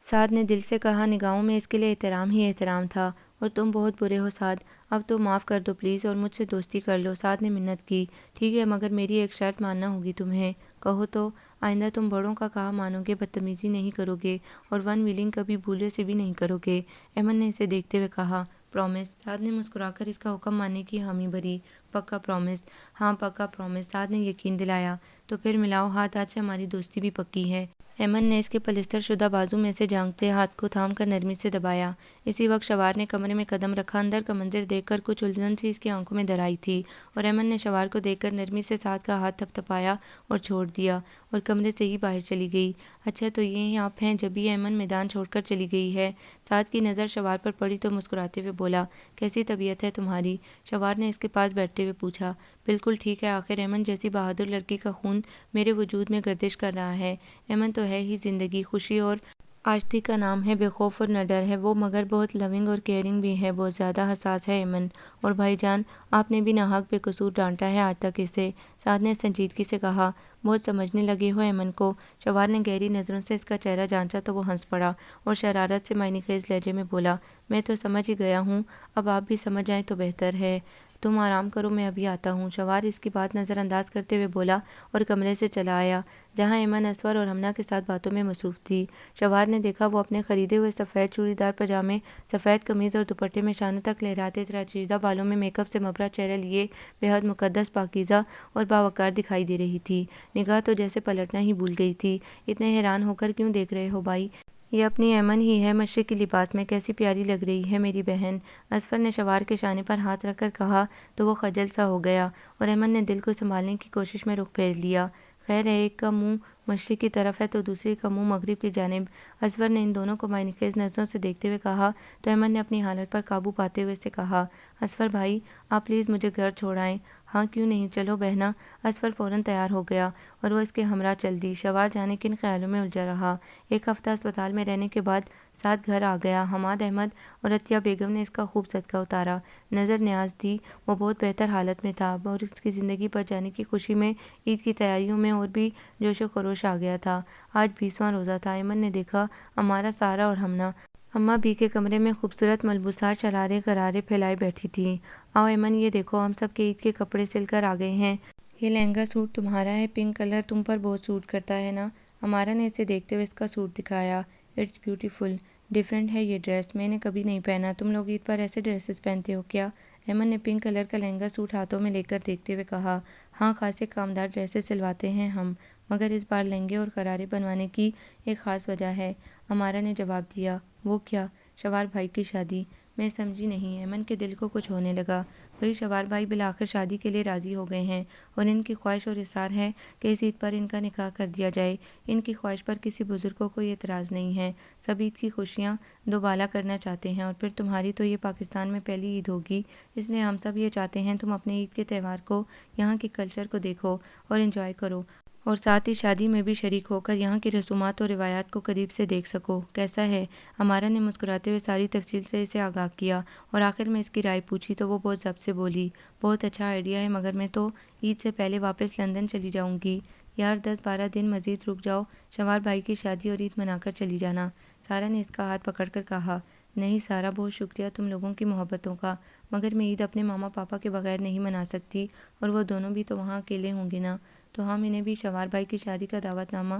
سعد نے دل سے کہا، نگاہوں میں اس کے لیے احترام ہی احترام تھا، اور تم بہت برے ہو سعد، اب تو معاف کر دو پلیز اور مجھ سے دوستی کر لو۔ سعد نے منت کی، ٹھیک ہے مگر میری ایک شرط ماننا ہوگی تمہیں۔ کہو تو۔ آئندہ تم بڑوں کا کہا مانو گے، بدتمیزی نہیں کرو گے، اور ون ویلنگ کبھی بھولے سے بھی نہیں کرو گے۔ ایمن نے اسے دیکھتے ہوئے کہا، پرومس؟ سعد نے مسکرا کر اس کا حکم ماننے کی حامی بھری، پکا پرومس؟ ہاں پکا پرومس، سعد نے یقین دلایا۔ تو پھر ملاؤ ہاتھ، آج سے ہماری دوستی بھی پکی ہے۔ ایمن نے اس کے پلستر شدہ بازو میں سے جھانکتے ہاتھ کو تھام کر نرمی سے دبایا۔ اسی وقت شوار نے کمرے میں قدم رکھا، اندر کا منظر دیکھ کر کچھ الجھن سی اس کی آنکھوں میں در آئی تھی، اور ایمن نے شوار کو دیکھ کر نرمی سے سعد کا ہاتھ تھپ تھپایا اور چھوڑ دیا، اور کمرے سے ہی باہر چلی گئی۔ اچھا تو یہ آپ ہیں جبھی ایمن میدان چھوڑ کر چلی گئی ہے۔ سعد کی نظر شوار پر پڑی تو مسکراتے ہوئے بولا، کیسی طبیعت ہے تمہاری؟ شوار نے اس کے پاس بیٹھتے ہوئے پوچھا، بالکل ٹھیک ہے، آخر ایمن جیسی بہادر لڑکی کا خون میرے وجود میں گردش کر رہا ہے۔ ایمن تو ہے ہی زندگی، خوشی اور آشتی کا نام ہے، بے خوف اور نہ ڈر ہے وہ، مگر بہت لونگ اور کیئرنگ بھی ہے، بہت زیادہ حساس ہے ایمن۔ اور بھائی جان، آپ نے بھی ناحق بے قصور ڈانٹا ہے آج تک اسے، سعد نے سنجیدگی سے کہا، بہت سمجھنے لگے ہو ایمن کو۔ شوار نے گہری نظروں سے اس کا چہرہ جانچا تو وہ ہنس پڑا، اور شرارت سے معنی خیز لہجے میں بولا، میں تو سمجھ ہی گیا ہوں، اب آپ بھی سمجھ جائیں تو بہتر ہے، تم آرام کرو میں ابھی آتا ہوں۔ شوار اس کی بات نظر انداز کرتے ہوئے بولا اور کمرے سے چلا آیا، جہاں ایمن اسور اور ہمنا کے ساتھ باتوں میں مصروف تھی۔ شوار نے دیکھا وہ اپنے خریدے ہوئے سفید چوڑی دار پاجامے، سفید قمیض اور دوپٹے میں شانوں تک لہراتے تراچیدہ بالوں میں میک اپ سے مبرا چہرہ لیے بے حد مقدس، پاکیزہ اور باوقار دکھائی دے رہی تھی۔ نگاہ تو جیسے پلٹنا ہی بھول گئی تھی۔ اتنے حیران ہو کر کیوں دیکھ رہے ہو بھائی؟ یہ اپنی ایمن ہی ہے، مشرقی لباس میں، کیسی پیاری لگ رہی ہے میری بہن۔ اسفر نے شوار کے شانے پر ہاتھ رکھ کر کہا تو وہ خجل سا ہو گیا، اور ایمن نے دل کو سنبھالنے کی کوشش میں رخ پھیر لیا۔ خیر ہے، ایک کا منہ مشرق کی طرف ہے تو دوسری کا منہ مغرب کی جانب۔ اسفر نے ان دونوں کو معنی خیز نظروں سے دیکھتے ہوئے کہا تو ایمن نے اپنی حالت پر قابو پاتے ہوئے اس سے کہا، اسفر بھائی آپ پلیز مجھے گھر چھوڑ آئیں۔ ہاں کیوں نہیں، چلو بہنا۔ اسفر فوراً تیار ہو گیا اور وہ اس کے ہمراہ چل دی۔ شوار جانے کن خیالوں میں الجھا رہا۔ ایک ہفتہ اسپتال میں رہنے کے بعد سعد گھر آ گیا۔ حماد احمد اور عطیہ بیگم نے اس کا خوب صدقہ اتارا۔ نظر نیاز تھی، وہ بہت بہتر حالت میں تھا، اور اس کی زندگی بچ جانے کی خوشی میں عید کی تیاریوں میں اور بھی جوش و خروش آ گیا تھا۔ آج 20واں روزہ تھا۔ ایمن نے دیکھا امارہ، سارہ اور ہمنا اماں بی کے کمرے میں خوبصورت ملبوسات شرارے غرارے پھیلائے بیٹھی تھیں۔ آؤ ایمن، یہ دیکھو ہم سب کے عید کے کپڑے سل کر آ گئے ہیں۔ یہ لہنگا سوٹ تمہارا ہے، پنک کلر تم پر بہت سوٹ کرتا ہے نا؟ امارہ نے اسے دیکھتے ہوئے اس کا سوٹ دکھایا، اٹس بیوٹیفل، ڈیفرنٹ ہے یہ ڈریس، میں نے کبھی نہیں پہنا، تم لوگ عید پر ایسے ڈریسز پہنتے ہو کیا؟ ایمن نے پنک کلر کا لہنگا سوٹ ہاتھوں میں لے کر دیکھتے ہوئے کہا، ہاں خاصے کامدار ڈریسز سلواتے ہیں ہم، مگر اس بار لہنگے اور غرارے بنوانے کی ایک خاص وجہ ہے۔ امارہ نے جواب دیا، وہ کیا؟ شوار بھائی کی شادی۔ میں سمجھی نہیں۔ ایمن کے دل کو کچھ ہونے لگا۔ وہی شوار بھائی بالآخر شادی کے لیے راضی ہو گئے ہیں، اور ان کی خواہش اور اصرار ہے کہ اس عید پر ان کا نکاح کر دیا جائے۔ ان کی خواہش پر کسی بزرگ کو کوئی اعتراض نہیں ہے، سب عید کی خوشیاں دوبالا کرنا چاہتے ہیں، اور پھر تمہاری تو یہ پاکستان میں پہلی عید ہوگی، اس لیے ہم سب یہ چاہتے ہیں تم اپنے عید کے تہوار کو، یہاں کے کلچر کو دیکھو اور انجوائے کرو، اور ساتھ ہی شادی میں بھی شریک ہو کر یہاں کی رسومات اور روایات کو قریب سے دیکھ سکو۔ کیسا ہے؟ امارہ نے مسکراتے ہوئے ساری تفصیل سے اسے آگاہ کیا، اور آخر میں اس کی رائے پوچھی تو وہ بہت ضبط سے بولی، بہت اچھا آئیڈیا ہے، مگر میں تو عید سے پہلے واپس لندن چلی جاؤں گی۔ یار 10-12 دن مزید رک جاؤ، شوار بھائی کی شادی اور عید منا کر چلی جانا۔ سارہ نے اس کا ہاتھ پکڑ کر کہا، نہیں سارہ، بہت شکریہ تم لوگوں کی محبتوں کا، مگر میں عید اپنے ماما پاپا کے بغیر نہیں منا سکتی، اور وہ دونوں بھی تو وہاں اکیلے ہوں گے نا، تو ہم انہیں بھی شوار بھائی کی شادی کا دعوت نامہ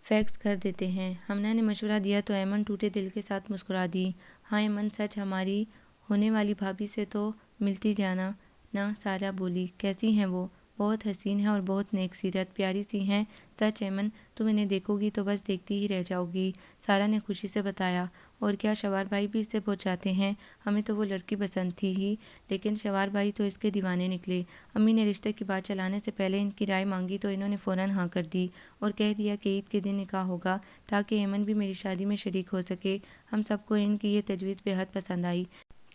فیکس کر دیتے ہیں۔ ہمنا نے مشورہ دیا تو ایمن ٹوٹے دل کے ساتھ مسکرا دی، ہاں ایمن سچ، ہماری ہونے والی بھابھی سے تو ملتی جانا نا۔ سارہ بولی، کیسی ہیں وہ؟ بہت حسین ہے اور بہت نیک سیرت، پیاری سی ہیں، سچ ایمن، تم انہیں دیکھو گی تو بس دیکھتی ہی رہ جاؤ گی، سارا نے خوشی سے بتایا۔ اور کیا شوار بھائی بھی اس سے بہت چاہتے ہیں؟ ہمیں تو وہ لڑکی پسند تھی ہی، لیکن شوار بھائی تو اس کے دیوانے نکلے۔ امی نے رشتے کی بات چلانے سے پہلے ان کی رائے مانگی تو انہوں نے فوراً ہاں کر دی اور کہہ دیا کہ عید کے دن نکاح ہوگا تاکہ ایمن بھی میری شادی میں شریک ہو سکے۔ ہم سب کو ان کی یہ تجویز بے حد پسند آئی۔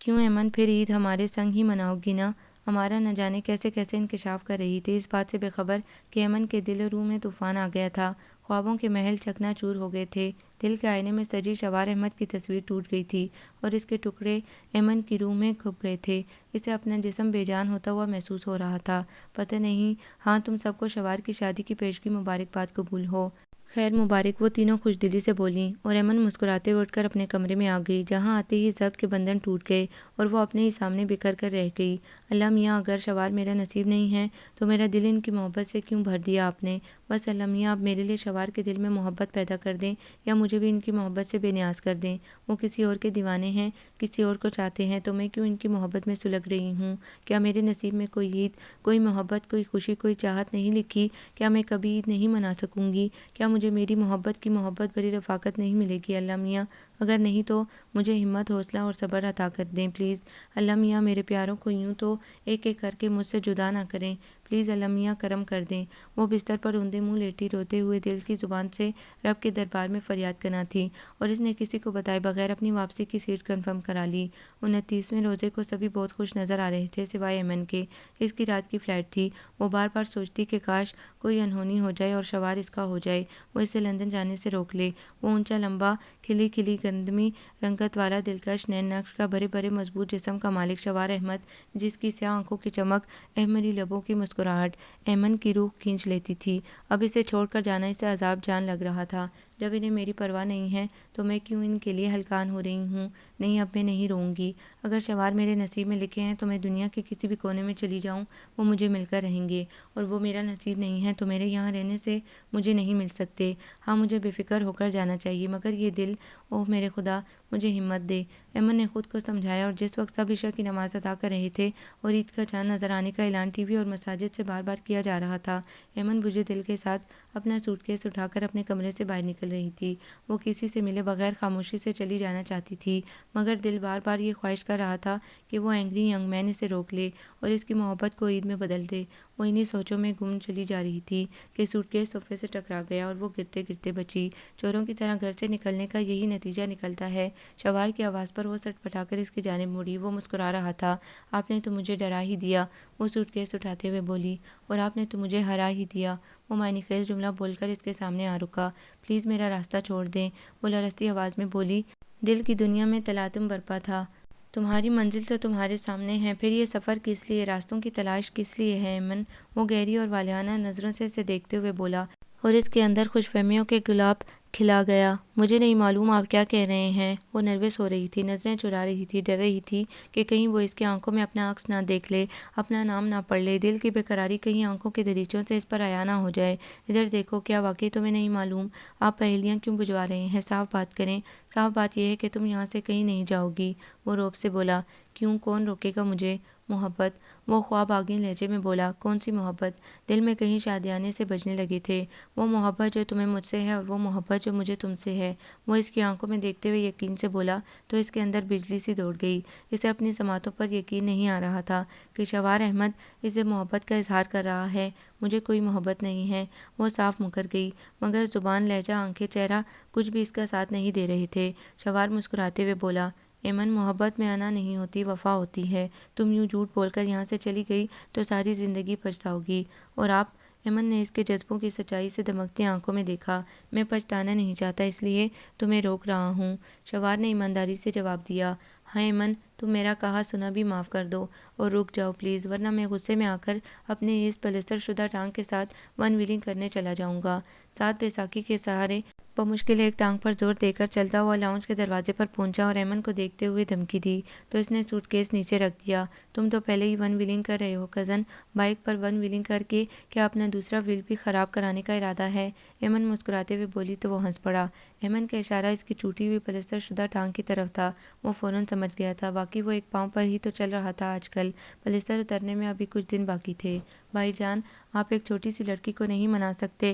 کیوں ایمن، پھر عید ہمارے سنگ ہی مناؤ گی نا؟ ہمارا نہ جانے کیسے کیسے انکشاف کر رہی تھی، اس بات سے بے خبر کہ ایمن کے دل و روح میں طوفان آ گیا تھا۔ خوابوں کے محل چکنا چور ہو گئے تھے، دل کے آئینے میں سجی شوار احمد کی تصویر ٹوٹ گئی تھی اور اس کے ٹکڑے ایمن کی روح میں کھپ گئے تھے۔ اسے اپنا جسم بے جان ہوتا ہوا محسوس ہو رہا تھا۔ پتہ نہیں، ہاں تم سب کو شوار کی شادی کی پیشگی مبارکباد قبول ہو۔ خیر مبارک، وہ تینوں خوش دلی سے بولیں اور ایمن مسکراتے ہوئے اٹھ کر اپنے کمرے میں آ گئی، جہاں آتے ہی ضبط کے بندھن ٹوٹ گئے اور وہ اپنے ہی سامنے بکھر کر رہ گئی۔ اللہ میاں، اگر شوار میرا نصیب نہیں ہے تو میرا دل ان کی محبت سے کیوں بھر دیا آپ نے؟ بس اللہ میاں، اب میرے لیے شوار کے دل میں محبت پیدا کر دیں یا مجھے بھی ان کی محبت سے بے نیاز کر دیں۔ وہ کسی اور کے دیوانے ہیں، کسی اور کو چاہتے ہیں، تو میں کیوں ان کی محبت میں سلگ رہی ہوں؟ کیا میرے نصیب میں کوئی عید، کوئی محبت، کوئی خوشی، کوئی چاہت نہیں لکھی؟ کیا میں کبھی عید نہیں منا سکوں گی؟ کیا مجھے میری محبت کی محبت بھری رفاقت نہیں ملے گی؟ اللہ میاں، اگر نہیں تو مجھے ہمت، حوصلہ اور صبر عطا کر دیں پلیز۔ اللہ میاں، میرے پیاروں کو یوں تو ایک ایک کر کے مجھ سے جدا نہ کریں پلیز، اللہ میاں کرم کر دیں۔ وہ بستر پر اوندے منہ لیٹی روتے ہوئے دل کی زبان سے رب کے دربار میں فریاد کرنا تھی، اور اس نے کسی کو بتائے بغیر اپنی واپسی کی سیٹ کنفرم کرا لی۔ 29ویں روزے کو سبھی بہت خوش نظر آ رہے تھے سوائے ایمن کے۔ اس کی رات کی فلائٹ تھی۔ وہ بار بار سوچتی کہ کاش کوئی انہونی ہو جائے اور شوار اس کا ہو جائے، وہ اسے لندن جانے سے روک لے۔ وہ اونچا، لمبا، کھلی کھلی گندمی رنگت والا، دلکش نین نقش کا، بڑے بڑے مضبوط جسم کا مالک شوار احمد، جس کی سیاہ آنکھوں کی چمک، احمری لبوں کی مسکراہٹ ایمن کی روح کھینچ لیتی تھی۔ اب اسے چھوڑ کر جانا اسے عذاب جان لگ رہا تھا۔ جب انہیں میری پرواہ نہیں ہے تو میں کیوں ان کے لیے ہلکان ہو رہی ہوں؟ نہیں، اب میں نہیں روں گی۔ اگر شوار میرے نصیب میں لکھے ہیں تو میں دنیا کے کسی بھی کونے میں چلی جاؤں، وہ مجھے مل کر رہیں گے، اور وہ میرا نصیب نہیں ہے تو میرے یہاں رہنے سے مجھے نہیں مل سکتے۔ ہاں، مجھے بے فکر ہو کر جانا چاہیے، مگر یہ دل، اوہ میرے خدا، مجھے ہمت دے۔ ایمن نے خود کو سمجھایا، اور جس وقت سب عشاء کی نماز ادا کر رہے تھے اور عید کا چاند نظر آنے کا اعلان ٹی وی اور مساجد سے بار بار کیا جا رہا تھا، ایمن بجھے دل کے ساتھ اپنا سوٹ کیس اٹھا کر اپنے کمرے سے باہر نکل رہی تھی۔ وہ کسی سے ملے بغیر خاموشی سے چلی جانا چاہتی تھی، مگر دل بار بار یہ خواہش کر رہا تھا کہ وہ اینگری ینگ مین اسے روک لے اور اس کی محبت کو عید میں بدل دے۔ وہ انہی سوچوں میں گم چلی جا رہی تھی کہ سوٹ کیس صوفے سے ٹکرا گیا اور وہ گرتے گرتے بچی۔ چوروں کی طرح گھر سے نکلنے کا یہی نتیجہ نکلتا ہے۔ شوار کی آواز پر وہ سٹ پٹا کر اس کی جانب مڑی۔ وہ مسکرا رہا تھا۔ آپ نے تو مجھے ڈرا ہی دیا، وہ سوٹ کیس اٹھاتے ہوئے بولی، اور آپ نے تو مجھے ہرا ہی دیا۔ وہ معنی خیز جملہ بول کر اس کے سامنے آ رکا۔ پلیز میرا راستہ چھوڑ دیں، وہ لرزتی آواز میں بولی۔ دل کی دنیا میں تلاطم برپا تھا۔ تمہاری منزل تو تمہارے سامنے ہے، پھر یہ سفر کس لیے، راستوں کی تلاش کس لیے ہے ایمن؟ وہ گہری اور والہانہ نظروں سے اسے دیکھتے ہوئے بولا، اور اس کے اندر خوش فہمیوں کے گلاب کھلا گیا۔ مجھے نہیں معلوم آپ کیا کہہ رہے ہیں۔ وہ نروس ہو رہی تھی، نظریں چرا رہی تھی، ڈر رہی تھی کہ کہیں وہ اس کی آنکھوں میں اپنا عکس نہ دیکھ لے، اپنا نام نہ پڑھ لے۔ دل کی بے قراری کہیں آنکھوں کے دریچوں سے اس پر عیاں نہ ہو جائے۔ ادھر دیکھو، کیا واقعی تمہیں نہیں معلوم؟ آپ پہیلیاں کیوں بجھوا رہے ہیں؟ صاف بات کریں۔ صاف بات یہ ہے کہ تم یہاں سے کہیں نہیں جاؤ گی، وہ رعب سے بولا۔ کیوں، کون روکے گا مجھے؟ محبت، وہ خواب آگیں لہجے میں بولا۔ کون سی محبت؟ دل میں کہیں شادیانے سے بجنے لگے تھے۔ وہ محبت جو تمہیں مجھ سے ہے اور وہ محبت جو مجھے تم سے ہے، وہ اس کی آنکھوں میں دیکھتے ہوئے یقین سے بولا تو اس کے اندر بجلی سی دوڑ گئی۔ اسے اپنی سماعتوں پر یقین نہیں آ رہا تھا کہ شوار احمد اسے محبت کا اظہار کر رہا ہے۔ مجھے کوئی محبت نہیں ہے، وہ صاف مکر گئی، مگر زبان، لہجہ، آنکھیں، چہرہ کچھ بھی اس کا ساتھ نہیں دے رہے تھے۔ شوار مسکراتے ہوئے بولا، ایمن، محبت میں انا نہیں ہوتی، وفا ہوتی ہے۔ تم یوں جھوٹ بول کر یہاں سے چلی گئی تو ساری زندگی پچھتاؤ گی، اور آپ؟ ایمن نے اس کے جذبوں کی سچائی سے دمکتی آنکھوں میں دیکھا۔ میں پچھتانا نہیں چاہتا، اس لیے تمہیں روک رہا ہوں، شوار نے ایمانداری سے جواب دیا۔ ہاں ایمن، تم میرا کہا سنا بھی معاف کر دو اور رک جاؤ پلیز، ورنہ میں غصے میں آ کر اپنے اس پلستر شدہ ٹانگ کے ساتھ ون ویلنگ کرنے چلا جاؤں گا۔ ساتھ بیساکھی کے سہارے بمشکل ایک ٹانگ پر زور دے کر چلتا ہوا لاؤنج کے دروازے پر پہنچا اور ایمن کو دیکھتے ہوئے دھمکی دی تو اس نے سوٹ کیس نیچے رکھ دیا۔ تم تو پہلے ہی ون ویلنگ کر رہے ہو کزن، بائیک پر ون ویلنگ کر کے کیا اپنا دوسرا ویل بھی خراب کرانے کا ارادہ ہے؟ ایمن مسکراتے ہوئے بولی تو وہ ہنس پڑا۔ ایمن کا اشارہ اس کی ٹوٹی ہوئی پلستر شدہ ٹانگ کی طرف تھا۔ وہ فوراً سمجھ سمجھ گیا تھا۔ واقعی وہ ایک پاؤں پر ہی تو چل رہا تھا آج کل۔ پلستر اترنے میں ابھی کچھ دن باقی تھے۔ بھائی جان، آپ ایک چھوٹی سی لڑکی کو نہیں منا سکتے؟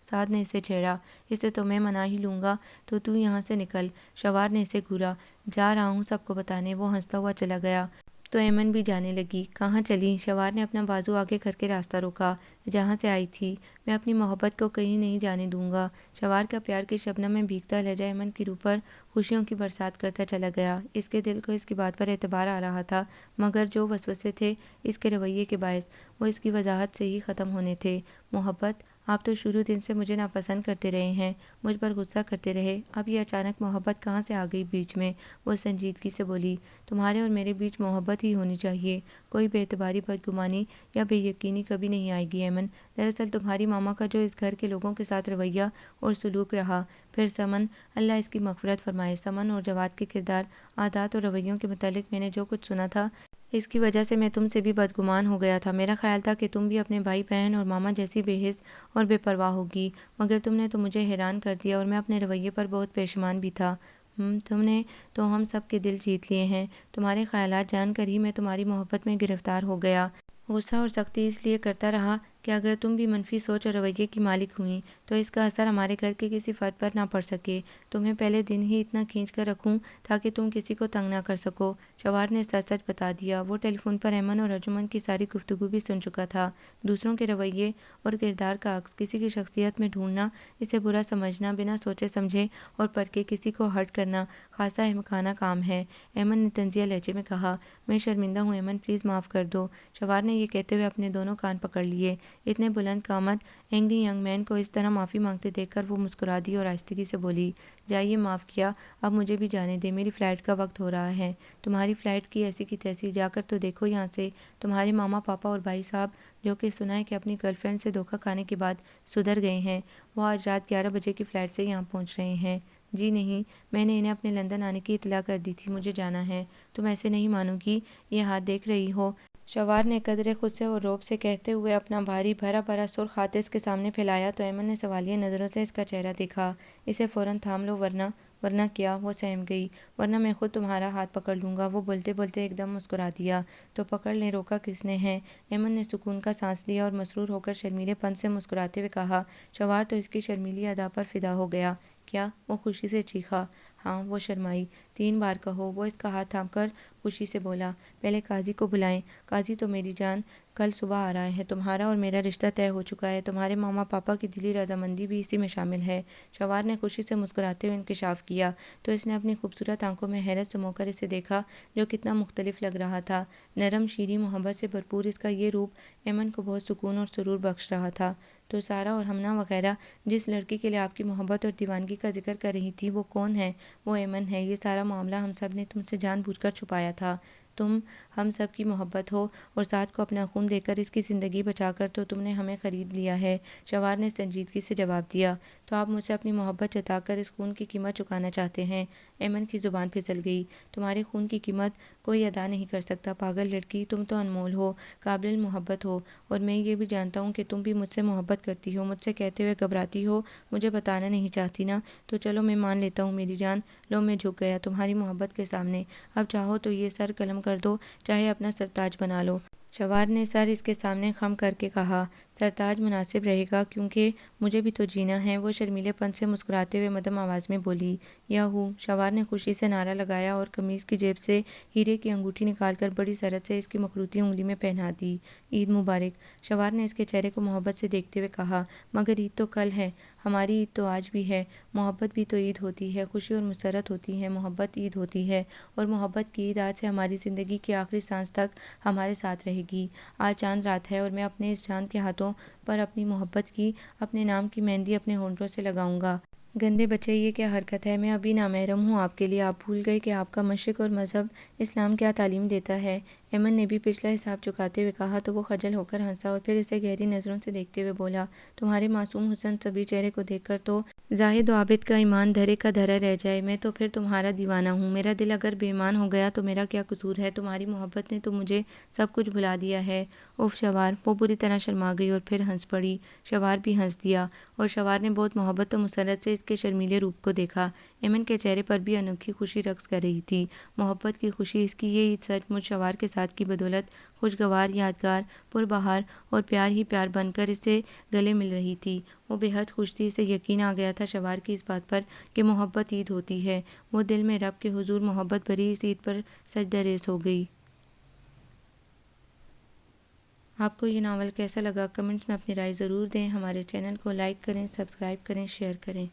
سعد نے اسے چھیڑا۔ اسے تو میں منا ہی لوں گا، تو یہاں سے نکل۔ شوار نے اسے گھورا۔ جا رہا ہوں سب کو بتانے۔ وہ ہنستا ہوا چلا گیا۔ تو ایمن بھی جانے لگی۔ کہاں چلی؟ شوار نے اپنا بازو آگے کر کے راستہ روکا۔ جہاں سے آئی تھی۔ میں اپنی محبت کو کہیں نہیں جانے دوں گا۔ شوار کا پیار کی شبنم میں بھیگتا لہجہ ایمن کی روح پر خوشیوں کی برسات کرتا چلا گیا۔ اس کے دل کو اس کی بات پر اعتبار آ رہا تھا، مگر جو وسوسے تھے اس کے رویے کے باعث، وہ اس کی وضاحت سے ہی ختم ہونے تھے۔ محبت، آپ تو شروع دن سے مجھے ناپسند کرتے رہے ہیں، مجھ پر غصہ کرتے رہے، اب یہ اچانک محبت کہاں سے آ گئی بیچ میں؟ وہ سنجیدگی سے بولی۔ تمہارے اور میرے بیچ محبت ہی ہونی چاہیے، کوئی بے اعتباری، بدگمانی یا بے یقینی کبھی نہیں آئے گی ایمن۔ دراصل تمہاری ماما کا جو اس گھر کے لوگوں کے ساتھ رویہ اور سلوک رہا، پھر سمن، اللہ اس کی مغفرت فرمائے، سمن اور جواد کے کردار، عادات اور رویوں کے متعلق میں نے جو کچھ سنا تھا، اس کی وجہ سے میں تم سے بھی بدگمان ہو گیا تھا۔ میرا خیال تھا کہ تم بھی اپنے بھائی بہن اور ماما جیسی بے حس اور بے پرواہ ہوگی، مگر تم نے تو مجھے حیران کر دیا، اور میں اپنے رویے پر بہت پشیمان بھی تھا۔ تم نے تو ہم سب کے دل جیت لیے ہیں۔ تمہارے خیالات جان کر ہی میں تمہاری محبت میں گرفتار ہو گیا۔ غصہ اور سختی اس لیے کرتا رہا کہ اگر تم بھی منفی سوچ اور رویے کی مالک ہوئیں تو اس کا اثر ہمارے گھر کے کسی فرد پر نہ پڑ سکے۔ تمہیں پہلے دن ہی اتنا کھینچ کر رکھوں تاکہ تم کسی کو تنگ نہ کر سکو۔ شوار نے سچ سچ بتا دیا۔ وہ ٹیلی فون پر ایمن اور ارجمن کی ساری گفتگو بھی سن چکا تھا۔ دوسروں کے رویے اور کردار کا عکس کسی کی شخصیت میں ڈھونڈنا، اسے برا سمجھنا، بنا سوچے سمجھے اور پرکھے کسی کو ہرٹ کرنا خاصا احمقانہ کام ہے۔ ایمن نے طنزیہ لہجے میں کہا۔ میں شرمندہ ہوں ایمن، پلیز معاف کر دو۔ شوار نے یہ کہتے ہوئے اپنے دونوں کان پکڑ لیے۔ اتنے بلند قامت اینگری ینگ مین کو اس طرح معافی مانگتے دیکھ کر وہ مسکرا دی اور آہستگی سے بولی، جائیے، معاف کیا، اب مجھے بھی جانے دیں، میری فلائٹ کا وقت ہو رہا ہے۔ تمہاری فلائٹ کی ایسی کی تیسی، جا کر تو دیکھو یہاں سے۔ تمہارے ماما پاپا اور بھائی صاحب، جو کہ سنا ہے کہ اپنی گرل فرینڈ سے دھوکہ کھانے کے بعد سدھر گئے ہیں، وہ آج رات 11 بجے کی فلائٹ سے یہاں پہنچ رہے ہیں۔ جی نہیں، میں نے انہیں اپنے لندن آنے کی اطلاع کر دی تھی، مجھے جانا ہے۔ تم ایسے نہیں مانو گی، یہ ہاتھ دیکھ رہی ہو؟ شوار نے قدرے غصے اور رعب سے کہتے ہوئے اپنا بھاری بھرا بھرا سرخ ہاتھ اس کے سامنے پھیلایا تو ایمن نے سوالیہ نظروں سے اس کا چہرہ دیکھا۔ اسے فوراً تھام لو، ورنہ کیا؟ وہ سہم گئی۔ ورنہ میں خود تمہارا ہاتھ پکڑ لوں گا۔ وہ بولتے بولتے ایک دم مسکرا دیا۔ تو پکڑ لیں، روکا کس نے ہے؟ ایمن نے سکون کا سانس لیا اور مسرور ہو کر شرمیلے پن سے مسکراتے ہوئے کہا۔ شوار تو اس کی شرمیلی ادا پر فدا ہو گیا۔ کیا؟ وہ خوشی سے چیخا۔ ہاں، وہ شرمائی۔ 3 بار کہو، وہ اس کا ہاتھ تھام کر خوشی سے بولا۔ پہلے قاضی کو بلائیں۔ قاضی تو میری جان کل صبح آ رہا ہے۔ تمہارا اور میرا رشتہ طے ہو چکا ہے، تمہارے ماما پاپا کی دلی رضامندی بھی اسی میں شامل ہے۔ شوار نے خوشی سے مسکراتے ہوئے انکشاف کیا تو اس نے اپنی خوبصورت آنکھوں میں حیرت سمو کر اسے دیکھا، جو کتنا مختلف لگ رہا تھا۔ نرم، شیریں، محبت سے بھرپور اس کا یہ روپ ایمن کو بہت سکون اور سرور بخش رہا تھا۔ تو سارا اور ہمنا وغیرہ جس لڑکی کے لیے آپ کی محبت اور دیوانگی کا ذکر کر رہی تھی، وہ کون ہے؟ وہ ایمن ہے۔ یہ سارا معاملہ ہم سب نے تم سے جان بوجھ کر چھپایا تھا۔ تم ہم سب کی محبت ہو اور سعد کو اپنا خون دے کر اس کی زندگی بچا کر تو تم نے ہمیں خرید لیا ہے۔ شوار نے سنجیدگی سے جواب دیا۔ تو آپ مجھ سے اپنی محبت جتا کر اس خون کی قیمت چکانا چاہتے ہیں؟ ایمن کی زبان پھسل گئی۔ تمہارے خون کی قیمت کوئی ادا نہیں کر سکتا، پاگل لڑکی، تم تو انمول ہو، قابل محبت ہو، اور میں یہ بھی جانتا ہوں کہ تم بھی مجھ سے محبت کرتی ہو۔ مجھ سے کہتے ہوئے گھبراتی ہو، مجھے بتانا نہیں چاہتی نا؟ تو چلو میں مان لیتا ہوں میری جان، لو میں جھک گیا تمہاری محبت کے سامنے۔ اب چاہو تو یہ سر قلم کر دو، چاہے اپنا سرتاج بنا لو۔ شوار نے سر اس کے سامنے خم کر کے کہا۔ سرتاج مناسب رہے گا، کیونکہ مجھے بھی تو جینا ہے، وہ شرمیلے پن سے مسکراتے ہوئے مدھم آواز میں بولی۔ یاہو! شوار نے خوشی سے نعرہ لگایا اور قمیض کی جیب سے ہیرے کی انگوٹھی نکال کر بڑی سرت سے اس کی مخروطی انگلی میں پہنا دی۔ عید مبارک! شوار نے اس کے چہرے کو محبت سے دیکھتے ہوئے کہا۔ مگر عید تو کل ہے، ہماری عید تو آج بھی ہے۔ محبت بھی تو عید ہوتی ہے، خوشی اور مسرت ہوتی ہے، محبت عید ہوتی ہے، اور محبت کی عید آج سے ہماری زندگی کی آخری سانس تک ہمارے ساتھ رہے گی۔ آج چاند رات ہے اور میں اپنے اس چاند کے ہاتھوں پر اپنی محبت کی، اپنے نام کی مہندی اپنے ہونٹوں سے لگاؤں گا۔ گندے بچے، یہ کیا حرکت ہے؟ میں ابھی نامحرم ہوں آپ کے لیے، آپ بھول گئے کہ آپ کا مشرق اور مذہب اسلام کیا تعلیم دیتا ہے؟ ایمن نے بھی پچھلا حساب چکاتے ہوئے کہا تو وہ خجل ہو کر ہنسا اور پھر اسے گہری نظروں سے دیکھتے ہوئے بولا، تمہارے معصوم حسن صبی چہرے کو دیکھ کر تو زاہد و عابد کا ایمان دھرے کا دھرا رہ جائے۔ میں تو پھر تمہارا دیوانہ ہوں، میرا دل اگر بے ایمان ہو گیا تو میرا کیا قصور ہے؟ تمہاری محبت نے تو مجھے سب کچھ بھلا دیا ہے۔ اف شوار! وہ بری طرح شرما گئی اور پھر ہنس پڑی۔ شوار بھی ہنس دیا اور شوار نے بہت محبت و مسرت سے اس کے شرمیلے روپ کو دیکھا۔ ایمن کے چہرے پر بھی انوکھی خوشی رقص کر رہی تھی۔ محبت کی خوشی، اس کی یہ عید سچ مچ شوار کے ساتھ کی بدولت خوشگوار، یادگار، پربہار اور پیار ہی پیار بن کر اسے گلے مل رہی تھی۔ وہ بے حد خوش تھی، اسے یقین آ گیا تھا شوار کی اس بات پر کہ محبت عید ہوتی ہے۔ وہ دل میں رب کے حضور محبت بھری اس عید پر سجدہ ریز ہو گئی۔ آپ کو یہ ناول کیسا لگا؟ کمنٹس میں اپنی رائے ضرور دیں۔ ہمارے چینل کو لائک کریں، سبسکرائب کریں، شیئر کریں۔